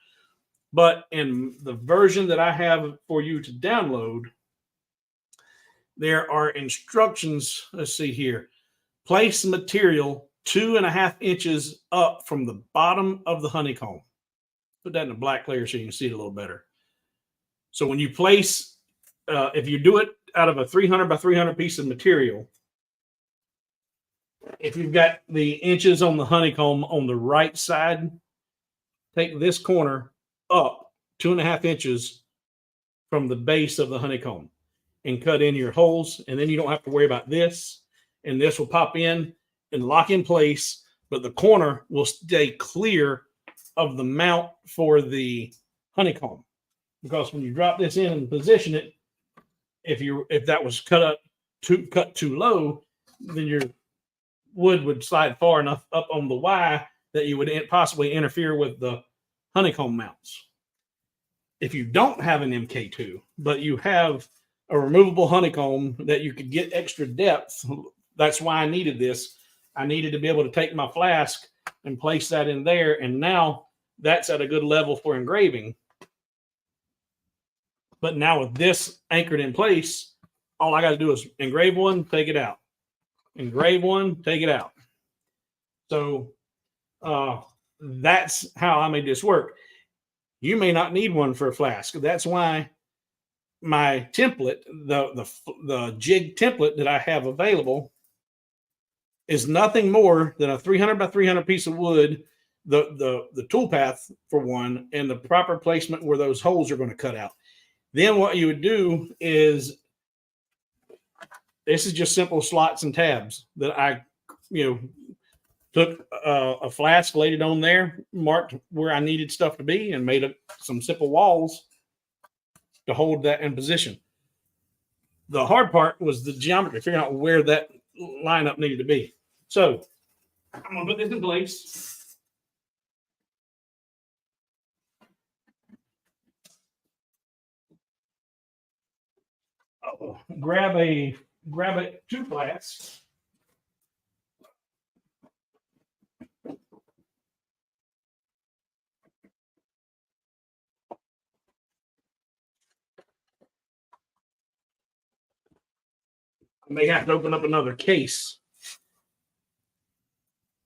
But in the version that I have for you to download, there are instructions. Let's see here. Place material 2.5 inches up from the bottom of the honeycomb. Put that in a black layer so you can see it a little better. So when you place, if you do it out of a 300 by 300 piece of material, if you've got the inches on the honeycomb on the right side, take this corner up 2.5 inches from the base of the honeycomb and cut in your holes. And then you don't have to worry about this. And this will pop in and lock in place, but the corner will stay clear of the mount for the honeycomb. Because when you drop this in and position it, if that was cut too low, then your wood would slide far enough up on the Y that you would possibly interfere with the honeycomb mounts. If you don't have an MK2, but you have a removable honeycomb that you could get extra depth, that's why I needed this. I needed to be able to take my flask and place that in there, and now that's at a good level for engraving. But now with this anchored in place, all I got to do is engrave one, take it out. Engrave one, take it out. So that's how I made this work. You may not need one for a flask. That's why my template, the jig template that I have available, is nothing more than a 300 by 300 piece of wood, the tool path for one, and the proper placement where those holes are going to cut out. Then what you would do is, this is just simple slots and tabs that I, took a flask, laid it on there, marked where I needed stuff to be, and made some simple walls to hold that in position. The hard part was the geometry, figuring out where that lineup needed to be. So I'm going to put this in place. Grab two flasks. I may have to open up another case.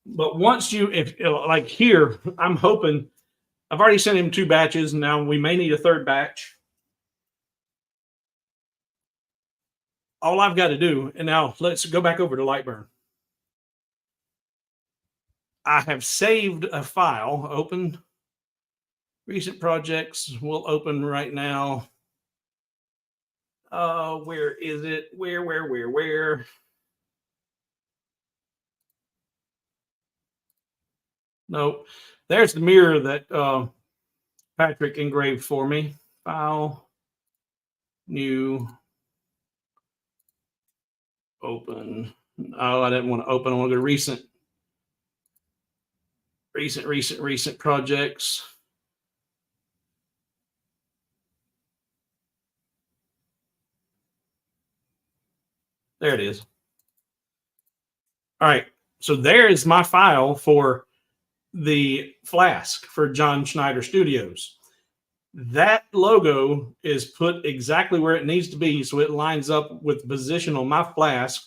But once if like here, I'm hoping, I've already sent him 2 batches. Now we may need a 3rd batch. All I've got to do, and now let's go back over to Lightburn. I have saved a file, open recent projects. We'll open right now. Where is it? Where? No, there's the mirror that Patrick engraved for me. File, new, open. Oh, I didn't want to open. I want to go to recent projects. There it is. All right. So there is my file for the Flask for John Schneider Studios. That logo is put exactly where it needs to be, so it lines up with the position on my Flask.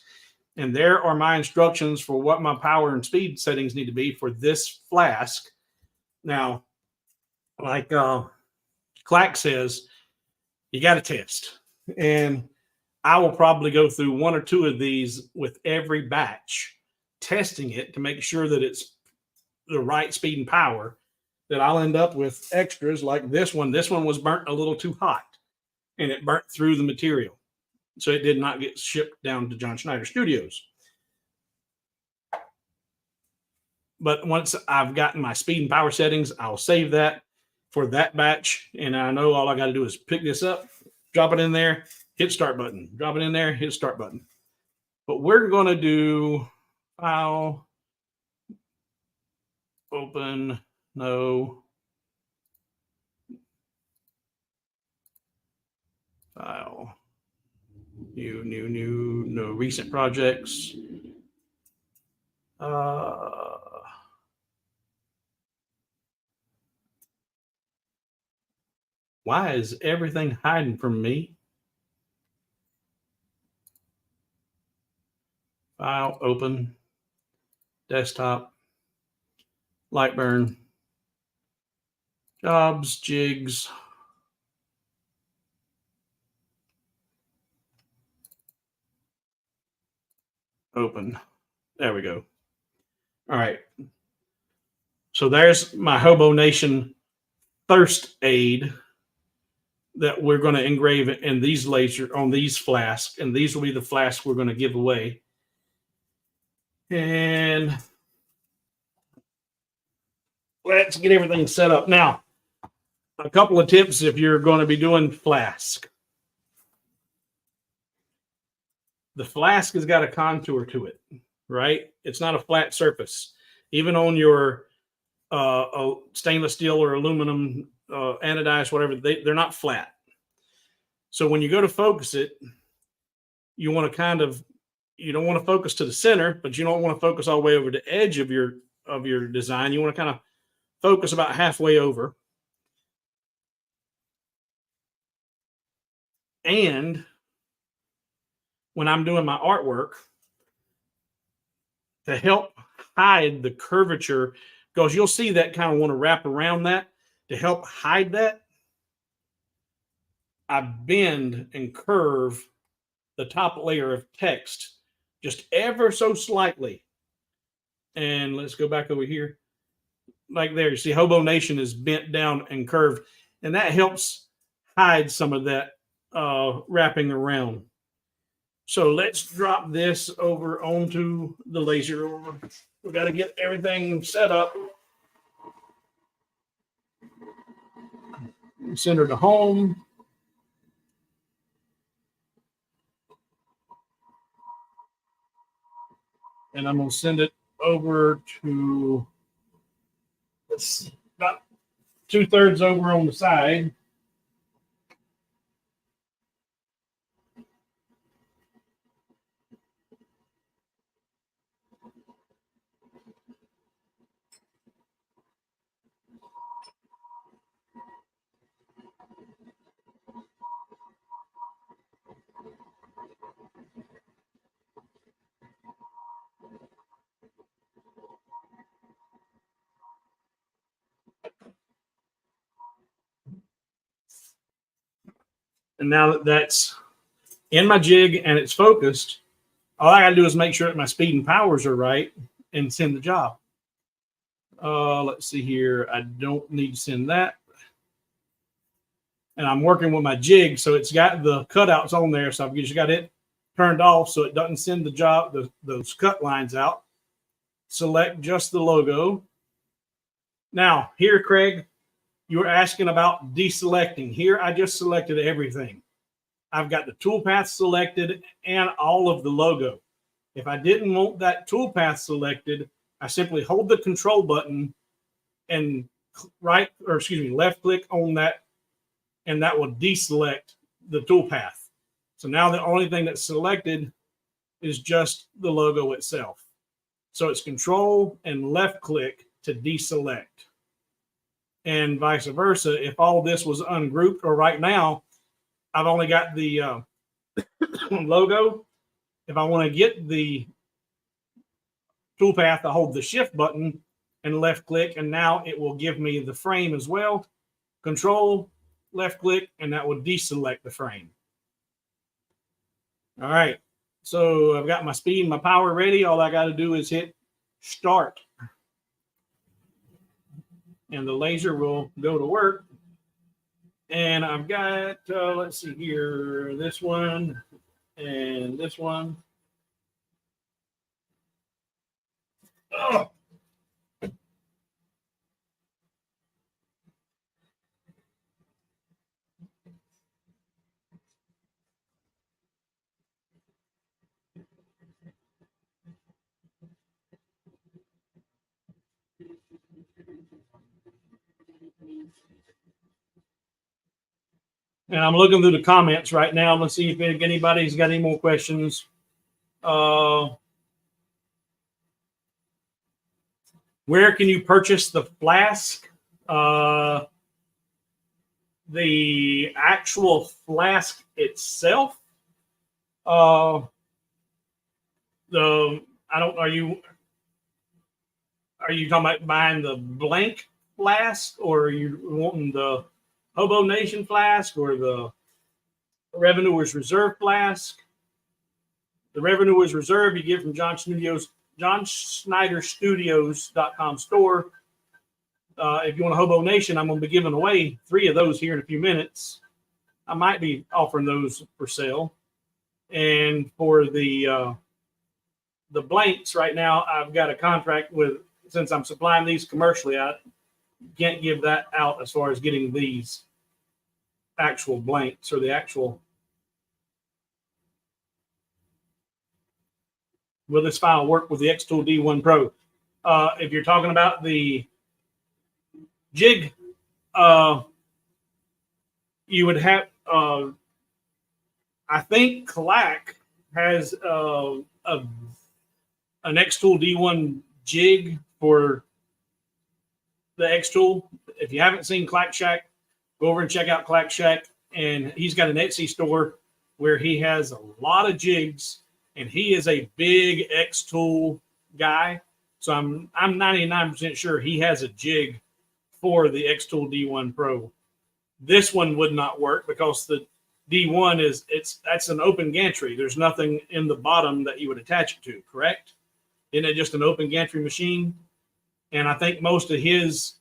And there are my instructions for what my power and speed settings need to be for this Flask. Now, like Clack says, you got to test. And I will probably go through 1 or 2 of these with every batch, testing it to make sure that it's the right speed and power, that I'll end up with extras like this one. This one was burnt a little too hot, and it burnt through the material. So it did not get shipped down to John Schneider Studios. But once I've gotten my speed and power settings, I'll save that for that batch. And I know all I got to do is pick this up, drop it in there, hit start button, drop it in there, hit start button. But we're going to do file, open, no, file, new, no recent projects. Why is everything hiding from me? File, open, desktop, Lightburn, jobs, jigs. Open. There we go. All right. So there's my Hobo Nation Thirst Aid that we're going to engrave in these laser on these flasks, and these will be the flasks we're going to give away. And let's get everything set up. Now, a couple of tips if you're going to be doing flask. The flask has got a contour to it, right? It's not a flat surface. Even on your stainless steel or aluminum anodized, whatever, they're not flat. So when you go to focus it, you want to kind of, you don't want to focus to the center, but you don't want to focus all the way over the edge of your design. You want to kind of focus about halfway over. And when I'm doing my artwork, to help hide the curvature, because you'll see that kind of want to wrap around that, to help hide that, I bend and curve the top layer of text just ever so slightly And let's go back over here. Like there, you see Hobo Nation is bent down and curved, and that helps hide some of that wrapping around. So let's drop this over onto the laser. We got to get everything set up. Send her to home. And I'm going to send it over to, about 2/3 over on the side. And now that that's in my jig and it's focused, all I got to do is make sure that my speed and powers are right and send the job. Let's see here. I don't need to send that. And I'm working with my jig, so it's got the cutouts on there. So I've just got it turned off so it doesn't send the job, those cut lines out. Select just the logo. Now, here, Craig, you were asking about deselecting. Here, I just selected everything. I've got the toolpath selected and all of the logo. If I didn't want that toolpath selected, I simply hold the control button and left click on that, and that will deselect the toolpath. So now the only thing that's selected is just the logo itself. So it's control and left click to deselect. And vice versa, if all this was ungrouped, or right now, I've only got the logo. If I want to get the toolpath, I hold the shift button and left click, and now it will give me the frame as well. Control, left click, and that will deselect the frame. All right, so I've got my speed and my power ready. All I got to do is hit start. And the laser will go to work. And I've got, let's see here, this one and this one. Oh. And I'm looking through the comments right now. Let's see if anybody's got any more questions. Where can you purchase the Flask? The actual Flask itself. Are you talking about buying the blank Flask, or are you wanting the Hobo Nation Flask or the Revenuers Reserve Flask? The Revenuers Reserve you get from John Schneider Studios.com store. If you want a Hobo Nation, I'm going to be giving away 3 of those here in a few minutes. I might be offering those for sale. And for the blanks right now, I've got a contract with, since I'm supplying these commercially, I can't give that out as far as getting these actual blanks or the actual. Will this file work with the Xtool D1 Pro? If you're talking about the jig, you would have, I think Clack has an Xtool D1 jig for the Xtool. If you haven't seen Clack Shack, go over and check out Clack Shack. And he's got an Etsy store where he has a lot of jigs, and he is a big Xtool guy. So I'm 99% sure he has a jig for the Xtool D1 Pro. This one would not work because the D1 that's an open gantry. There's nothing in the bottom that you would attach it to, correct? Isn't it just an open gantry machine? And I think most of his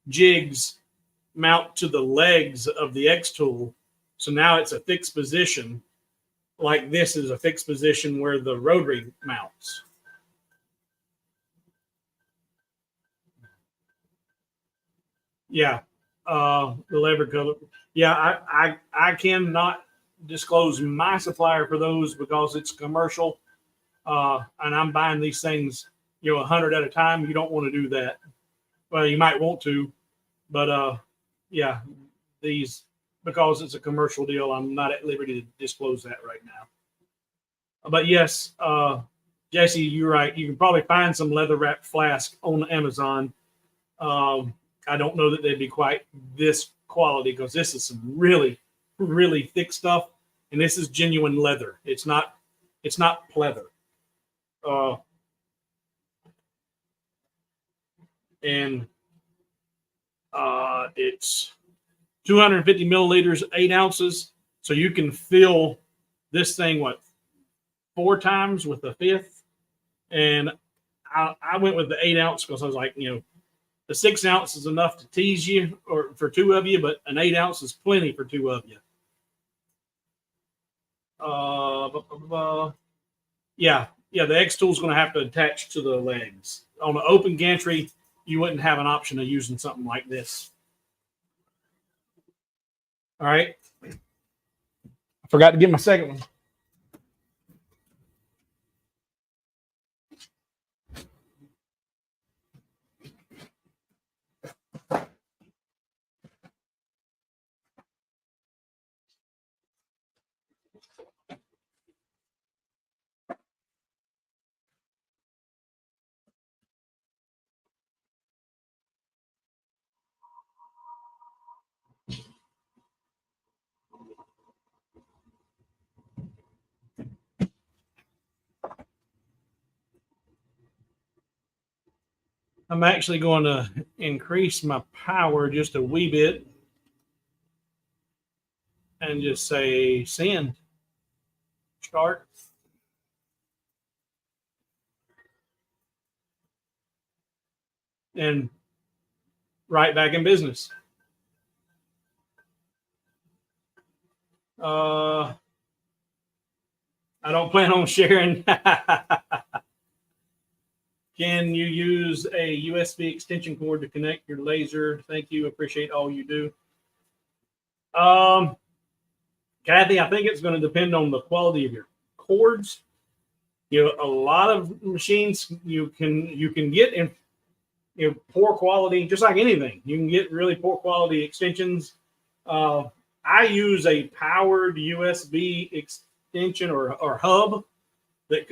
jigs mount to the legs of the X tool. So now it's a fixed position, like this is a fixed position where the rotary mounts. Yeah, the lever color. Yeah, I cannot disclose my supplier for those because it's commercial, and I'm buying these things, 100 at a time. You don't want to do that. Well, you might want to, but yeah, these, because it's a commercial deal, I'm not at liberty to disclose that right now. But yes, Jesse, you're right. You can probably find some leather wrapped flask on Amazon. I don't know that they'd be quite this quality because this is some really, really thick stuff, and this is genuine leather. It's not pleather. And it's 250 milliliters, 8 ounces. So you can fill this thing, 4 times with the 5th. And I went with the 8 ounce because I was like, the 6 ounce is enough to tease you or for 2 of you, but an 8 ounce is plenty for 2 of you. Yeah, the X tool is going to have to attach to the legs. On an open gantry, you wouldn't have an option of using something like this. All right. I forgot to get my second one. I'm actually going to increase my power just a wee bit and just say send. Start. And right back in business. I don't plan on sharing. Can you use a USB extension cord to connect your laser? Thank you. Appreciate all you do. Kathy, I think it's going to depend on the quality of your cords. A lot of machines you can get in poor quality, just like anything. You can get really poor quality extensions. I use a powered USB extension or hub that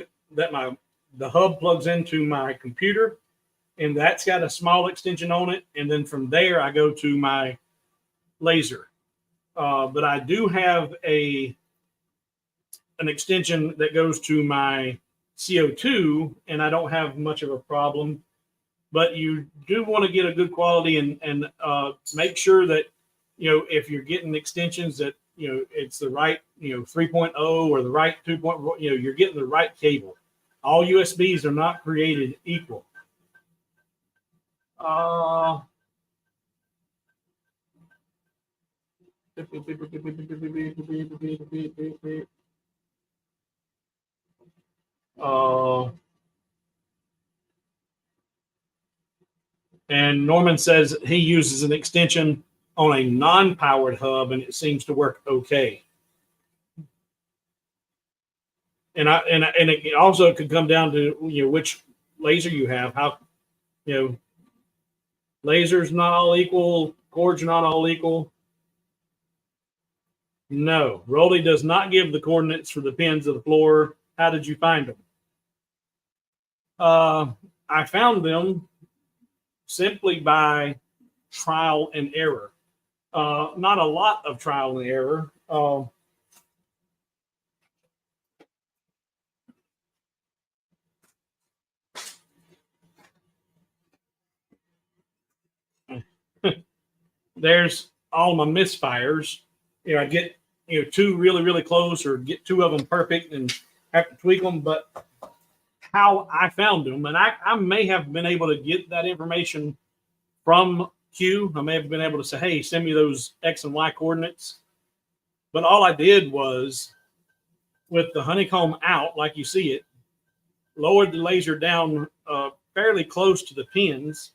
the hub plugs into my computer, and that's got a small extension on it. And then from there, I go to my laser. But I do have an extension that goes to my CO2, and I don't have much of a problem. But you do want to get a good quality and make sure that, if you're getting extensions that, it's the right, 3.0 or the right 2.0, you're getting the right cable. All USBs are not created equal. And Norman says he uses an extension on a non-powered hub, and it seems to work okay. And it also could come down to which laser you have. How lasers not all equal, cords are not all equal. No, Roly does not give the coordinates for the pins of the floor. How did you find them? I found them simply by trial and error. Not a lot of trial and error. There's all my misfires. I get 2 really, really close, or get 2 of them perfect and have to tweak them. But how I found them. And I may have been able to get that information from Q. I may have been able to say, hey, send me those X and Y coordinates. But all I did was, with the honeycomb out, like you see it, lowered the laser down fairly close to the pins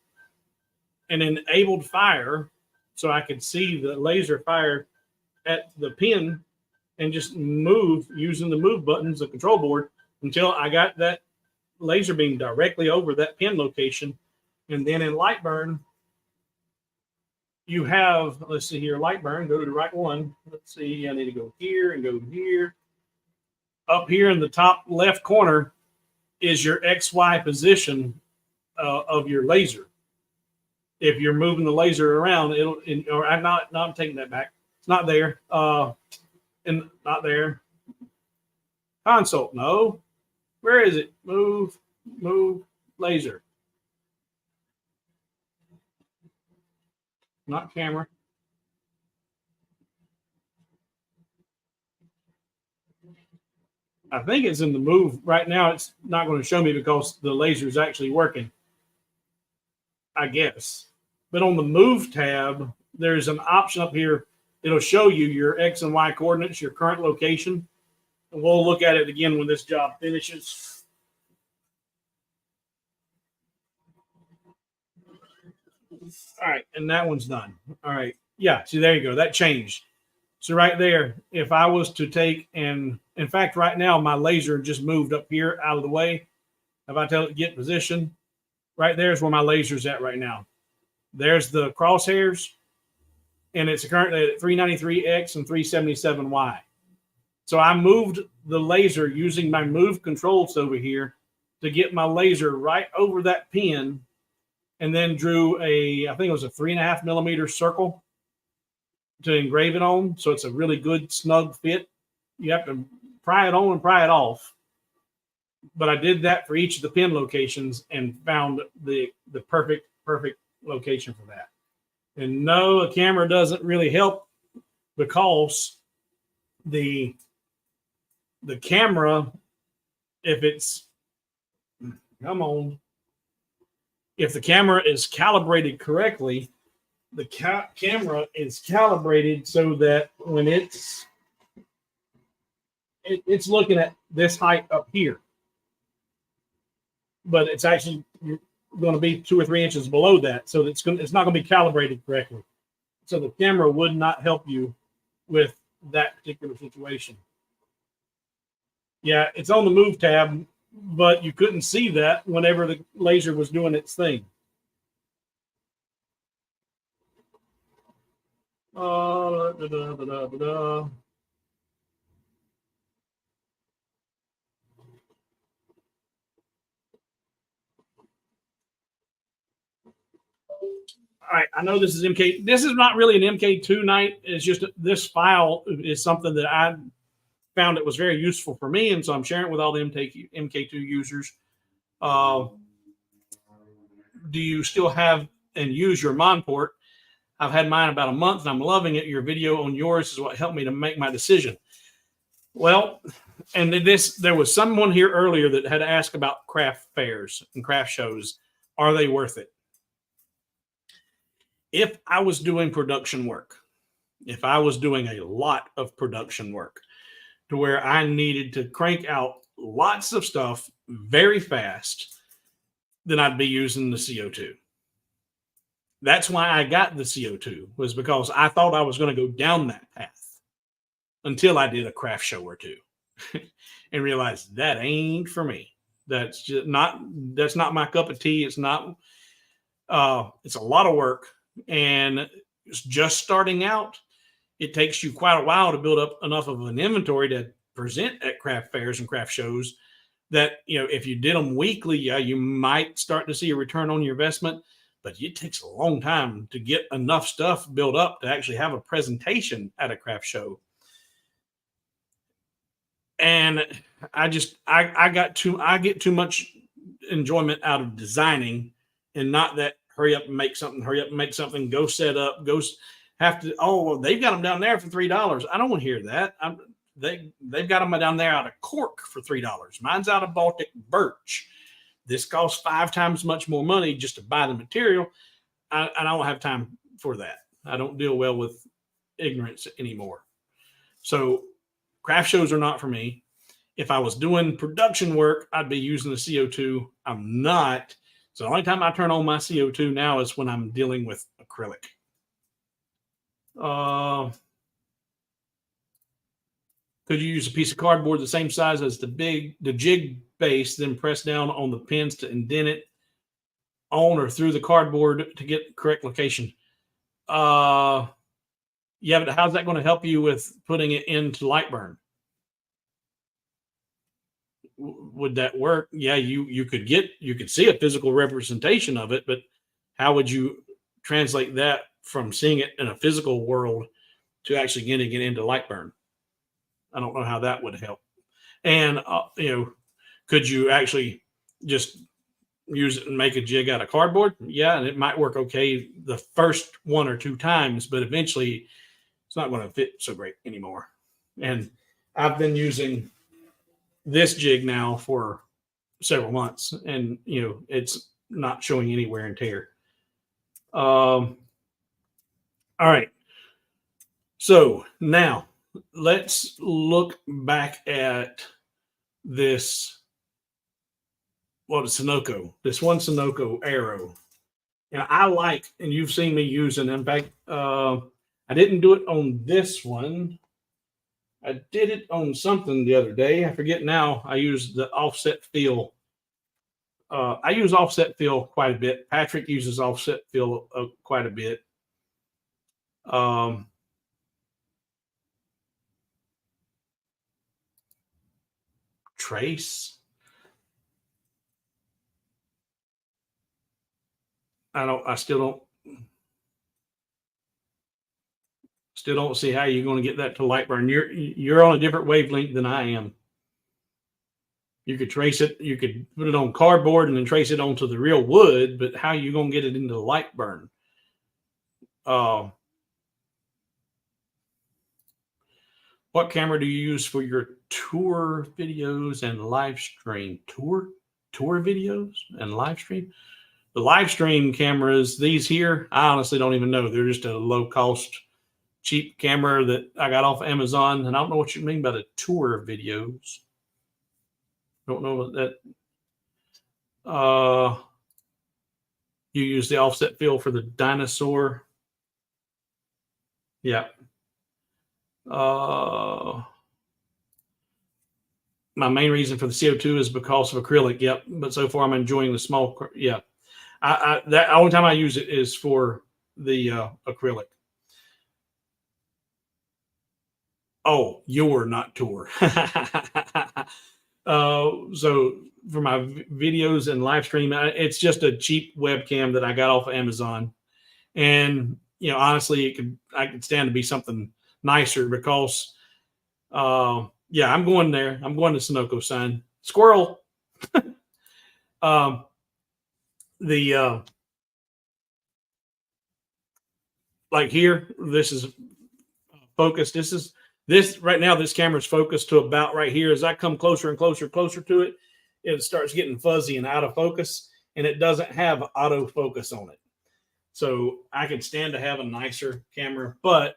and enabled fire so I could see the laser fire at the pin and just move using the move buttons, the control board, until I got that laser beam directly over that pin location. And then in Lightburn, you have, let's see here, Lightburn, go to the right one. Let's see, I need to go here and go here. Up here in the top left corner is your XY position of your laser. If you're moving the laser around, I'm taking that back. It's not there. And not there. Console, no. Where is it? Move, laser. Not camera. I think it's in the move. Right now, it's not going to show me because the laser is actually working, I guess. But on the move tab, there's an option up here. It'll show you your X and Y coordinates, your current location. And we'll look at it again when this job finishes. All right, and that one's done. All right. Yeah, see, there you go. That changed. So right there, if I was to take, and in fact, right now, my laser just moved up here out of the way. If I tell it to get position, right there is where my laser's at right now. There's the crosshairs, and it's currently at 393X and 377Y. So I moved the laser using my move controls over here to get my laser right over that pin, and then drew I think it was a 3.5 millimeter circle to engrave it on. So it's a really good snug fit. You have to pry it on and pry it off. But I did that for each of the pin locations and found the perfect location for that. And no, a camera doesn't really help because the camera, if the camera is calibrated correctly, the camera is calibrated so that when it's looking at this height up here, but it's actually going to be 2 or 3 inches below that, so it's not going to be calibrated correctly. So the camera would not help you with that particular situation. Yeah, it's on the move tab, but you couldn't see that whenever the laser was doing its thing. All right, I know this is MK. This is not really an MK2 night. It's just this file is something that I found it was very useful for me, and so I'm sharing it with all the MK2 users. Do you still have and use your Mon port? I've had mine about a month, and I'm loving it. Your video on yours is what helped me to make my decision. Well, and there was someone here earlier that had asked about craft fairs and craft shows. Are they worth it? If I was doing production work, if I was doing a lot of production work to where I needed to crank out lots of stuff very fast, then I'd be using the CO2. That's why I got the CO2, was because I thought I was going to go down that path until I did a craft show or two and realized that ain't for me. That's not my cup of tea. It's not, it's a lot of work, and it's just starting out. It takes you quite a while to build up enough of an inventory to present at craft fairs and craft shows that, if you did them weekly, yeah, you might start to see a return on your investment. But it takes a long time to get enough stuff built up to actually have a presentation at a craft show. And I get too much enjoyment out of designing, and not that hurry up and make something, go set up, they've got them down there for $3. I don't want to hear that. they've got them down there out of cork for $3. Mine's out of Baltic birch. This costs 5 times much more money just to buy the material. I don't have time for that. I don't deal well with ignorance anymore. So craft shows are not for me. If I was doing production work, I'd be using the CO2. I'm not. So the only time I turn on my CO2 now is when I'm dealing with acrylic. Could you use a piece of cardboard the same size as the jig base, then press down on the pins to indent it on or through the cardboard to get the correct location? Yeah, but how's that going to help you with putting it into Lightburn? Would that work? Yeah, you could see a physical representation of it, but how would you translate that from seeing it in a physical world to actually getting it into Lightburn? I don't know how that would help. And could you actually just use it and make a jig out of cardboard? Yeah, and it might work okay the first 1 or 2 times, but eventually it's not going to fit so great anymore. And I've been using this jig now for several months, and it's not showing any wear and tear. All right. So now let's look back at this. Well, the Sunoco, this one Sunoco Arrow. And I like, and you've seen me using, in fact, I didn't do it on this one. I did it on something the other day. I forget now. I used the offset fill. I use offset fill quite a bit. Patrick uses offset fill quite a bit. Trace. I still don't see how you're going to get that to Lightburn. You're on a different wavelength than I am. You could trace it. You could put it on cardboard and then trace it onto the real wood, but how are you going to get it into Lightburn? What camera do you use for your tour videos and live stream? Tour videos and live stream? The live stream cameras, these here, I honestly don't even know. They're just a low cost, cheap camera that I got off Amazon. And I don't know what you mean by the tour videos. Don't know what that. You use the offset fill for the dinosaur. Yeah. My main reason for the CO2 is because of acrylic. Yep. But so far I'm enjoying the small. Yeah. That only time I use it is for the acrylic. Oh, you're not tour. So for my videos and live stream, it's just a cheap webcam that I got off of Amazon. And, honestly, I could stand to be something nicer because, yeah, I'm going there. I'm going to Sunoco sign. Squirrel. Like here, this is focused. This right now, this camera is focused to about right here. As I come closer and closer to it, it starts getting fuzzy and out of focus, and it doesn't have autofocus on it. So I can stand to have a nicer camera, but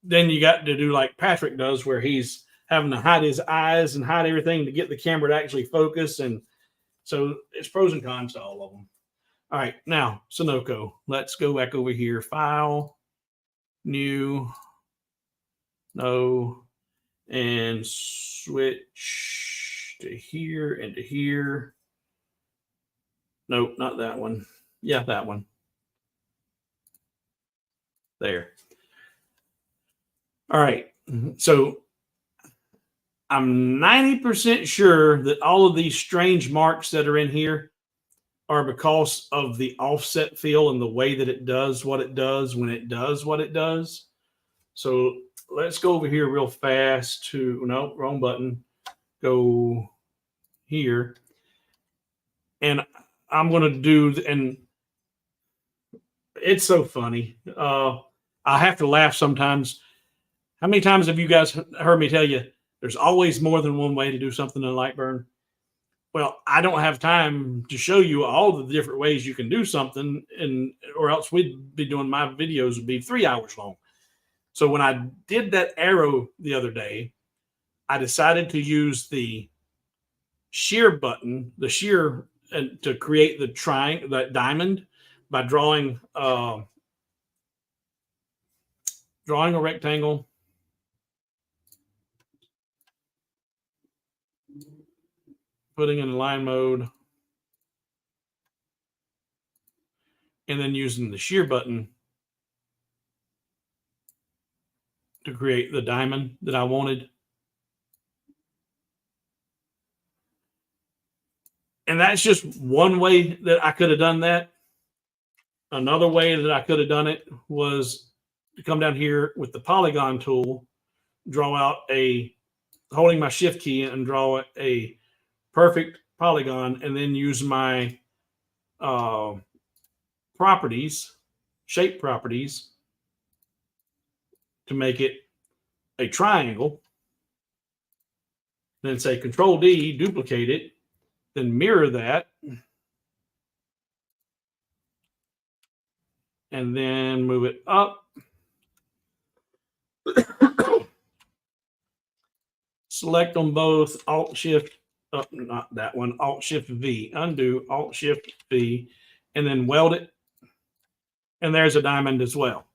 then you got to do like Patrick does, where he's having to hide his eyes and hide everything to get the camera to actually focus. And so it's pros and cons to all of them. All right, now Sunoco. Let's go back over here. File, new, no, and switch to here and to here. Nope, not that one. Yeah, that one. There. All right. So I'm 90% sure that all of these strange marks that are in here are because of the offset fill and the way that it does what it does when it does what it does. So let's go over here real fast to, no, wrong button. Go here. And I'm going to do, and it's so funny. I have to laugh sometimes How many times have you guys heard me tell you there's always more than one way to do something in Lightburn? Well, I don't have time to show you all the different ways you can do something, and or else we'd be doing my videos would be 3 hours long. So when I did that arrow the other day, I decided to use the shear button, the shear, and to create the triangle, that diamond, by drawing a rectangle, putting in line mode, and then using the shear button to create the diamond that I wanted. And that's just one way that I could have done that. Another way that I could have done it was to come down here with the polygon tool, draw out holding my shift key and draw a perfect polygon, and then use my shape properties, to make it a triangle. Then say Control D, duplicate it, then mirror that, and then move it up. Select on both, Alt Shift, not that one, Alt Shift V, undo, Alt Shift V, and then weld it. And there's a diamond as well.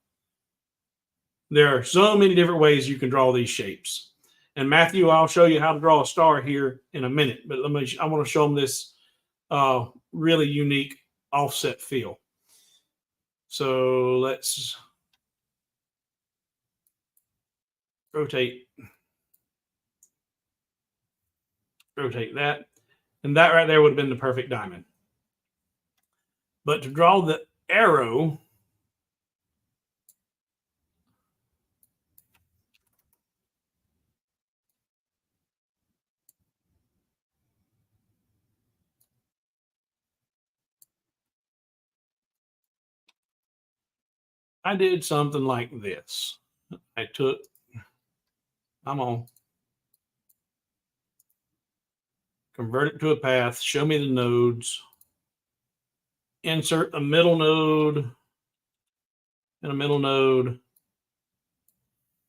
There are so many different ways you can draw these shapes. And Matthew, I'll show you how to draw a star here in a minute, but I want to show them this really unique offset feel. So let's rotate that. And that right there would have been the perfect diamond. But to draw the arrow, I did something like this. Convert it to a path, show me the nodes, insert a middle node and a middle node,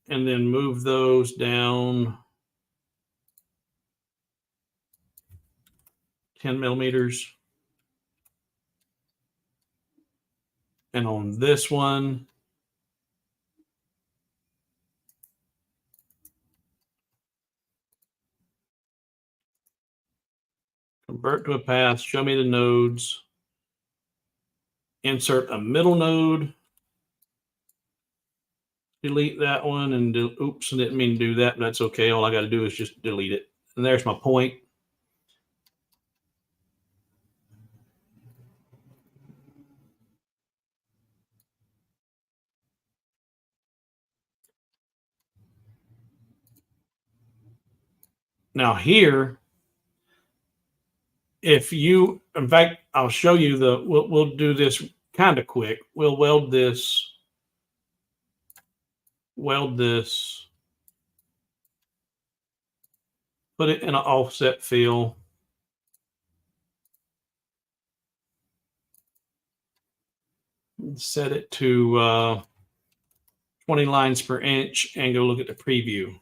and then move those down 10 millimeters. And on this one, convert to a path, show me the nodes, insert a middle node, delete that one, and oops, I didn't mean to do that, but that's okay. All I got to do is just delete it. And there's my point. Now here, in fact, I'll show you we'll do this kind of quick. We'll weld this, put it in an offset fill. Set it to 20 lines per inch and go look at the preview.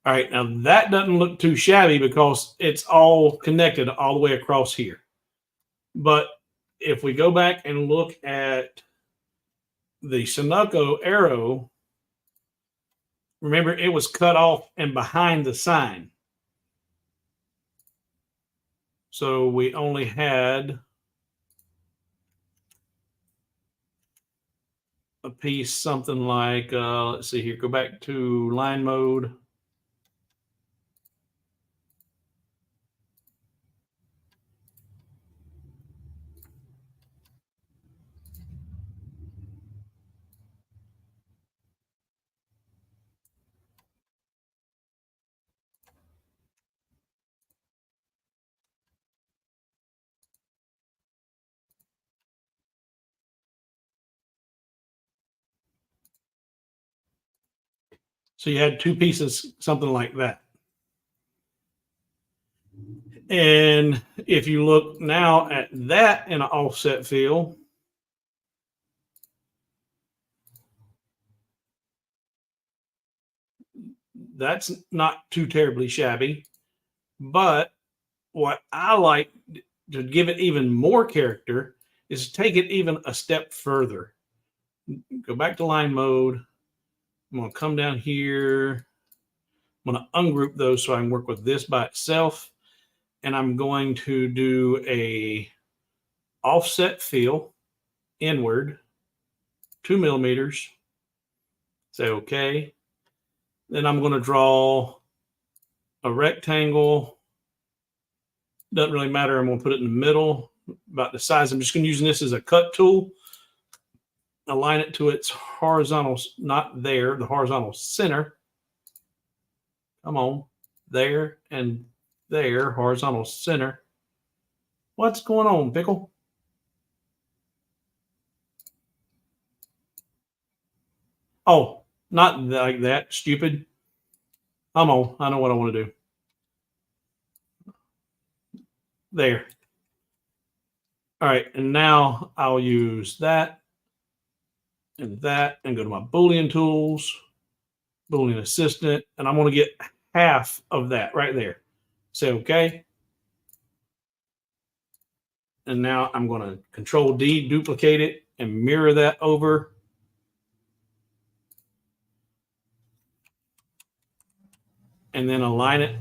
All right, now that doesn't look too shabby because it's all connected all the way across here. But if we go back and look at the Sunoco arrow, remember it was cut off and behind the sign. So we only had a piece, something like, let's see here, go back to line mode. So you had two pieces, something like that. And if you look now at that in an offset fill, that's not too terribly shabby. But what I like to give it even more character is take it even a step further. Go back to line mode. I'm going to come down here. I'm going to ungroup those so I can work with this by itself. And I'm going to do a offset fill inward, 2 millimeters. Say okay. Then I'm going to draw a rectangle. Doesn't really matter. I'm going to put it in the middle, about the size. I'm just going to use this as a cut tool. Align it to its horizontal, not there, the horizontal center. Come on, there and there, horizontal center. What's going on, Pickle? Oh, not like that, stupid. Come on, I know what I want to do. There. All right, and now I'll use that and go to my Boolean tools, Boolean assistant, and I'm going to get half of that right there. Say okay. And now I'm going to Control D, duplicate it, and mirror that over. And then align it.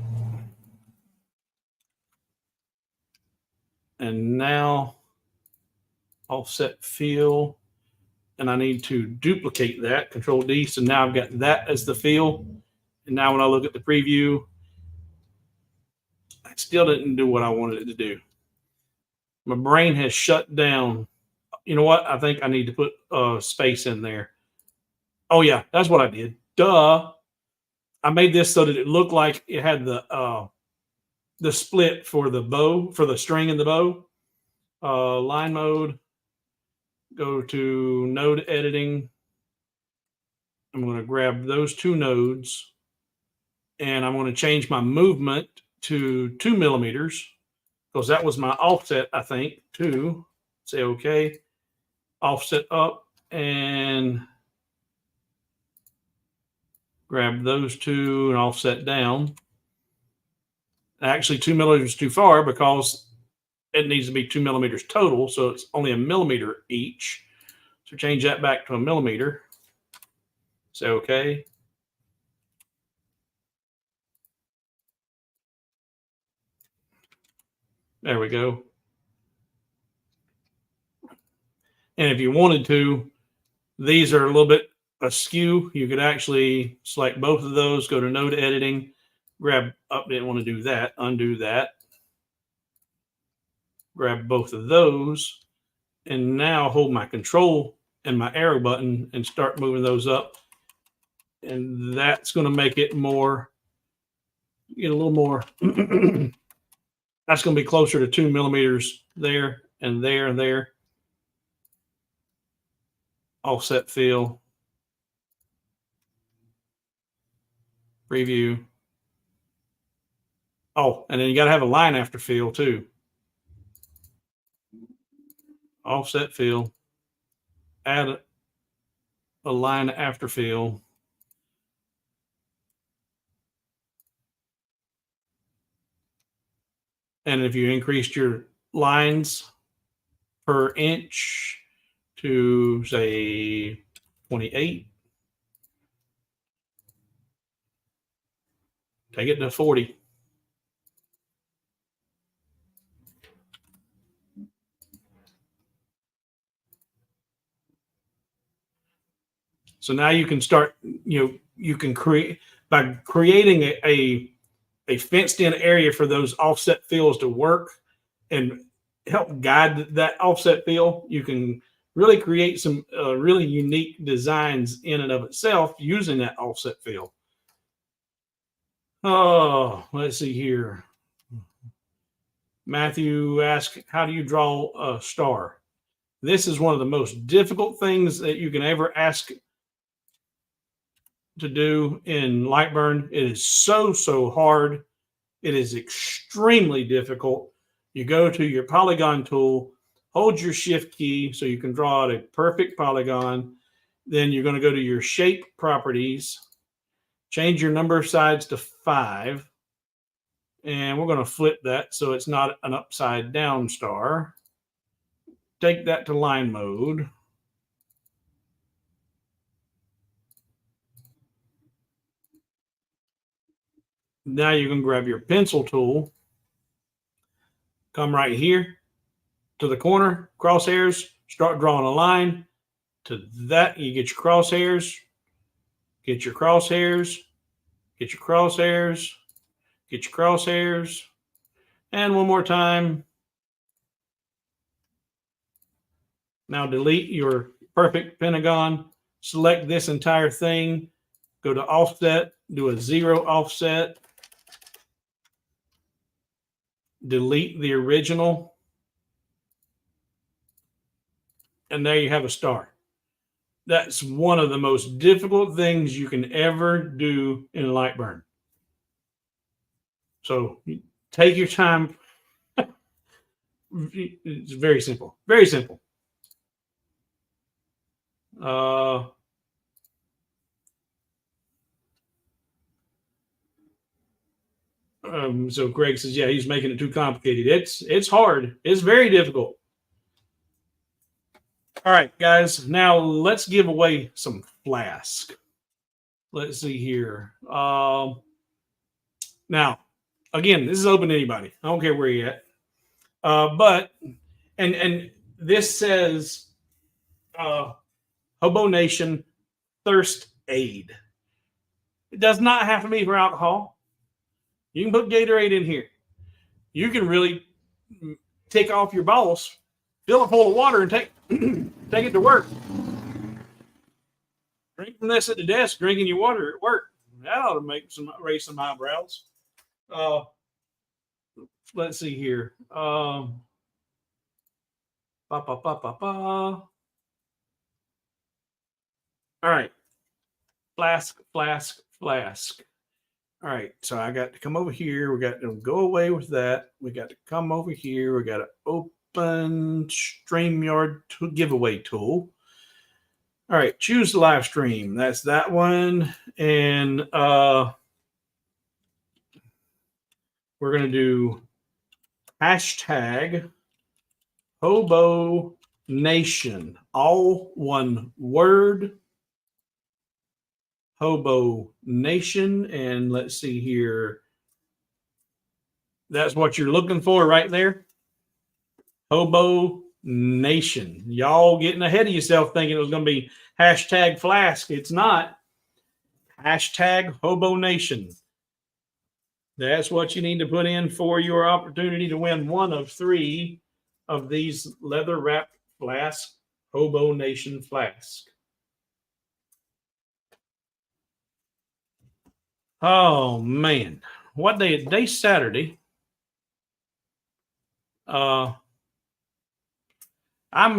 And now offset fill. And I need to duplicate that, Control D. So now I've got that as the fill. And now when I look at the preview, I still didn't do what I wanted it to do. My brain has shut down. You know what? I think I need to put space in there. Oh yeah, that's what I did. Duh. I made this so that it looked like it had the split for the bow, for the string and the bow. Line mode. Go to node editing. I'm going to grab those two nodes and I'm going to change my movement to 2 millimeters because that was my offset, I think, 2. Say okay. Offset up and grab those two and offset down. Actually, 2 millimeters is too far because it needs to be 2 millimeters total, so it's only 1 millimeter each. So change that back to 1 millimeter. Say okay. There we go. And if you wanted to, these are a little bit askew. You could actually select both of those, go to node editing, grab up, didn't want to do that, undo that. Grab both of those, and now hold my control and my arrow button and start moving those up. And that's going to make it more, get a little more. That's going to be closer to 2 millimeters there and there and there. Offset fill. Preview. Oh, and then you got to have a line after fill too. Offset fill, add a line after fill. And if you increased your lines per inch to say 28, take it to 40. So now you can start, you can create, by creating a fenced in area for those offset fills to work and help guide that offset fill, you can really create some really unique designs in and of itself using that offset fill. Oh, let's see here. Matthew asked, how do you draw a star? This is one of the most difficult things that you can ever ask to do in Lightburn. It is so hard. It is extremely difficult. You go to your polygon tool, hold your shift key so you can draw out a perfect polygon. Then you're going to go to your shape properties, change your number of sides to 5. And we're going to flip that so it's not an upside down star. Take that to line mode. Now you can grab your pencil tool, come right here to the corner, crosshairs, start drawing a line. To that, you get your crosshairs, get your crosshairs, get your crosshairs, get your crosshairs, and one more time. Now delete your perfect pentagon, select this entire thing, go to offset, do a 0 offset, delete the original, and there you have a star. That's one of the most difficult things you can ever do in Lightburn. So take your time. It's very simple. Very simple. So Greg says, yeah, he's making it too complicated. It's hard. It's very difficult. All right, guys. Now let's give away some Flask. Let's see here. Now, again, this is open to anybody. I don't care where you're at. But this says Hobo Nation Thirst Aid. It does not have to be for alcohol. You can put Gatorade in here. You can really take off your bottles, fill it full of water, and take it to work. Drink from this at the desk, drinking your water at work. That ought to raise some eyebrows. Let's see here. All right. Flask. All right, so I got to come over here. We got to go away with that. We got to come over here. We got to open StreamYard giveaway tool. All right, choose the live stream. That's that one. And we're going to do hashtag Hobo Nation, all one word. Hobo Nation, and let's see here. That's what you're looking for right there. Hobo Nation. Y'all getting ahead of yourself thinking it was going to be hashtag Flask. It's not. Hashtag Hobo Nation. That's what you need to put in for your opportunity to win one of 3 of these leather wrapped Flask Hobo Nation Flask. Oh man, what day? Today's Saturday. I'm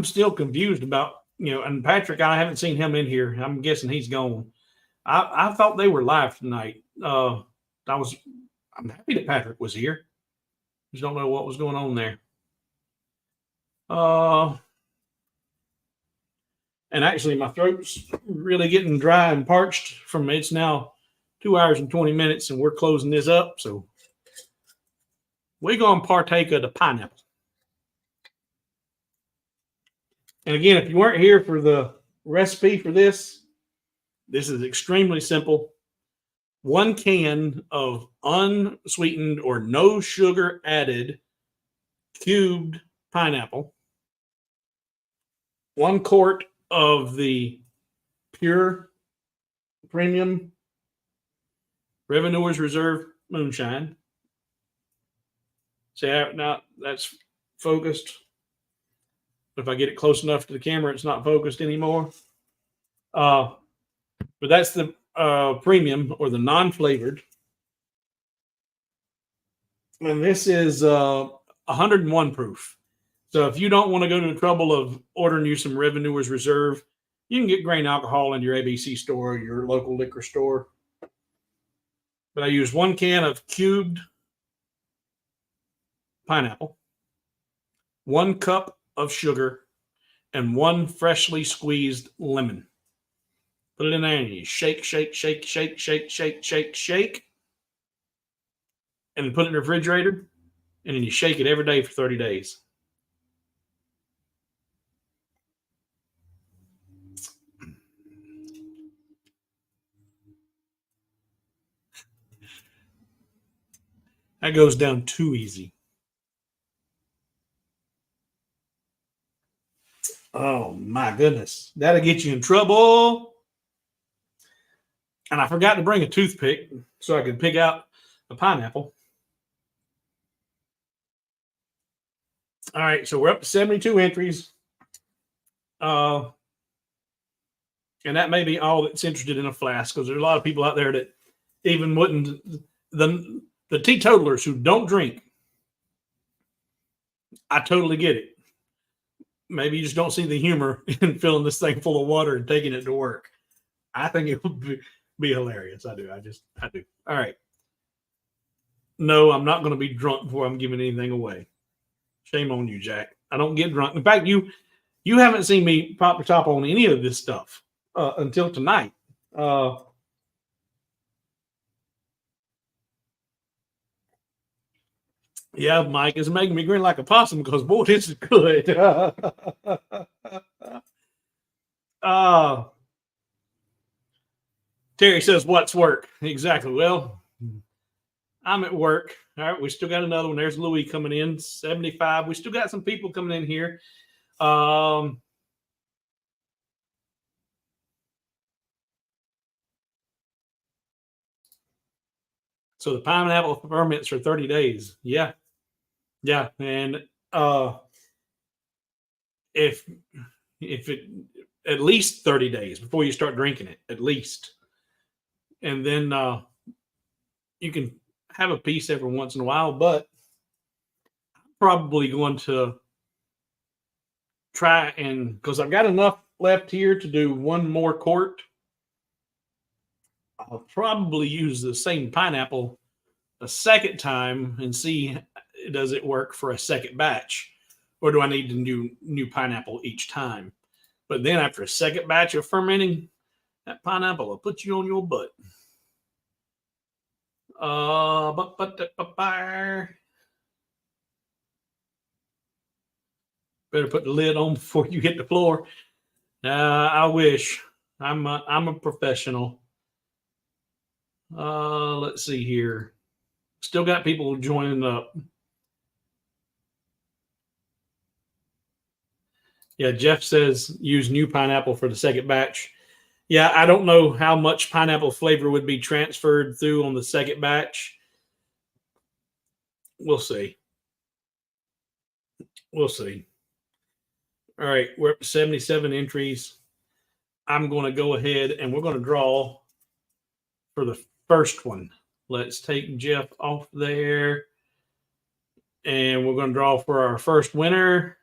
still confused about, and Patrick, I haven't seen him in here. I'm guessing he's gone. I thought they were live tonight. I'm happy that Patrick was here. Just don't know what was going on there. And actually my throat's really getting dry and parched from it's now 2 hours and 20 minutes, and we're closing this up. So we're going to partake of the pineapple. And again, if you weren't here for the recipe for this, this is extremely simple. 1 can of unsweetened or no sugar added cubed pineapple. 1 quart of the pure premium Revenuers Reserve Moonshine. See, now that's focused. If I get it close enough to the camera, it's not focused anymore. But that's the premium or the non-flavored. And this is 101 proof. So if you don't want to go to the trouble of ordering you some Revenuers Reserve, You can get grain alcohol in your ABC store or your local liquor store. But I use 1 can of cubed pineapple, 1 cup of sugar, and 1 freshly squeezed lemon. Put it in there and you shake, shake, shake, shake, shake, shake, shake, shake. And then put it in the refrigerator. And then you shake it every day for 30 days. That goes down too easy. Oh my goodness. That'll get you in trouble. And I forgot to bring a toothpick so I could pick out a pineapple. All right, so we're up to 72 entries. And that may be all that's interested in a flask, because there's a lot of people out there that even wouldn't, the teetotalers who don't drink. I totally get it. Maybe you just don't see the humor in filling this thing full of water and taking it to work. I think it would be hilarious. I do. I do. All right. No, I'm not going to be drunk before I'm giving anything away. Shame on you, Jack. I don't get drunk. In fact, you haven't seen me pop the top on any of this stuff until tonight. Yeah, Mike, it's making me grin like a possum because, boy, this is good. Terry says, what's work? Exactly. Well, I'm at work. All right, we still got another one. There's Louis coming in, 75. We still got some people coming in here. So the pineapple ferments for 30 days. Yeah. Yeah. And if it at least 30 days before you start drinking it, at least. And then you can have a piece every once in a while, but I'm probably going to try and, because I've got enough left here to do 1 more quart. I'll probably use the same pineapple a second time and see, does it work for a second batch, or do I need to do new pineapple each time? But then after a second batch of fermenting, that pineapple will put you on your butt. Better put the lid on before you hit the floor. I wish. I'm a professional. Let's see here. Still got people joining up. Yeah, Jeff says use new pineapple for the second batch. Yeah, I don't know how much pineapple flavor would be transferred through on the second batch. We'll see. We'll see. All right, we're up to 77 entries. I'm going to go ahead and we're going to draw for the first one. Let's take Jeff off there. And we're going to draw for our first winner.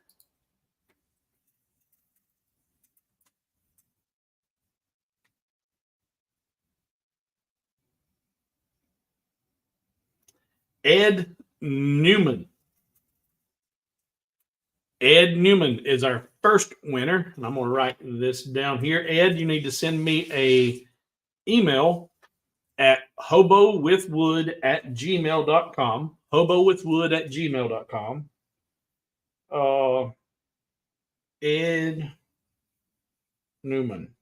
Ed Newman. Ed Newman is our first winner. And I'm going to write this down here. Ed, you need to send me a email at hobowithwood@gmail.com. hobowithwood@gmail.com. Ed Newman.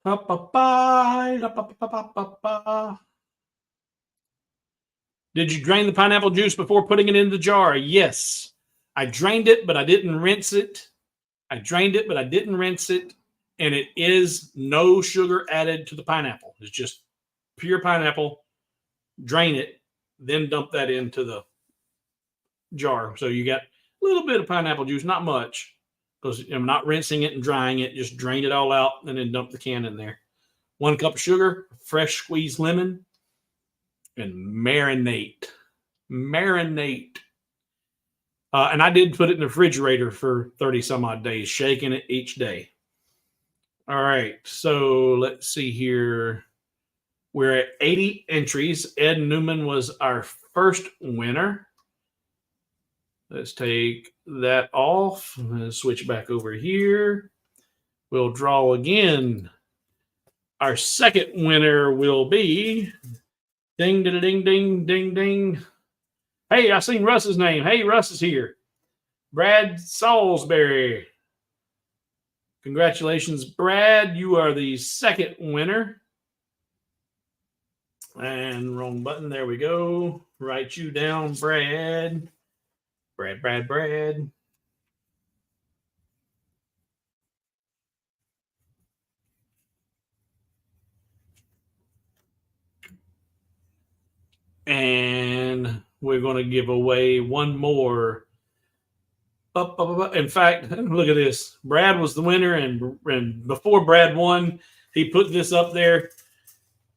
Did you drain the pineapple juice before putting it in the jar? Yes. I drained it, but I didn't rinse it. I drained it, but I didn't rinse it. And it is no sugar added to the pineapple. It's just pure pineapple. Drain it, then dump that into the jar. So you got a little bit of pineapple juice, not much, because I'm not rinsing it and drying it. Just drain it all out and then dump the can in there. 1 cup of sugar, fresh squeezed lemon, and marinate. Marinate. And I did put it in the refrigerator for 30 some odd days, shaking it each day. All right, so let's see here. We're at 80 entries. Ed Newman was our first winner. Let's take that off and switch back over here. We'll draw again. Our second winner will be ding, ding, ding, ding, ding, ding. Hey, I seen Russ's name. Hey, Russ is here. Brad Salisbury. Congratulations, Brad. You are the second winner. And wrong button. There we go. Write you down, Brad. Brad. And we're going to give away one more. In fact, look at this. Brad was the winner, and before Brad won, he put this up there.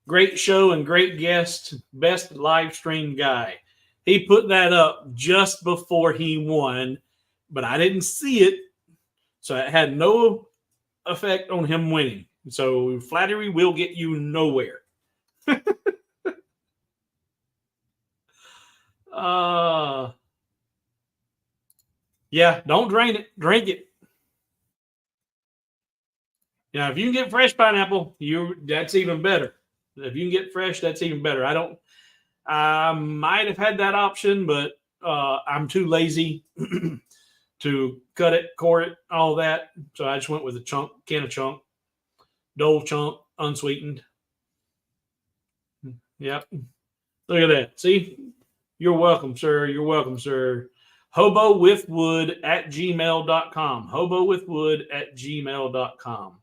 Great show and great guest, best live stream guy. He put that up just before he won, but I didn't see it, so it had no effect on him winning. So flattery will get you nowhere. Yeah, don't drain it. Drink it. Yeah, if you can get fresh pineapple, that's even better. If you can get fresh, that's even better. I might have had that option, but I'm too lazy to cut it, core it, all that. So I just went with a can of chunk, Dole chunk, unsweetened. Yep. Look at that. See? You're welcome, sir. You're welcome, sir. hobowithwood@gmail.com. hobowithwood@gmail.com.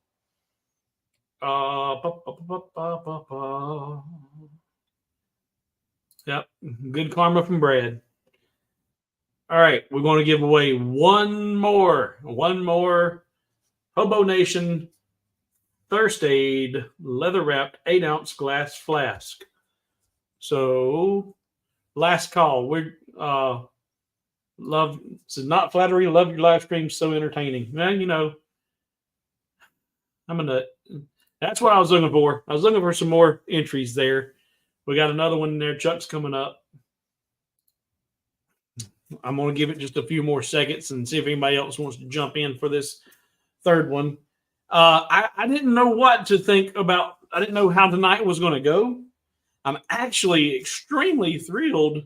Yep. Good karma from Brad. All right. We're going to give away one more Hobo Nation Thirst Aid leather wrapped 8-ounce glass flask. So last call. We're this is not flattery. Love your live stream. So entertaining. Man, you know, I'm a nut. That's what I was looking for. I was looking for some more entries there. We got another one there. Chuck's coming up. I'm going to give it just a few more seconds and see if anybody else wants to jump in for this third one. I didn't know what to think about. I didn't know how tonight was going to go. I'm actually extremely thrilled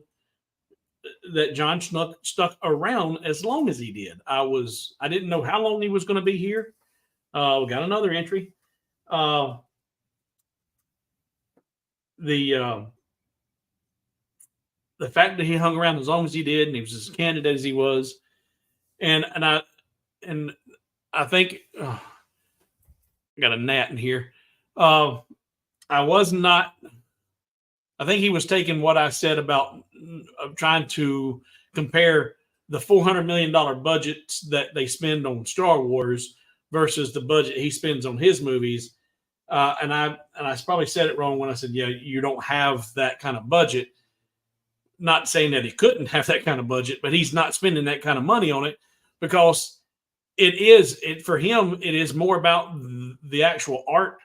that John stuck around as long as he did. I didn't know how long he was going to be here. We got another entry. The fact that he hung around as long as he did, and he was as candid as he was, and I think I got a gnat in here. I think he was taking what I said about trying to compare the $400 million budgets that they spend on Star Wars versus the budget he spends on his movies. And I probably said it wrong when I said, yeah, you don't have that kind of budget. Not saying that he couldn't have that kind of budget, but he's not spending that kind of money on it because for him, it is more about the actual art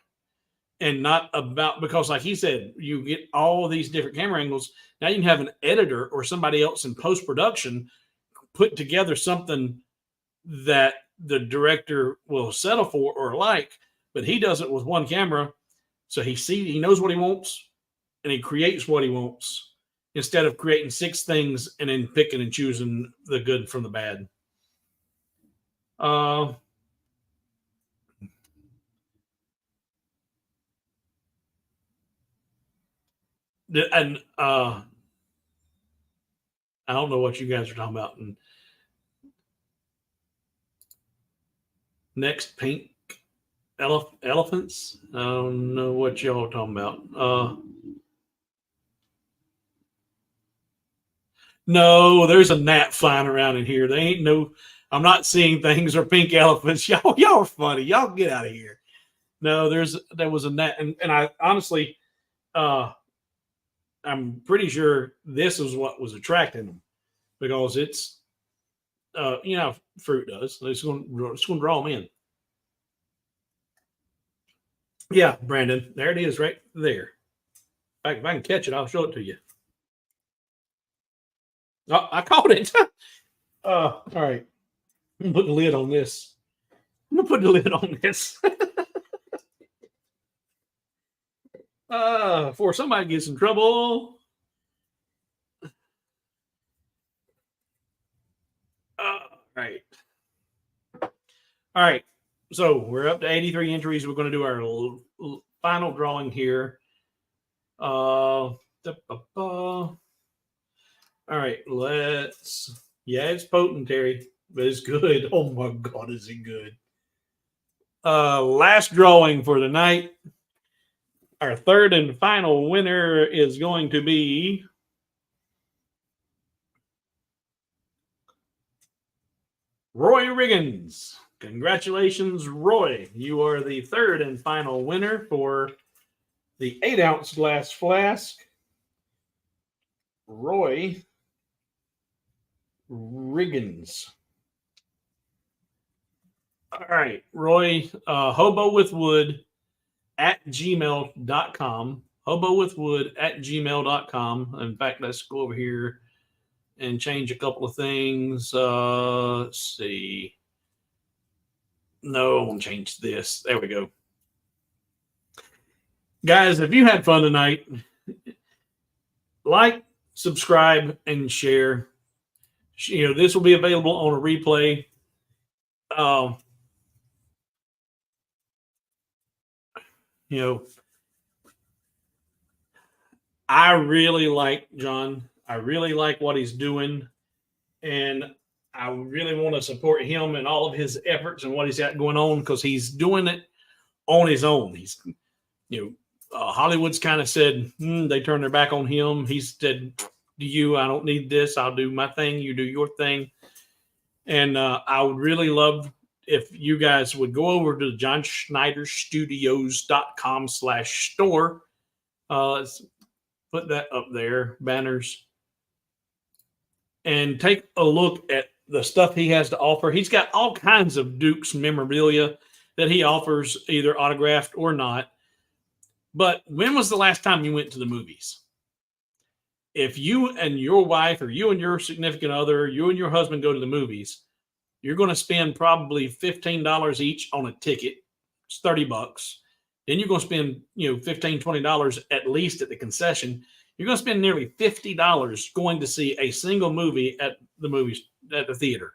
and not about, because like he said, you get all these different camera angles. Now you can have an editor or somebody else in post-production put together something that the director will settle for or like, but he does it with one camera. So he knows what he wants and he creates what he wants instead of creating 6 things and then picking and choosing the good from the bad. And I don't know what you guys are talking about. And next, pink elephants. I don't know what y'all are talking about. No, there's a gnat flying around in here. They ain't no. I'm not seeing things or pink elephants. Y'all are funny. Y'all get out of here. No, there was a net, and I honestly, I'm pretty sure this is what was attracting them because it's, you know, fruit does. It's going to draw them in. Yeah, Brandon, there it is, right there. If I can catch it, I'll show it to you. Oh, I caught it. All right. I'm gonna put the lid on this. Before somebody gets in trouble. Right. All right. So we're up to 83 entries. We're going to do our final drawing here. All right. Yeah, it's potent, Terry, but it's good. Oh my God, is it good? Last drawing for the night. Our third and final winner is going to be Roy Riggins. Congratulations, Roy. You are the third and final winner for the 8-ounce glass flask. Roy Riggins. All right, Roy, hobowithwood at gmail.com. Hobowithwood at gmail.com. In fact, let's go over here and change a couple of things. Let's see. No, I won't change this. There we go. Guys, if you had fun tonight, like, subscribe, and share. You know, this will be available on a replay. You know, I really like John. I really like what he's doing. And I really want to support him and all of his efforts and what he's got going on because he's doing it on his own. He's, you know, Hollywood's kind of said, they turned their back on him. He said, I don't need this. I'll do my thing. You do your thing. And I would really love if you guys would go over to johnschneiderstudios.com/store. Let's put that up there, banners, and take a look at the stuff he has to offer. He's got all kinds of Duke's memorabilia that he offers, either autographed or not. But when was the last time you went to the movies? If you and your wife or you and your significant other, you and your husband go to the movies, you're going to spend probably $15 each on a ticket. It's $30. Then you're going to spend, $15, $20 at least at the concession. You're going to spend nearly $50 going to see a single movie at the theater.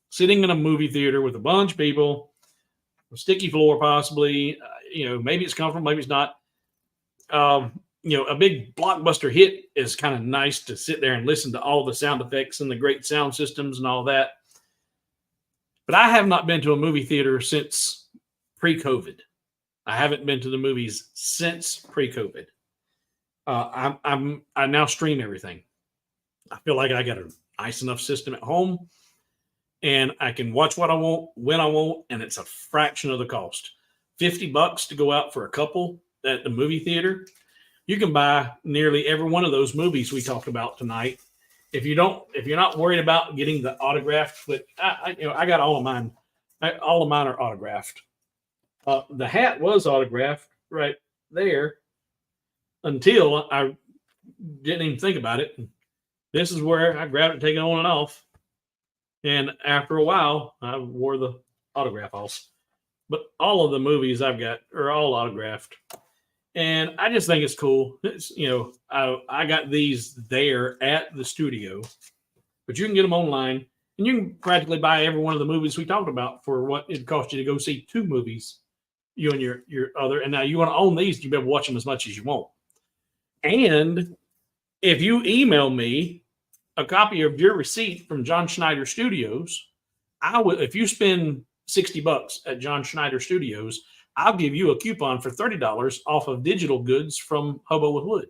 Sitting in a movie theater with a bunch of people, a sticky floor possibly, maybe it's comfortable, maybe it's not. A big blockbuster hit is kind of nice to sit there and listen to all the sound effects and the great sound systems and all that. But I have not been to a movie theater since pre-COVID. I haven't been to the movies since pre-COVID. I now stream everything. I feel like I got a nice enough system at home, and I can watch what I want when I want, and it's a fraction of the cost. $50 to go out for a couple at the movie theater. You can buy nearly every one of those movies we talked about tonight. If you're not worried about getting the autographed, but I got all of mine. All of mine are autographed. The hat was autographed right there until I didn't even think about it. This is where I grabbed it, take it on and off. And after a while, I wore the autograph off. But all of the movies I've got are all autographed. And I just think it's cool. It's, I got these there at the studio, but you can get them online, and you can practically buy every one of the movies we talked about for what it cost you to go see 2 movies, you and your other. And now you want to own these, you better watch them as much as you want. And if you email me a copy of your receipt from John Schneider Studios, if you spend $60 at John Schneider Studios, I'll give you a coupon for $30 off of digital goods from Hobo with Wood.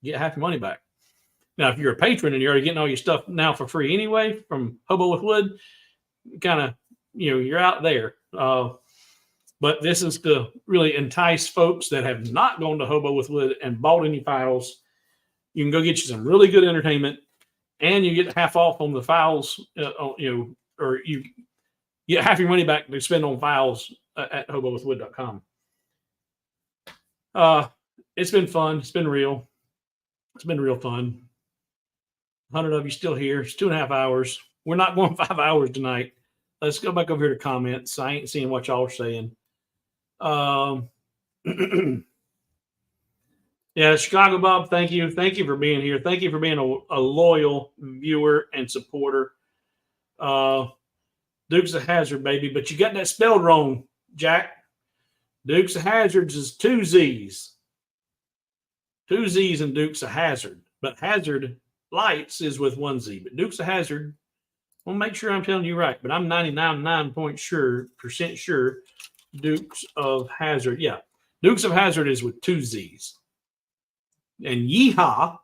Get half your money back. Now, if you're a patron and you're already getting all your stuff now for free anyway from Hobo with Wood, kind of, you're out there. But But this is to really entice folks that have not gone to Hobo with Wood and bought any files. You can go get you some really good entertainment, and you get half off on the files, or you get half your money back to spend on files at hobowithwood.com. It's been fun. It's been real. It's been real fun. 100 of you still here. It's 2.5 hours. We're not going 5 hours tonight. Let's go back over here to comments. I ain't seeing what y'all are saying. Yeah, Chicago Bob, thank you. Thank you for being here. Thank you for being a loyal viewer and supporter. Dukes of Hazzard, baby. But you got that spelled wrong, Jack. Dukes of Hazzards is 2 Z's. 2 Z's in Dukes of Hazzard. But Hazard Lights is with 1 Z. But Dukes of Hazzard, I'll make sure I'm telling you right. But I'm 99.9% sure Dukes of Hazzard. Yeah. Dukes of Hazzard is with 2 Z's. And Yeehaw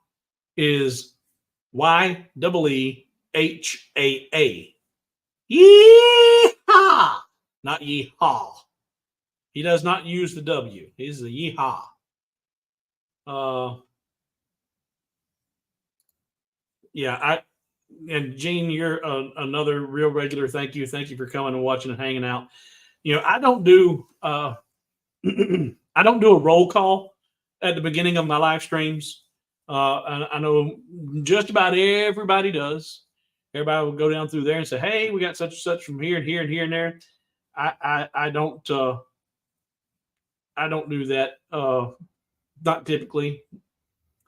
is YEEHAA. Yeehaw! Not yeehaw. He does not use the W. He's the yeehaw. And Gene, you're another real regular. Thank you. Thank you for coming and watching and hanging out. I don't do I don't do a roll call at the beginning of my live streams. I know just about everybody does. Everybody will go down through there and say, "Hey, we got such and such from here and here and here and there." I don't do that. Not typically.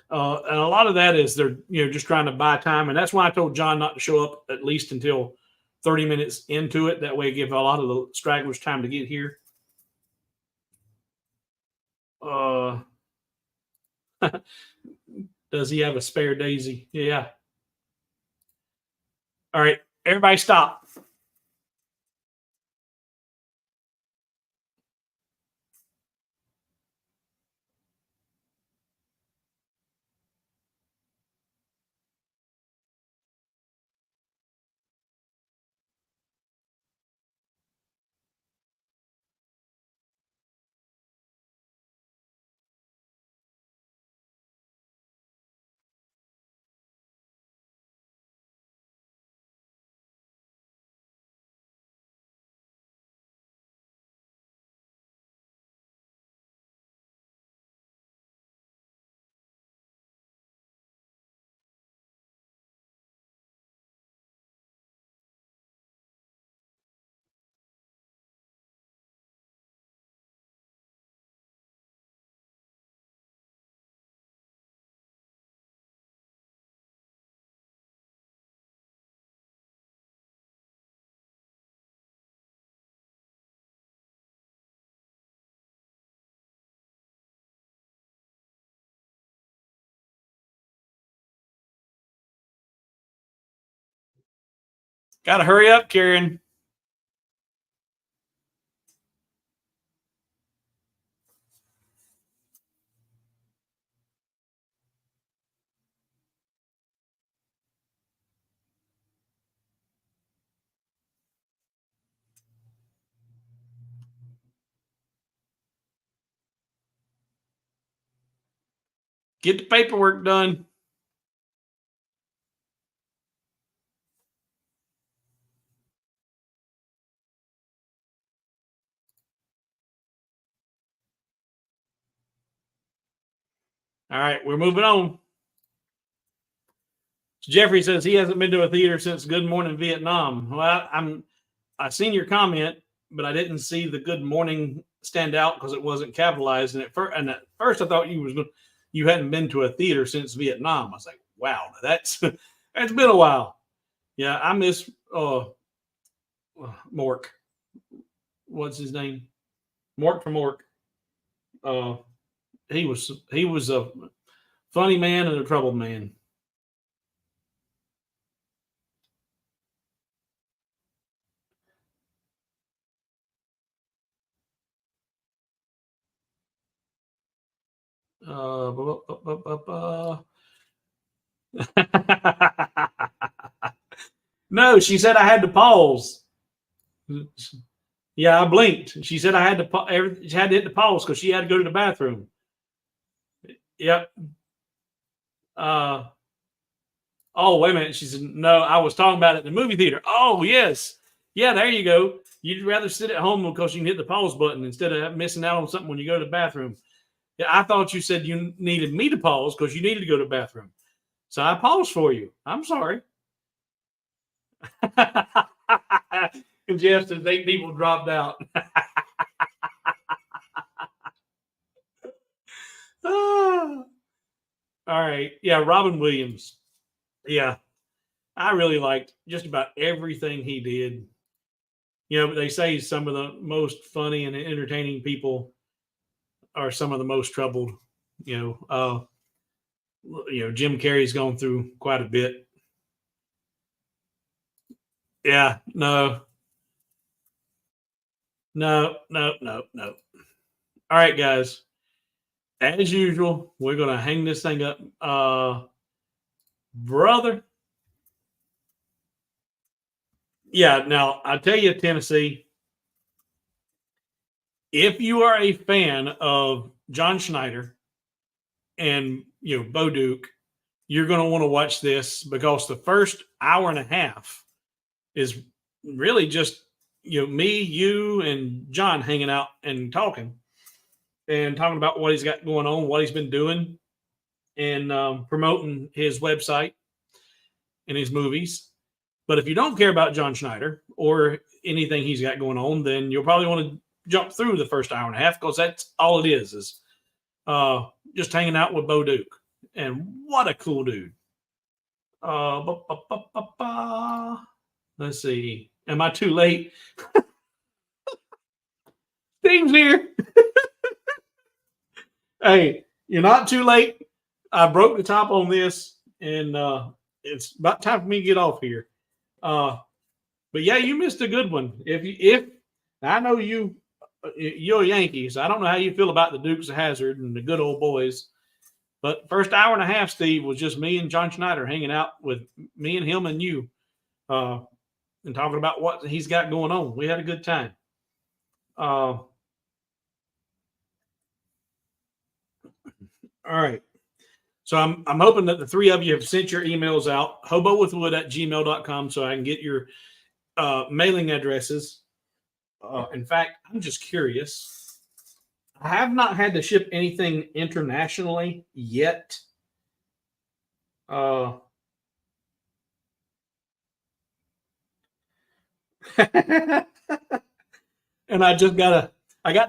And a lot of that is they're just trying to buy time, and that's why I told John not to show up at least until 30 minutes into it. That way, give a lot of the stragglers time to get here. Does he have a spare daisy? Yeah. All right, everybody stop. Got to hurry up, Karen. Get the paperwork done. All right, we're moving on. Jeffrey says he hasn't been to a theater since Good Morning Vietnam. Well, I seen your comment, but I didn't see the Good Morning stand out because it wasn't capitalized. And at first I thought you hadn't been to a theater since Vietnam. I was like, wow, that's been a while. Yeah, I miss Mork. What's his name? Mork from Mork. He was a funny man and a troubled man. No, she said I had to pause. Yeah, I blinked. She said I had to hit the pause because she had to go to the bathroom. Yep. Oh, wait a minute. She said, no, I was talking about it in the movie theater. Oh, yes. Yeah, there you go. You'd rather sit at home because you can hit the pause button instead of missing out on something when you go to the bathroom. Yeah, I thought you said you needed me to pause because you needed to go to the bathroom. So I paused for you. I'm sorry. And Jeff says 8 people dropped out. All right. Yeah, Robin Williams. Yeah. I really liked just about everything he did. You know, but they say some of the most funny and entertaining people are some of the most troubled. You know, Jim Carrey's gone through quite a bit. Yeah, no. All right, guys. As usual, we're gonna hang this thing up. Brother. Yeah, now I tell you, Tennessee, if you are a fan of John Schneider and Bo Duke, you're going to want to watch this because the first hour and a half is really just me, you, and John hanging out and talking about what he's got going on, what he's been doing, and promoting his website and his movies. But if you don't care about John Schneider or anything he's got going on, then you'll probably want to jump through the first hour and a half because that's all it is just hanging out with Bo Duke. And what a cool dude. Let's see. Am I too late? Steve's here. Hey, you're not too late. I broke the top on this, and it's about time for me to get off here. But yeah, you missed a good one. If I know you're Yankees, I don't know how you feel about the Dukes of Hazzard and the good old boys. But first hour and a half, Steve, was just me and John Schneider hanging out with me and him and you, and talking about what he's got going on. We had a good time. All right. So I'm hoping that the three of you have sent your emails out, hobowithwood@gmail.com, so I can get your mailing addresses. In fact, I'm just curious. I have not had to ship anything internationally yet. And I got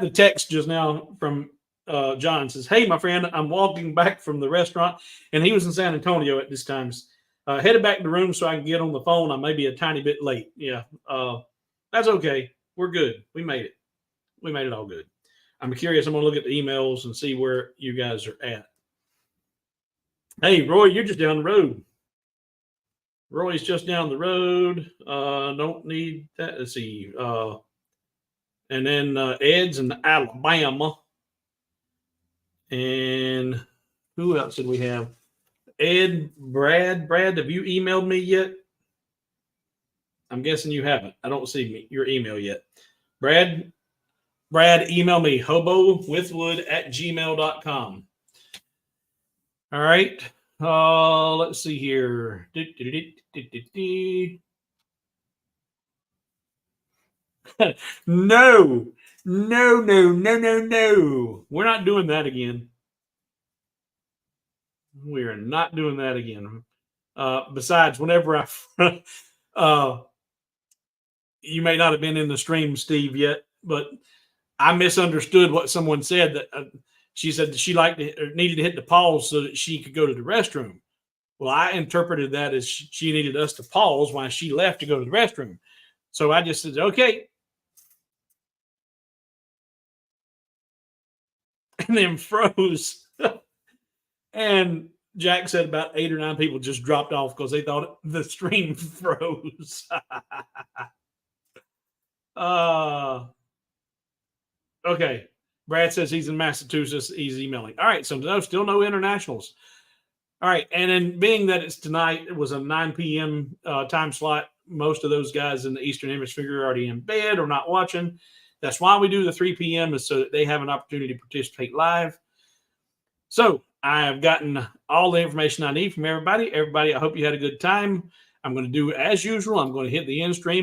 the text just now from John. Says, "Hey, my friend, I'm walking back from the restaurant," and he was in San Antonio at this time. Headed back to the room so I can get on the phone. I may be a tiny bit late. Yeah, that's okay. We're good. We made it. We made it all good. I'm curious. I'm going to look at the emails and see where you guys are at. Hey, Roy, you're just down the road. Roy's just down the road. Don't need that. Let's see. And then Ed's in Alabama. And who else did we have? Ed, Brad, have you emailed me yet? I'm guessing you haven't. I don't see your email yet. Brad, email me, hobowithwood@gmail.com. All right. Let's see here. No. We're not doing that again. We are not doing that again. Besides, whenever you may not have been in the stream, Steve, yet, but I misunderstood what someone said. That she said that she needed to hit the pause so that she could go to the restroom. Well, I interpreted that as she needed us to pause while she left to go to the restroom. So I just said, okay. And then froze. And Jack said about 8 or 9 people just dropped off because they thought the stream froze. Okay. Brad says he's in Massachusetts. He's emailing. All right. So still no internationals. All right. And then being that it's tonight, it was a 9 p.m. Time slot. most of those guys in the Eastern Hemisphere are already in bed or not watching. That's why we do the 3 p.m. is so that they have an opportunity to participate live. So I've gotten all the information I need from everybody. Everybody, I hope you had a good time. I'm going to do as usual. I'm going to hit the end stream.